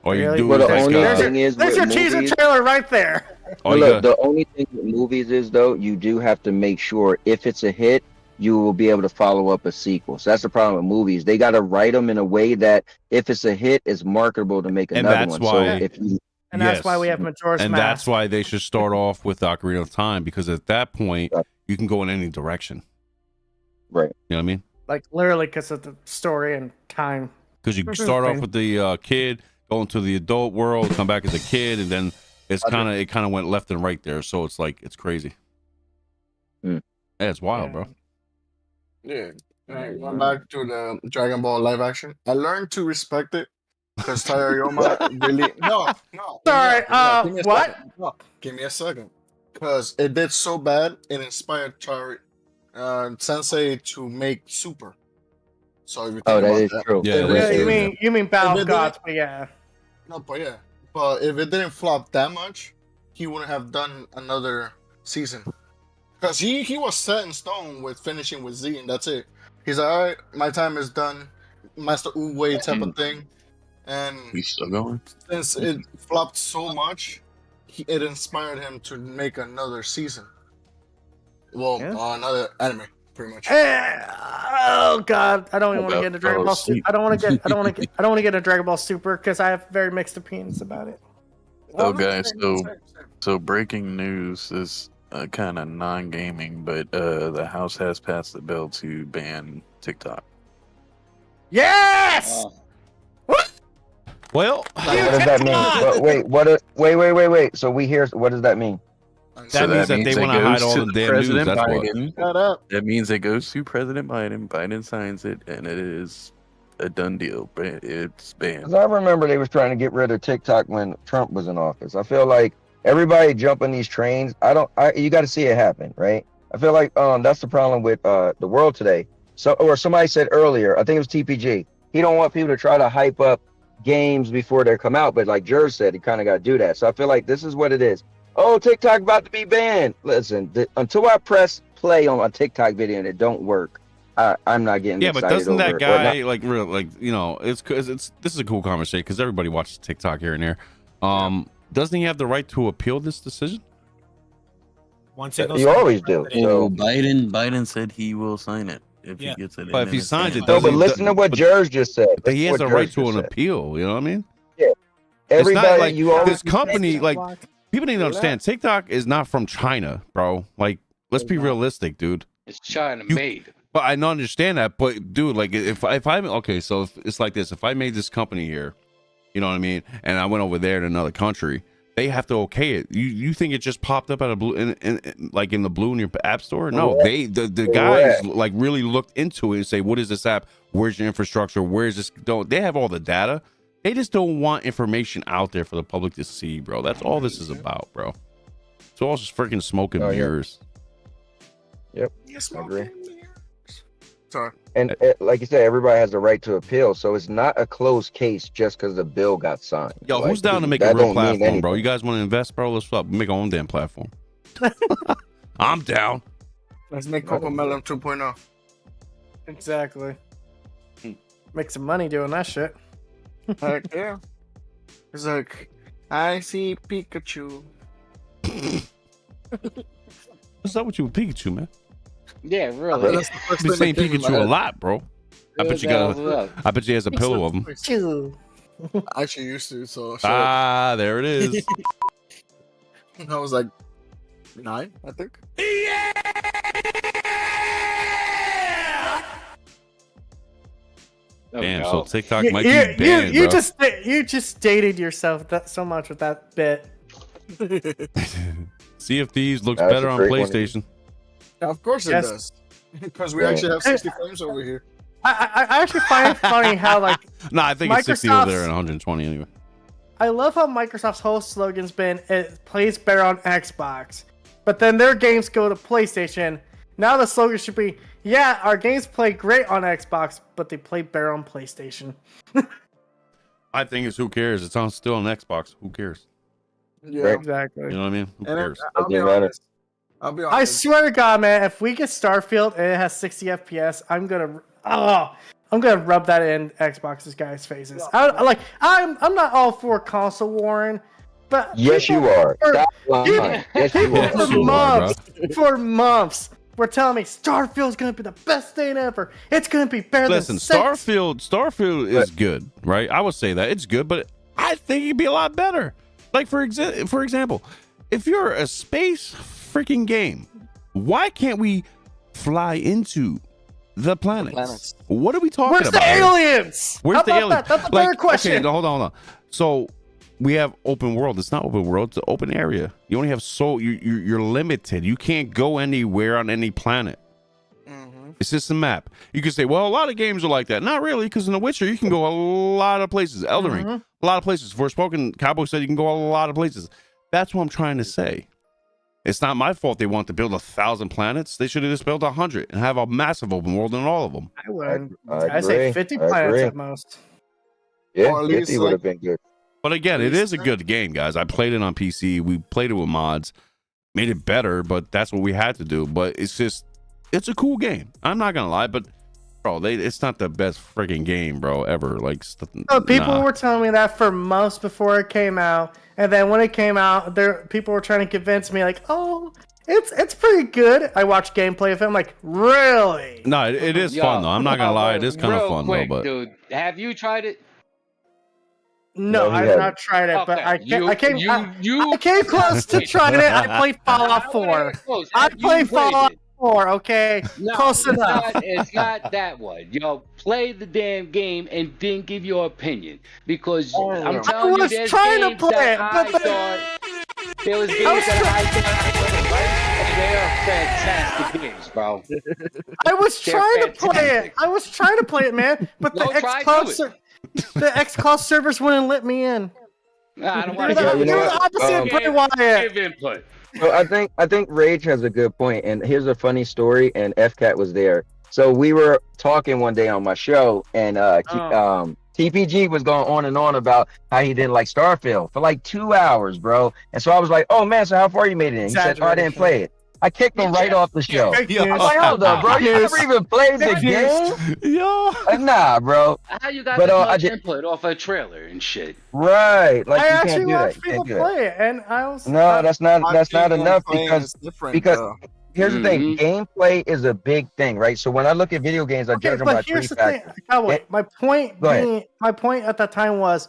All you Really? do Well, is the like, only thing is There's with your teaser movies- trailer right there. all Well, you look, got- the only thing with movies is though, you do have to make sure if it's a hit, you will be able to follow up a sequel. So that's the problem with movies. They got to write them in a way that if it's a hit, it's marketable to make And another that's one. why- So if you And that's why we have Majora's And Mask. that's why they should start off with Ocarina of Time, because at that point you can go in any direction. Right. You know what I mean? Like literally because of the story and time. Because you can start off with the kid, go into the adult world, come back as a kid, and then it kind of went left and right there. So it's like it's crazy. Yeah, it's wild, bro. Yeah. Going back to the Dragon Ball live action, I learned to respect it because Toriyama really no. Sorry, give me a what? second. No, give me a second. Because it did so bad, it inspired Sensei to make Super. So if you think that about is true. Yeah, if that's it- true, You mean Battle If of it Gods, but yeah. No, but if it didn't flop that much, he wouldn't have done another season. Because he was set in stone with finishing with Z, and that's it. He's like, all right, my time is done. Master Uwe type of thing. And He's still going. since it flopped so much, it inspired him to make another season. Well, another anime, pretty much. Oh God, I don't even want to get into Dragon Ball Super. I don't want to get into Dragon Ball Super because I have very mixed opinions about it. So guys, so breaking news is kind of non-gaming, but the House has passed the bill to ban TikTok. Yes. Well, what does that mean? But wait. So we hear. What does that mean? That means that they want to hide all the damn news. That's Biden. Shut up. That means it goes to President Biden. Biden signs it, and it is a done deal. It's banned. 'Cause I remember they was trying to get rid of TikTok when Trump was in office. I feel like everybody jumping these trains. You got to see it happen, right? I feel like that's the problem with the world today. So, or somebody said earlier, I think it was TPG. He don't want people to try to hype up games before they come out, but like Jer said, he kind of got to do that. So I feel like this is what it is. Oh, TikTok about to be banned. Listen, until I press play on a TikTok video and it don't work, I'm not getting Yeah, excited. but doesn't that over it. guy it's this is a cool conversation because everybody watches TikTok here and there. Doesn't he have the right to appeal this decision? Once it goes, You always do. So Biden said he will sign it if he gets it. But if he signs it, No, but listen to what Jerz just said. He has Listen a to what right Jerz to an just said. appeal. You know what I mean? Yeah. It's not Everybody, like you always this company, like people need to understand. TikTok is not from China, bro. Like, let's be realistic, dude. It's China made. But I don't understand that. But dude, like, if I'm okay, so if it's like this. If I made this company here, you know what I mean, and I went over there to another country, they have to okay it. You think it just popped up out of blue, like in the blue in your app store? No, the guys like really looked into it and say, what is this app? Where's your infrastructure? Where's this? They have all the data. They just don't want information out there for the public to see, bro. That's all this is about, bro. It's all just freaking smoke and mirrors. Yep. Yes, I agree. Sorry. And like you said, everybody has the right to appeal, so it's not a closed case just because the bill got signed. Yo, Like, who's down to make a that real don't mean platform, anything. bro? You guys want to invest, bro? Let's make our own damn platform. I'm down. Let's make Cocomelon 2.0. Exactly. Make some money doing that shit. Heck yeah. It's like, I see Pikachu. What's up with you with Pikachu, man? Yeah, really. That's the first I've been saying thing that came in Pikachu my a head. lot, bro. I bet you got. I bet you has a pillow of them. I actually used to, so shut up. There it is. I was like 9, I think. Damn, so TikTok might you, be banned, you bro. you just dated yourself so much with that bit. Sea of Thieves looks That's better a on great one. PlayStation. Yeah, of course it Yes. does. Because we actually have 60 frames over here. I actually find it funny how like No, I think it's 60 over there Microsoft's- and 120 anyway. I love how Microsoft's whole slogan's been it plays better on Xbox, but then their games go to PlayStation. Now the slogan should be, yeah, our games play great on Xbox, but they play better on PlayStation. I think it's who cares. It's still on Xbox. Who cares? Yeah, exactly. You know what I mean? Who And cares? I'll be honest. I'll be I honest. swear to God, man, if we get Starfield and it has 60 FPS, I'm gonna rub that in Xbox's guys' faces. I'm not all for console warring, but Yes, you are. Stop lying. Yes, you are. For months, we're telling me Starfield's gonna be the best thing ever. It's gonna be better Listen, than Six. Starfield is good, right? I would say that it's good, but I think it'd be a lot better. Like for example, if you're a space freaking game, why can't we fly into the planets? What are we talking Where's about? the aliens? Where's How the about aliens? that? That's a better question. Okay, hold on. So we have open world. It's not open world. It's an open area. You only have you're limited. You can't go anywhere on any planet. It's just a map. You can say, well, a lot of games are like that. Not really, because in The Witcher, you can go a lot of places. Elden Ring, a lot of places. Forspoken, Cowboy said you can go a lot of places. That's what I'm trying to say. It's not my fault they want to build 1,000 planets. They should have just built 100 and have a massive open world in all of them. I would. I I'd say agree. 50 I planets agree. at most. Yeah, Or at least, 50 would have been good. But again, it is a good game, guys. I played it on PC. We played it with mods, made it better, but that's what we had to do. But it's a cool game. I'm not gonna lie, but bro, it's not the best freaking game, bro, ever. Like, People were telling me that for months before it came out, and then when it came out, people were trying to convince me, like, "Oh, it's pretty good." I watched gameplay of it. I'm like, "Really?" No, it is fun though. I'm not gonna lie, it is kind of fun quick, though. But dude, have you tried it? No, I've not tried it, but I came close to trying it. I played Fallout 4. I played Fallout 4. Okay, No, close enough. It's not that one. Play the damn game and then give your opinion, because I'm telling you, there's trying to games play that it, I but thought there was games that I thought, and they are fantastic games, bro. I was They're trying to play fantastic. it. I was trying to play it, man. But the Well, try XCloud servers wouldn't let me in. I don't They're want the, to you know they're the what? opposite of Bray Wyatt. give input. So I think Rage has a good point, and here's a funny story. And FCAT was there, so we were talking one day on my show, and TPG was going on and on about how he didn't like Starfield for like 2 hours, bro. And so I was like, "Oh man, so how far you made it in?" He said, "Oh, I didn't play it." I kicked him right off the show. I was like, "Hold up, bro, you never even played the game?" Yo, nah, bro. How you got But, this I much did- input off a trailer and shit? Right, like I you actually can't do that. watched You people can't do that. play it, and I was No, that's not enough because though. here's the thing, gameplay is a big thing, right? So when I look at video games, I Okay, judge them by but three here's the thing, factors. Cowboy. My point Go ahead. being, my point at that time was,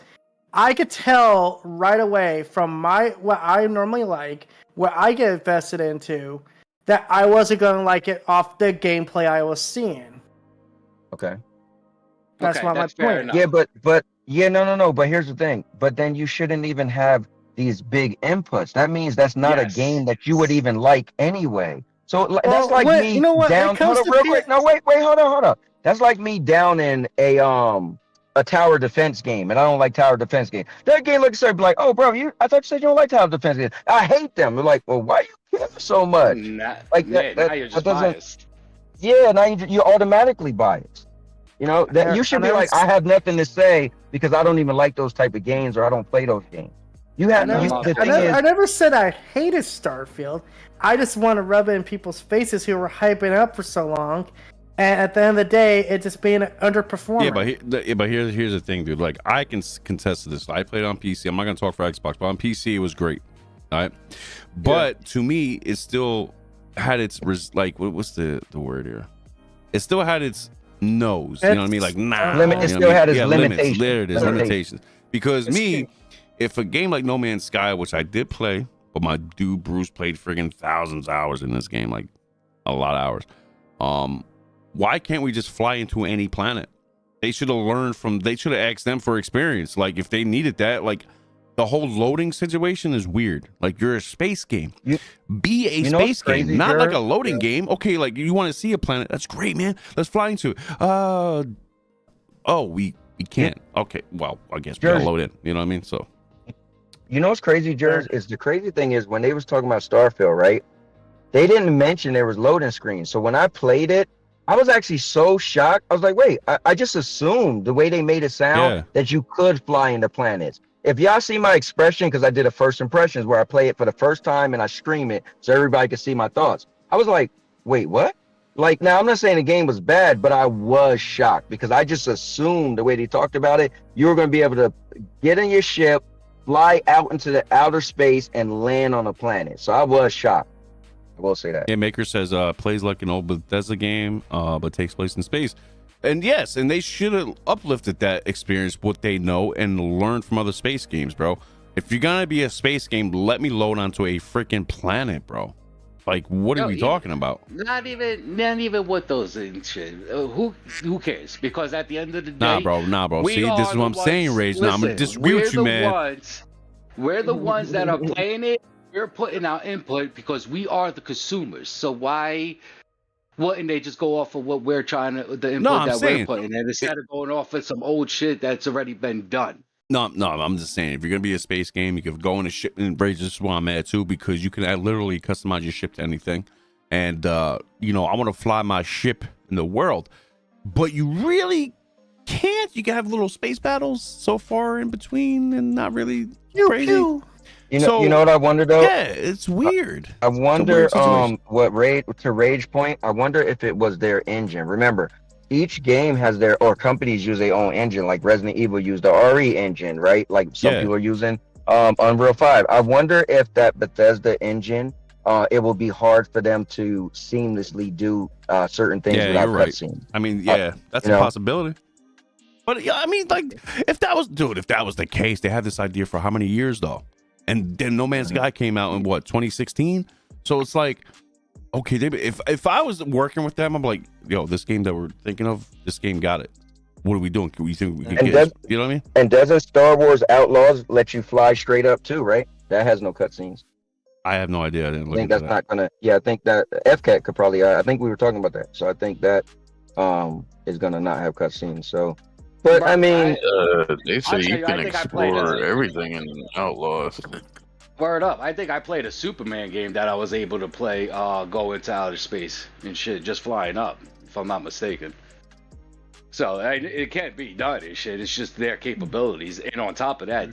I could tell right away from what I normally like, what I get invested into, that I wasn't going to like it off the gameplay I was seeing. Okay. That's Okay, what that's my fair point. enough. Yeah, but yeah, no. But here's the thing. But then you shouldn't even have these big inputs. That means that's not Yes. a game that you would even like anyway. So that's Well, like wait, me you know what? When down. it comes Hold on, to real quick. No, wait, hold on. That's like me down in a tower defense game, and I don't like tower defense game. That game looks like, oh, bro, I thought you said you don't like tower defense games. I hate them. They're like, well, why you care so much? Like Yeah, that now you're that just doesn't. biased. Yeah, now you're automatically biased. You know that you should be like, I have nothing to say because I don't even like those type of games or I don't play those games. You have the thing is, I never said I hated Starfield. I just want to rub it in people's faces who were hyping it up for so long, and at the end of the day, it just being an underperformer. Yeah, but here's the thing, dude. Like, I can contest to this. I played on PC. I'm not gonna talk for Xbox, but on PC it was great. All right, but to me, it still had its like what's the word here? It still had its nose. You know what I mean? Like, nah. It still had its limitations. There it is, limitations. Because if a game like No Man's Sky, which I did play, but my dude Bruce played friggin' thousands of hours in this game, like a lot of hours. Why can't we just fly into any planet? They should have learned they should have asked them for experience. Like, if they needed that, like, the whole loading situation is weird. Like, you're a space game. Be a space game, not like a loading game. Okay, like, you want to see a planet. That's great, man. Let's fly into it. We can't. Okay, well, I guess we gotta load in. You know what I mean? So, you know what's crazy, Jers? Is the crazy thing is when they was talking about Starfield, right? They didn't mention there was loading screens. So when I played it, I was actually so shocked. I was like, wait, I just assumed the way they made it sound that you could fly into planets. If y'all see my expression, because I did a first impressions where I play it for the first time and I stream it so everybody could see my thoughts. I was like, wait, what? Like, now I'm not saying the game was bad, but I was shocked because I just assumed the way they talked about it, you were going to be able to get in your ship, fly out into the outer space and land on a planet. So I was shocked. I will say that. yeah, Maker says plays like an old Bethesda game, but takes place in space. And yes, and they should have uplifted that experience, what they know, and learned from other space games, bro. If you're gonna be a space game, let me load onto a freaking planet, bro. Like, what are we talking about? Not even with those and shit. Who cares? Because at the end of the day, Nah, bro. we See, this is are what I'm the saying, ones- Rage. Now I'm gonna listen, disagree with you, man. We're the ones that are playing it. We're putting our input because we are the consumers. So why wouldn't they just go off of what we're trying to, the input I'm that saying- we're putting in, instead of going off of some old shit that's already been done? No, I'm just saying, if you're gonna be a space game, you could go into ship and Rage. This is why I'm mad too, because you can literally customize your ship to anything. And you know, I want to fly my ship in the world, but you really can't. You can have little space battles so far in between, and not really crazy. You know what I wonder though? Yeah, it's weird. I wonder It's a weird situation. to Rage point, I wonder if it was their engine. Remember, each game has their, or companies use their own engine, like Resident Evil used the RE engine, right? Like some people are using Unreal 5. I wonder if that Bethesda engine, it will be hard for them to seamlessly do certain things without you're right. cutscenes. I mean, yeah, that's a possibility. But yeah, I mean, like, if that was the case, they had this idea for how many years though? And then No Man's Sky came out in what, 2016? So it's like, okay, if I was working with them, I'm like, yo, this game that we're thinking of, this game got it. What are we doing? Can we think we can And get it? You know what I mean? And doesn't Star Wars Outlaws let you fly straight up too, right? That has no cutscenes. I have no idea. I didn't I look think into that's that. not gonna. Yeah, I think that FCAT could probably. I think we were talking about that. So I think that is gonna not have cutscenes. So, but I mean, they say you can explore everything in Outlaws. Word up. I think I played a Superman game that I was able to play, go into outer space and shit, just flying up, if I'm not mistaken. So it can't be done and shit. It's just their capabilities. And on top of that,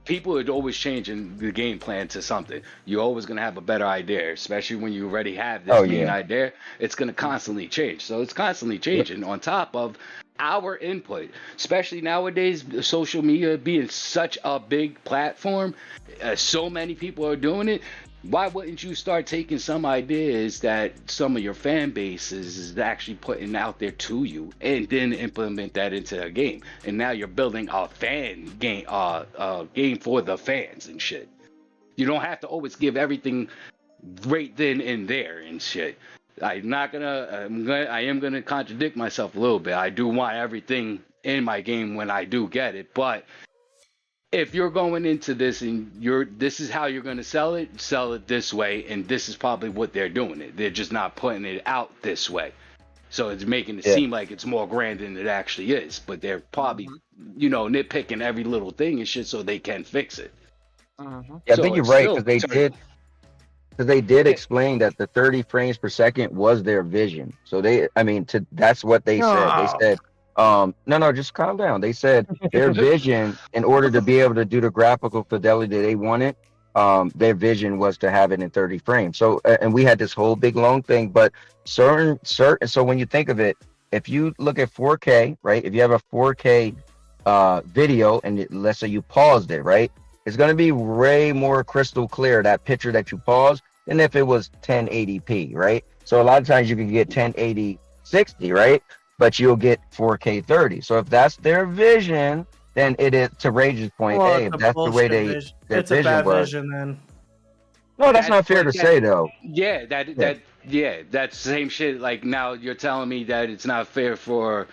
people are always changing the game plan to something. You're always going to have a better idea, especially when you already have this main idea. It's going to constantly change. So it's constantly changing on top of our input, especially nowadays, social media being such a big platform. So many people are doing it. Why wouldn't you start taking some ideas that some of your fan bases is actually putting out there to you, and then implement that into a game? And now you're building a fan game, game for the fans and shit. You don't have to always give everything right then and there and shit. I am gonna contradict myself a little bit. I do want everything in my game when I do get it, but if you're going into this and this is how you're going to sell it this way, and this is probably what they're doing it. They're just not putting it out this way. So it's making it seem like it's more grand than it actually is, but they're probably, nitpicking every little thing and shit so they can fix it. Yeah, I think you're right, because they did explain that the 30 frames per second was their vision. So that's what they said. They said, no, just calm down. They said their vision, in order to be able to do the graphical fidelity they wanted, their vision was to have it in 30 frames. So, and we had this whole big long thing, but certain. So when you think of it, if you look at 4K, right? If you have a 4K video, and let's say you paused it, right? It's going to be way more crystal clear, that picture that you paused, than if it was 1080p, right? So a lot of times you can get 1080 60, right? But you'll get 4K 30. So if that's their vision, then it is, to Rage's point, hey, if that's the way their it's a vision bad was. vision then. No, that's not fair to say though. Yeah, that's the same shit. Like, now you're telling me that it's not fair for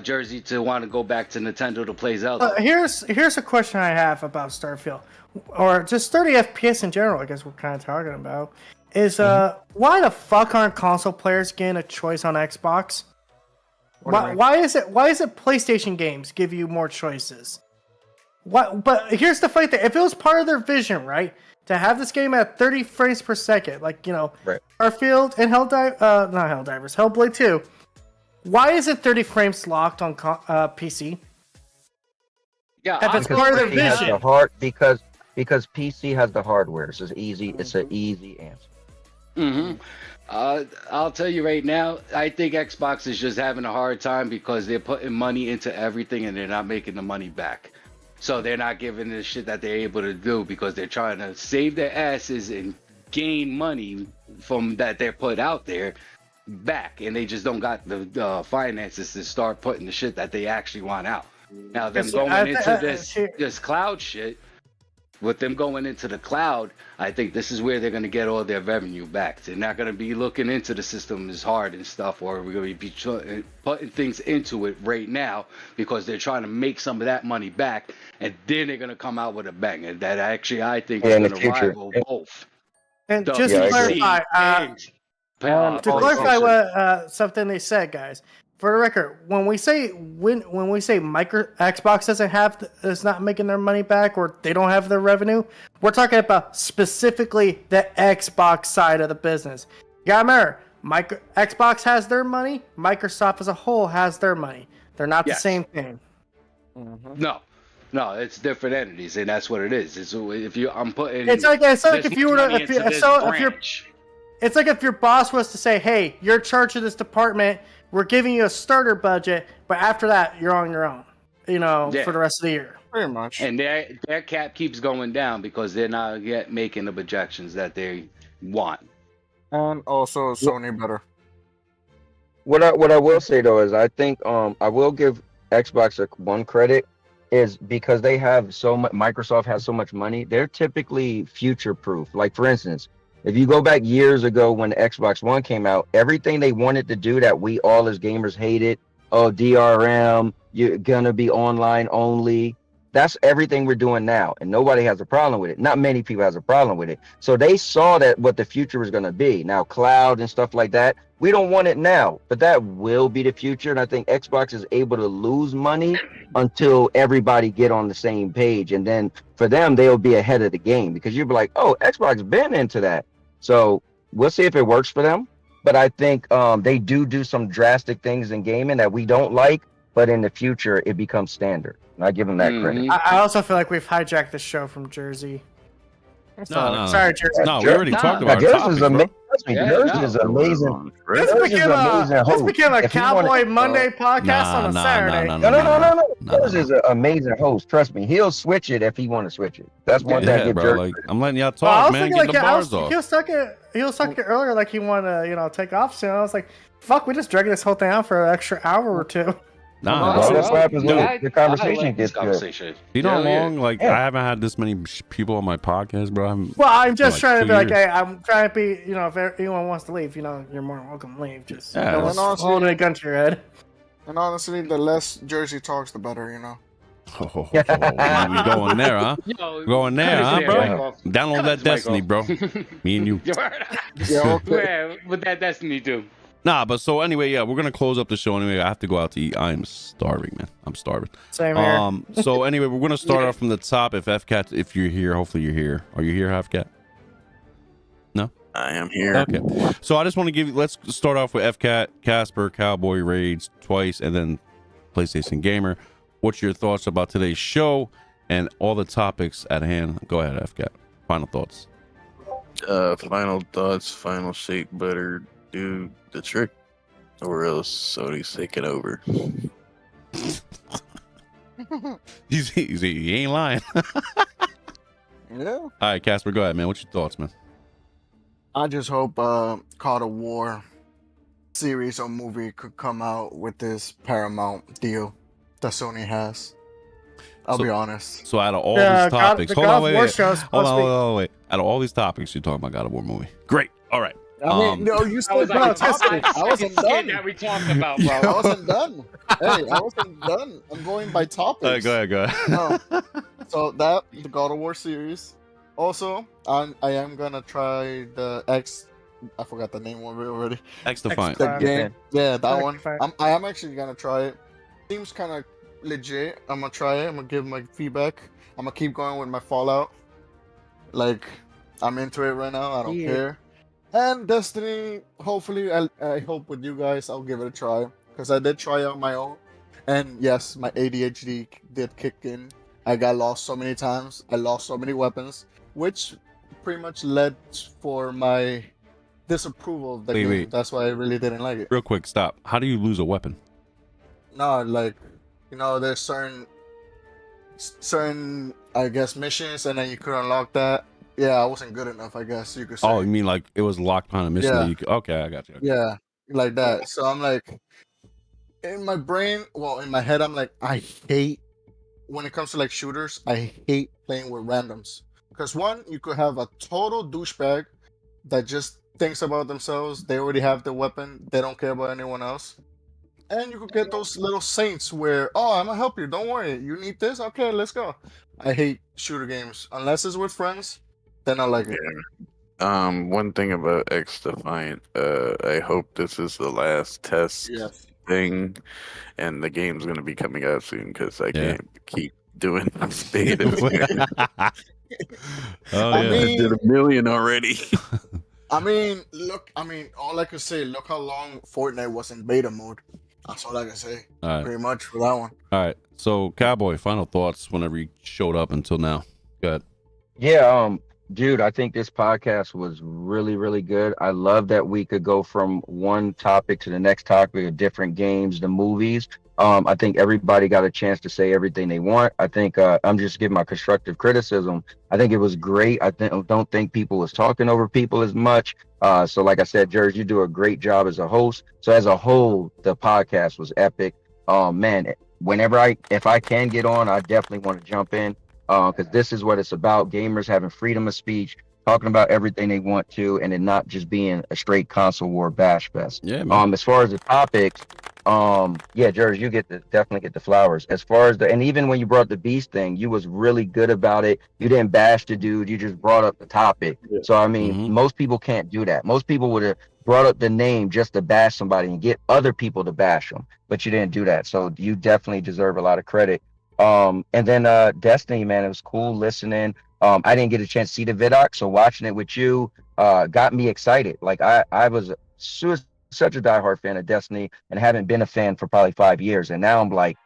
Jersey to want to go back to Nintendo to play Zelda. Here's a question I have about Starfield, or just 30 FPS in general. I guess we're kind of talking about is why the fuck aren't console players getting a choice on Xbox? Why is it PlayStation games give you more choices? But here's the funny thing: if it was part of their vision, right, to have this game at 30 frames per second, like Starfield and Hellblade 2, why is it 30 frames locked on PC? Yeah, if it's part of their vision. Because PC has the hardware, so it's easy. It's an easy answer. Mm-hmm. I'll tell you right now, I think Xbox is just having a hard time because they're putting money into everything and they're not making the money back. So they're not giving the shit that they're able to do because they're trying to save their asses and gain money from that they're put out there back, and they just don't got the finances to start putting the shit that they actually want out. Now them going into this cloud shit, with them going into the cloud, I think this is where they're going to get all their revenue back. They're not going to be looking into the system as hard and stuff, or we're going to be putting things into it right now because they're trying to make some of that money back, and then they're going to come out with a bang. And that actually, I think, is going to rival both. And The just to PC clarify, and, to clarify what something they said, guys. For the record, when we say Xbox is not making their money back, or they don't have their revenue, we're talking about specifically the Xbox side of the business. You gotta remember, Xbox has their money, Microsoft as a whole has their money. They're not the same thing. No, it's different entities, and that's what it is. It's I'm putting. It's like if you were to, branch. it's like if your boss was to say, "Hey, you're in charge of this department. We're giving you a starter budget, but after that, you're on your own, for the rest of the year." Pretty much. And their cap keeps going down because they're not yet making the projections that they want. And also Sony better. What I will say though is I think I will give Xbox one credit is because they have so much. Microsoft has so much money. They're typically future proof. Like for instance, if you go back years ago when the Xbox One came out, everything they wanted to do that we all as gamers hated, DRM, you're gonna be online only. That's everything we're doing now, and nobody has a problem with it. Not many people has a problem with it. So they saw that what the future was gonna be. Now cloud and stuff like that, we don't want it now, but that will be the future. And I think Xbox is able to lose money until everybody get on the same page, and then for them they'll be ahead of the game because you'll be like, oh, Xbox been into that. So we'll see if it works for them. But I think they do some drastic things in gaming that we don't like, but in the future it becomes standard. And I give them that credit. I also feel like we've hijacked the show from Jersey. No. Sorry, Jersey. No, we already talked about it. Jersey is amazing. Jersey is amazing. This became a Cowboy Monday podcast on a Saturday. No. Jersey is an amazing host. Trust me, he'll switch it if he want to switch it. That's one thing. Bro. Like, I'm letting y'all talk, man. Get the bars off. He was talking earlier like he wanted to, take off soon. I was like, fuck, we just dragged this whole thing out for an extra hour or two. Nah, that's what happens when the conversation gets good. You know how long? Like I haven't had this many people on my podcast, bro. I'm just trying to be like, hey, I'm trying to be, if anyone wants to leave, you're more than welcome to leave. Just don't hold a gun to your head. And honestly, the less Jersey talks, the better, Oh, we going there, huh? Going there, huh, bro? Download that Destiny, bro. Me and you. With that Destiny too. Nah, but so anyway, yeah, we're gonna close up the show anyway. I have to go out to eat. I'm starving, man. I'm starving. Same here. So anyway, we're gonna start off from the top. If you're here, hopefully you're here. Are you here, FCAT? No, I am here. Okay. So I just want to let's start off with FCAT, Casper, Cowboy Raids twice, and then PlayStation Gamer. What's your thoughts about today's show and all the topics at hand? Go ahead, FCAT. Final thoughts. Final thoughts. Final shape better do the trick, or else Sony's taking over. He ain't lying. Yeah. All right, Casper, go ahead, man. What's your thoughts, man? I just hope God of War series or movie could come out with this Paramount deal that Sony has. I'll be honest. So out of all these topics, hold on, wait. Out of all these topics, you're talking about God of War movie. Great. All right. I mean, no, you still got topics. I wasn't done. That we talked about, bro. I wasn't done. Hey, I wasn't done. I'm going by topics. Go ahead. No. So the God of War series. Also, I am gonna try the I forgot the name of it already. X-Defiant. The game. Yeah, that one. I am actually gonna try it. Seems kind of legit. I'm gonna try it. I'm gonna give my feedback. I'm gonna keep going with my Fallout. Like, I'm into it right now. I don't care. And Destiny, hopefully, I hope with you guys, I'll give it a try. Because I did try on my own. And yes, my ADHD did kick in. I got lost so many times. I lost so many weapons. Which pretty much led for my disapproval of the game. Wait. That's why I really didn't like it. Real quick, stop. How do you lose a weapon? No, like, there's certain, I guess, missions, and then you could unlock that. Yeah, I wasn't good enough, I guess you could say. Oh, you mean like it was locked behind a mission? Yeah. That you could, okay, I got you. Yeah, like that. So I'm like, in my brain, in my head, I'm like, I hate, when it comes to like shooters, I hate playing with randoms. Because one, you could have a total douchebag that just thinks about themselves. They already have the weapon. They don't care about anyone else. And you could get those little saints where, oh, I'm gonna help you. Don't worry. You need this? Okay, let's go. I hate shooter games. Unless it's with friends, then I like it. One thing about X Defiant, I hope this is the last test thing, and the game's gonna be coming out soon because I can't keep doing this beta. I I mean, did 1 million already. I mean, look. I mean, all I could say, look how long Fortnite was in beta mode. That's all I can say. All right. Pretty much for that one. All right. So, Cowboy, final thoughts whenever you showed up until now. Go ahead. Yeah, dude, I think this podcast was really, really good. I love that we could go from one topic to the next topic of different games, the movies. I think everybody got a chance to say everything they want. I think I'm just giving my constructive criticism. I think it was great. I don't think people was talking over people as much. So like I said, Jers, you do a great job as a host. So as a whole, the podcast was epic. Man, if I can get on, I definitely want to jump in. Because this is what it's about: gamers having freedom of speech, talking about everything they want to, and it not just being a straight console war bash fest. Yeah, man. As far as the topics, yeah, George, you definitely get the flowers. As far as and even when you brought the beast thing, you was really good about it. You didn't bash the dude, you just brought up the topic. So I mean, most people can't do that. Most people would have brought up the name just to bash somebody and get other people to bash them, but you didn't do that. So you definitely deserve a lot of credit. And then Destiny, man, it was cool listening. I didn't get a chance to see the vidoc, so watching it with you got me excited. Like I was such a diehard fan of Destiny and haven't been a fan for probably 5 years, and now I'm like,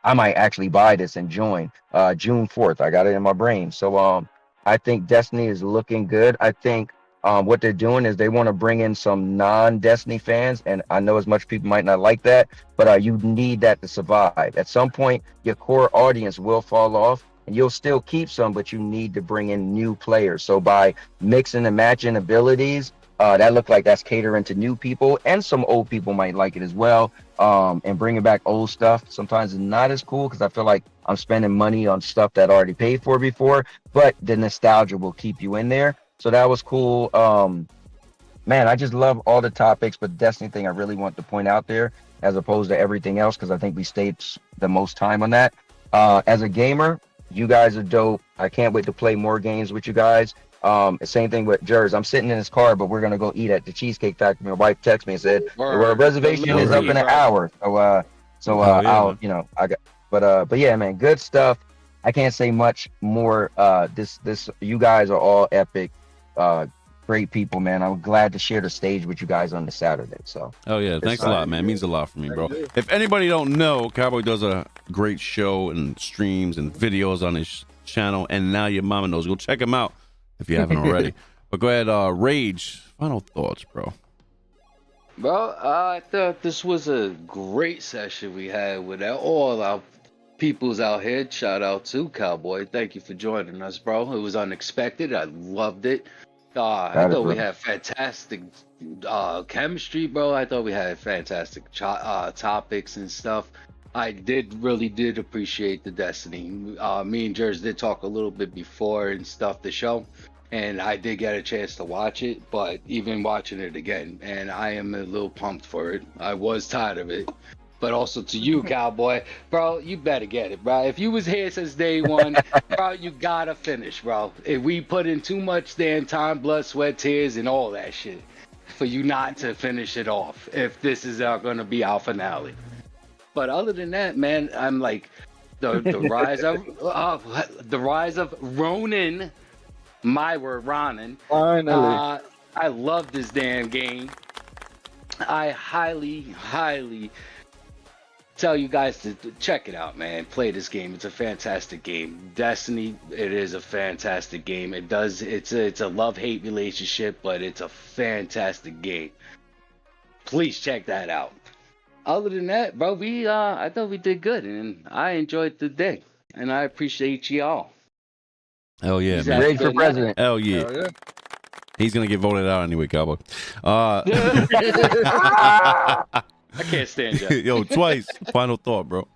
I might actually buy this and join. June 4th, I got it in my brain. So I think Destiny is looking good. I think what they're doing is they want to bring in some non-Destiny fans, and I know as much people might not like that, but you need that to survive. At some point, your core audience will fall off, and you'll still keep some, but you need to bring in new players. So by mixing and matching abilities, that look like that's catering to new people, and some old people might like it as well. And bringing back old stuff sometimes is not as cool because I feel like I'm spending money on stuff that I already paid for before, but the nostalgia will keep you in there. So that was cool. Man, I just love all the topics, but Destiny thing I really want to point out there as opposed to everything else, because I think we stayed the most time on that. As a gamer, you guys are dope. I can't wait to play more games with you guys. Same thing with Jers. I'm sitting in his car, but we're gonna go eat at the Cheesecake Factory. My wife texted me and said, "Well, reservation is up in an hour." I'll, but yeah, man, good stuff. I can't say much more. This you guys are all epic, great people, man. I'm glad to share the stage with you guys on the Saturday. So. Oh yeah, thanks a lot, man. It means a lot for me, bro. If anybody don't know, Cowboy does a great show and streams and videos on his channel, and now your mama knows. Go check him out if you haven't already. But go ahead, Rage. Final thoughts, bro. Well, I thought this was a great session we had with all our peoples out here. Shout out to Cowboy. Thank you for joining us, bro. It was unexpected. I loved it. I thought we had fantastic chemistry, bro. I thought we had fantastic topics and stuff. I really did appreciate the Destiny. Me and Jers did talk a little bit before and stuff, the show, and I did get a chance to watch it, but even watching it again, and I am a little pumped for it. I was tired of it. But also to you, Cowboy, bro, you better get it, bro. If you was here since day one, bro, you gotta finish, bro. If we put in too much damn time, blood, sweat, tears, and all that shit for you not to finish it off, if this is gonna be our finale. But other than that, man, I'm like the rise of Ronin, my word, Ronin. Finally, I love this damn game. I highly tell you guys to check it out, man. Play this game. It's a fantastic game. Destiny, it is a fantastic game. It's a love-hate relationship, but it's a fantastic game. Please check that out. Other than that, bro, I thought we did good, and I enjoyed the day, and I appreciate y'all. Hell yeah, man. Ready for president. Hell yeah. He's gonna get voted out anyway, Cowboy. I can't stand you. Yo, twice. Final thought, bro.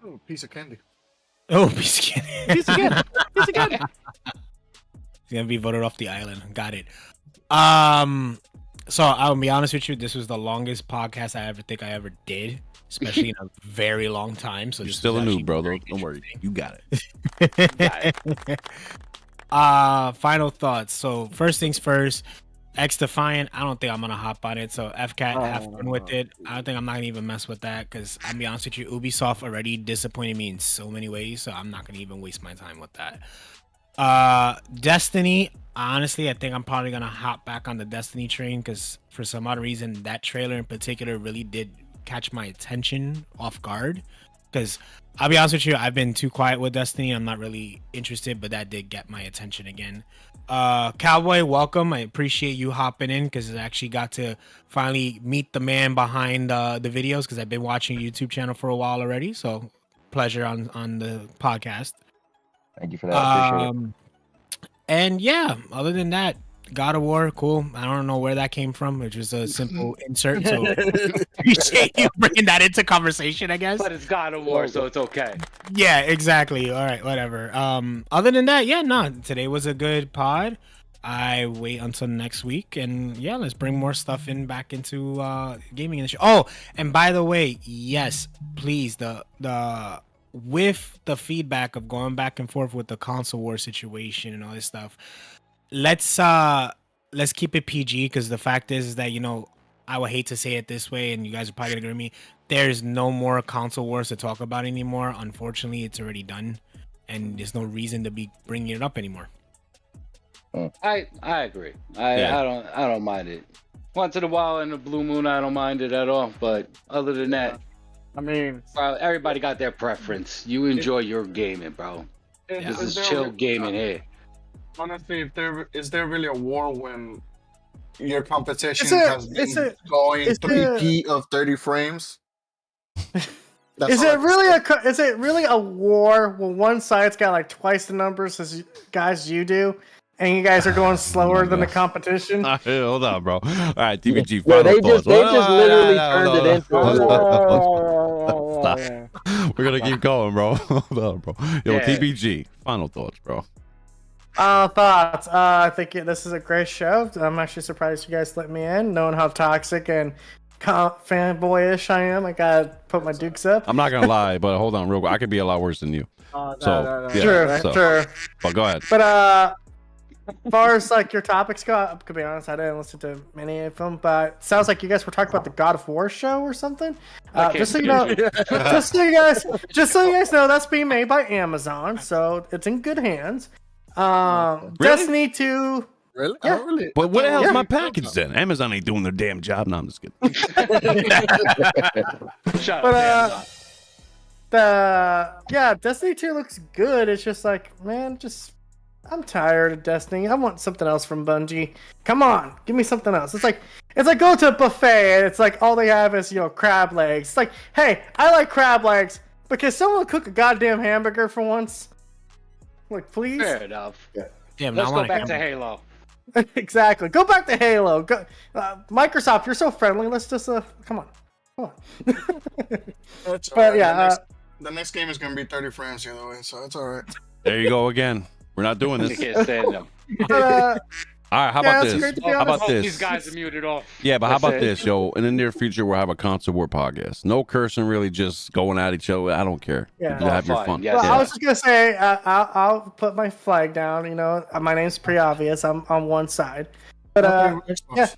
Oh, piece of candy. Oh, piece of candy. Piece of candy. Piece of candy. gonna be voted off the island. Got it. So I'll be honest with you. This was the longest podcast I think I ever did, especially in a very long time. So You're this still was a noob, actually bro. very Don't worry. You got it. Final thoughts. So first things first, X Defiant. I don't think I'm gonna hop on it. So FCAT, have fun with it. I don't think I'm not gonna even mess with that because I'll be honest with you, Ubisoft already disappointed me in so many ways. So I'm not gonna even waste my time with that. Destiny. Honestly, I think I'm probably gonna hop back on the Destiny train because for some odd reason that trailer in particular really did catch my attention off guard. Because I'll be honest with you, I've been too quiet with Destiny. I'm not really interested, but that did get my attention again. Cowboy, welcome. I appreciate you hopping in because I actually got to finally meet the man behind the videos because I've been watching YouTube channel for a while already. So pleasure on the podcast. Thank you for that. I appreciate it. And yeah, other than that, God of War, cool. I don't know where that came from. It's just a simple insert. So appreciate you bringing that into conversation, I guess. But it's God of War, so it's okay. Yeah, exactly. All right, whatever. Other than that, yeah, no, today was a good pod. I wait until next week, and yeah, let's bring more stuff back into gaming industry. Oh, and by the way, yes, please, the with the feedback of going back and forth with the console war situation and all this stuff, let's keep it PG because the fact is that, you know, I would hate to say it this way, and you guys are probably gonna agree with me. There's no more console wars to talk about anymore. Unfortunately, it's already done, and there's no reason to be bringing it up anymore. I agree. I don't mind it. Once in a while in the blue moon, I don't mind it at all. But other than that, I mean, bro, everybody got their preference. You enjoy your gaming, bro. This is chill gaming here. Honestly, is there really a war when your competition has been going to a peak of 30 frames? Is it really a war when one side's got like twice the numbers as guys you do, and you guys are going slower than the competition? Hold on, bro. All right, DBG. Well, Final they just thoughts. literally turned it into. We're gonna keep going, bro. Hold on, bro. Yo, Yeah. TBG. Final thoughts, bro. Thoughts. I think this is a great show. I'm actually surprised you guys let me in, knowing how toxic and fanboyish I am. I gotta put my dukes up. I'm not gonna lie, but hold on, real quick. I could be a lot worse than you. No. Sure. But go ahead. But as far as like your topics go, to be honest, I didn't listen to many of them. But it sounds like you guys were talking about the God of War show or something. Just so you know, just so you guys know, that's being made by Amazon, so it's in good hands. Destiny 2. Really? Yeah. Oh, really? But what the hell's my package then? Amazon ain't doing their damn job. No, I'm just kidding. But Destiny 2 looks good. It's just like, man, I'm tired of Destiny. I want something else from Bungie. Come on, give me something else. It's like go to a buffet and it's like all they have is, crab legs. It's like, hey, I like crab legs, but can someone cook a goddamn hamburger for once? Like, please. Fair enough. Yeah, Let's go back to Halo. Exactly. Go back to Halo. Go, Microsoft, you're so friendly. Let's just come on. That's But alright. yeah, the next game is gonna be 30 frames the other way, so it's alright. There you go again. We're not doing this. You can't stand them. All right, how about this? How about These this? guys are muted off. Yeah, but how That's about it. this, yo? In the near future, we'll have a console war podcast. No cursing, really, just going at each other. I don't care. Yeah. You have your fun. Well, I was just gonna say, I'll put my flag down. My name's pretty obvious. I'm on one side, but yeah,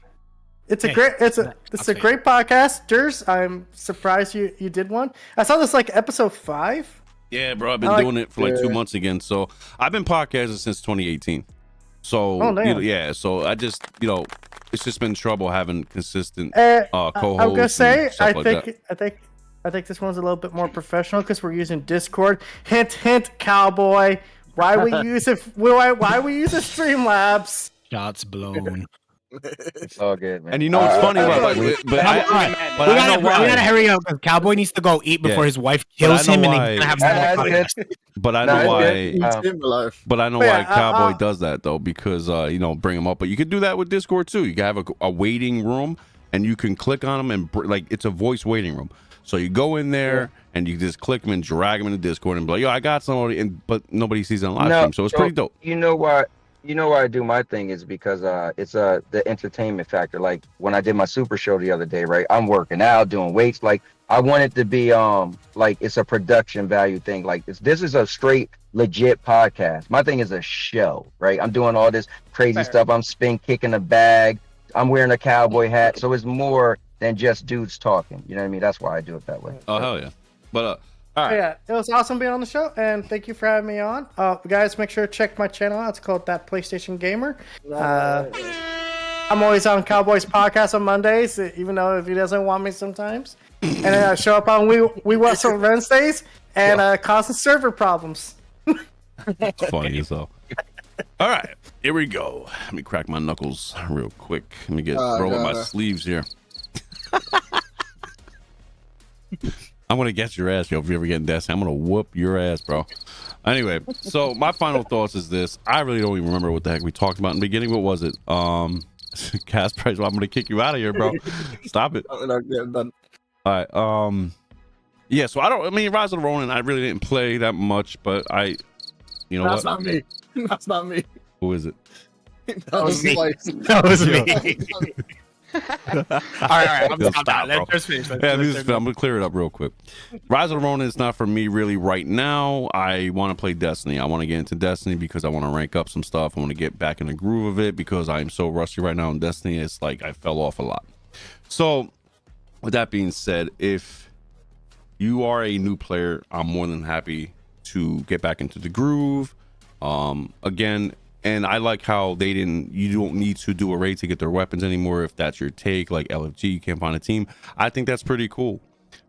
it's a great podcast. Durs, I'm surprised you did one. I saw this like episode 5. Yeah, bro, I've been doing it for like 2 months again. So I've been podcasting since 2018. So damn. so I just it's just been trouble having consistent co-hosts. I'm gonna say, and stuff like that. I think this one's a little bit more professional because we're using Discord. Hint, hint, cowboy. Why we use it? Why we use Streamlabs? Shots blown. It's all good, man. And you know what's funny, but we gotta hurry up because Cowboy needs to go eat before his wife kills him, and then he's gonna have some. But I know why. But I know why yeah, Cowboy does that though, because bring him up. But you could do that with Discord too. You can have a waiting room, and you can click on them and like it's a voice waiting room. So you go in there and you just click them and drag them into Discord and be like, "Yo, I got somebody," but nobody sees it on live stream, so it's pretty dope. You know why? You know why I do my thing is because it's the entertainment factor. Like when I did my super show the other day, right? I'm working out, doing weights. Like I want it to be like it's a production value thing. Like this is a straight legit podcast. My thing is a show, right? I'm doing all this crazy stuff. I'm spin kicking a bag. I'm wearing a cowboy hat. So it's more than just dudes talking. You know what I mean? That's why I do it that way. Oh hell yeah! But all right. Yeah, it was awesome being on the show, and thank you for having me on. Guys, make sure to check my channel out. It's called That PlayStation Gamer. I'm always on Cowboys Podcast on Mondays, even though if he doesn't want me sometimes. And then I show up on We Watch on Wednesdays and causing server problems. It's funny as hell. All right, here we go. Let me crack my knuckles real quick. Let me get roll up my sleeves here. I'm gonna get your ass, yo. If you ever get in Destiny, I'm gonna whoop your ass, bro. Anyway, so my final thoughts is this. I really don't even remember what the heck we talked about in the beginning. What was it? Cast price. Well, I'm gonna kick you out of here, bro. Stop it. All right. Yeah. So I mean, Rise of the Ronin. I really didn't play that much, but you know That's what? not me. That's not me. Who is it? That was me. That was me. all right. I'm done. Let's finish. I'm gonna clear it up real quick. Rise of the Ronin is not for me really right now. I want to play Destiny. I want to get into Destiny because I want to rank up some stuff. I want to get back in the groove of it because I'm so rusty right now in Destiny. It's like I fell off a lot. So with that being said, if you are a new player, I'm more than happy to get back into the groove. Again, and I like how you don't need to do a raid to get their weapons anymore. If that's your take, like LFG, you can't find a team. I think that's pretty cool.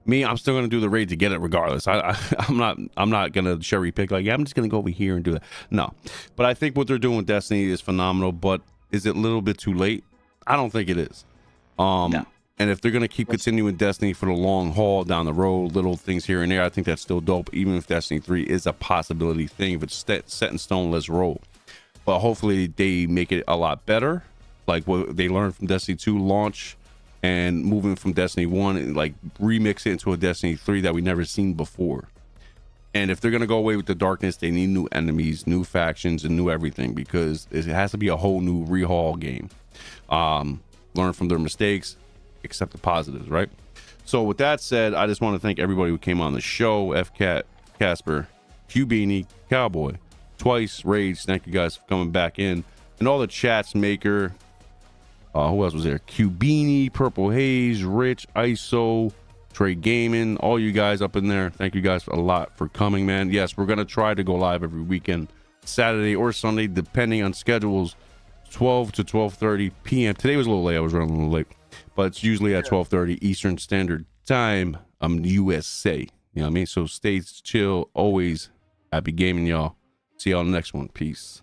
Me, I'm still gonna do the raid to get it regardless. I'm not gonna cherry pick like, yeah, I'm just gonna go over here and do that. No, but I think what they're doing with Destiny is phenomenal. But is it a little bit too late? I don't think it is. No. And if they're gonna keep continuing Destiny for the long haul down the road, little things here and there, I think that's still dope. Even if Destiny 3 is a possibility thing, if it's set in stone, let's roll. But hopefully they make it a lot better, like what they learned from Destiny 2 launch and moving from Destiny 1 and like remix it into a Destiny 3 that we never seen before. And if they're gonna go away with the darkness, they need new enemies, new factions, and new everything, because it has to be a whole new rehaul game. Learn from their mistakes, accept the positives, right? So with that said, I just want to thank everybody who came on the show. FCat, Casper, Qbeanie, Cowboy, Twice, Rage, thank you guys for coming back in, and all the chats. Maker, who else was there? Qbeanie, Purple Haze, Rich, ISO, Trey Gaming, all you guys up in there, thank you guys a lot for coming, man. Yes, we're gonna try to go live every weekend, Saturday or Sunday, depending on schedules, 12 to 12:30 p.m. Today was a little late, I was running a little late, but it's usually at 12:30 Eastern Standard Time. I'm USA, you know what I mean? So stay chill, always happy gaming, y'all. See y'all on the next one. Peace.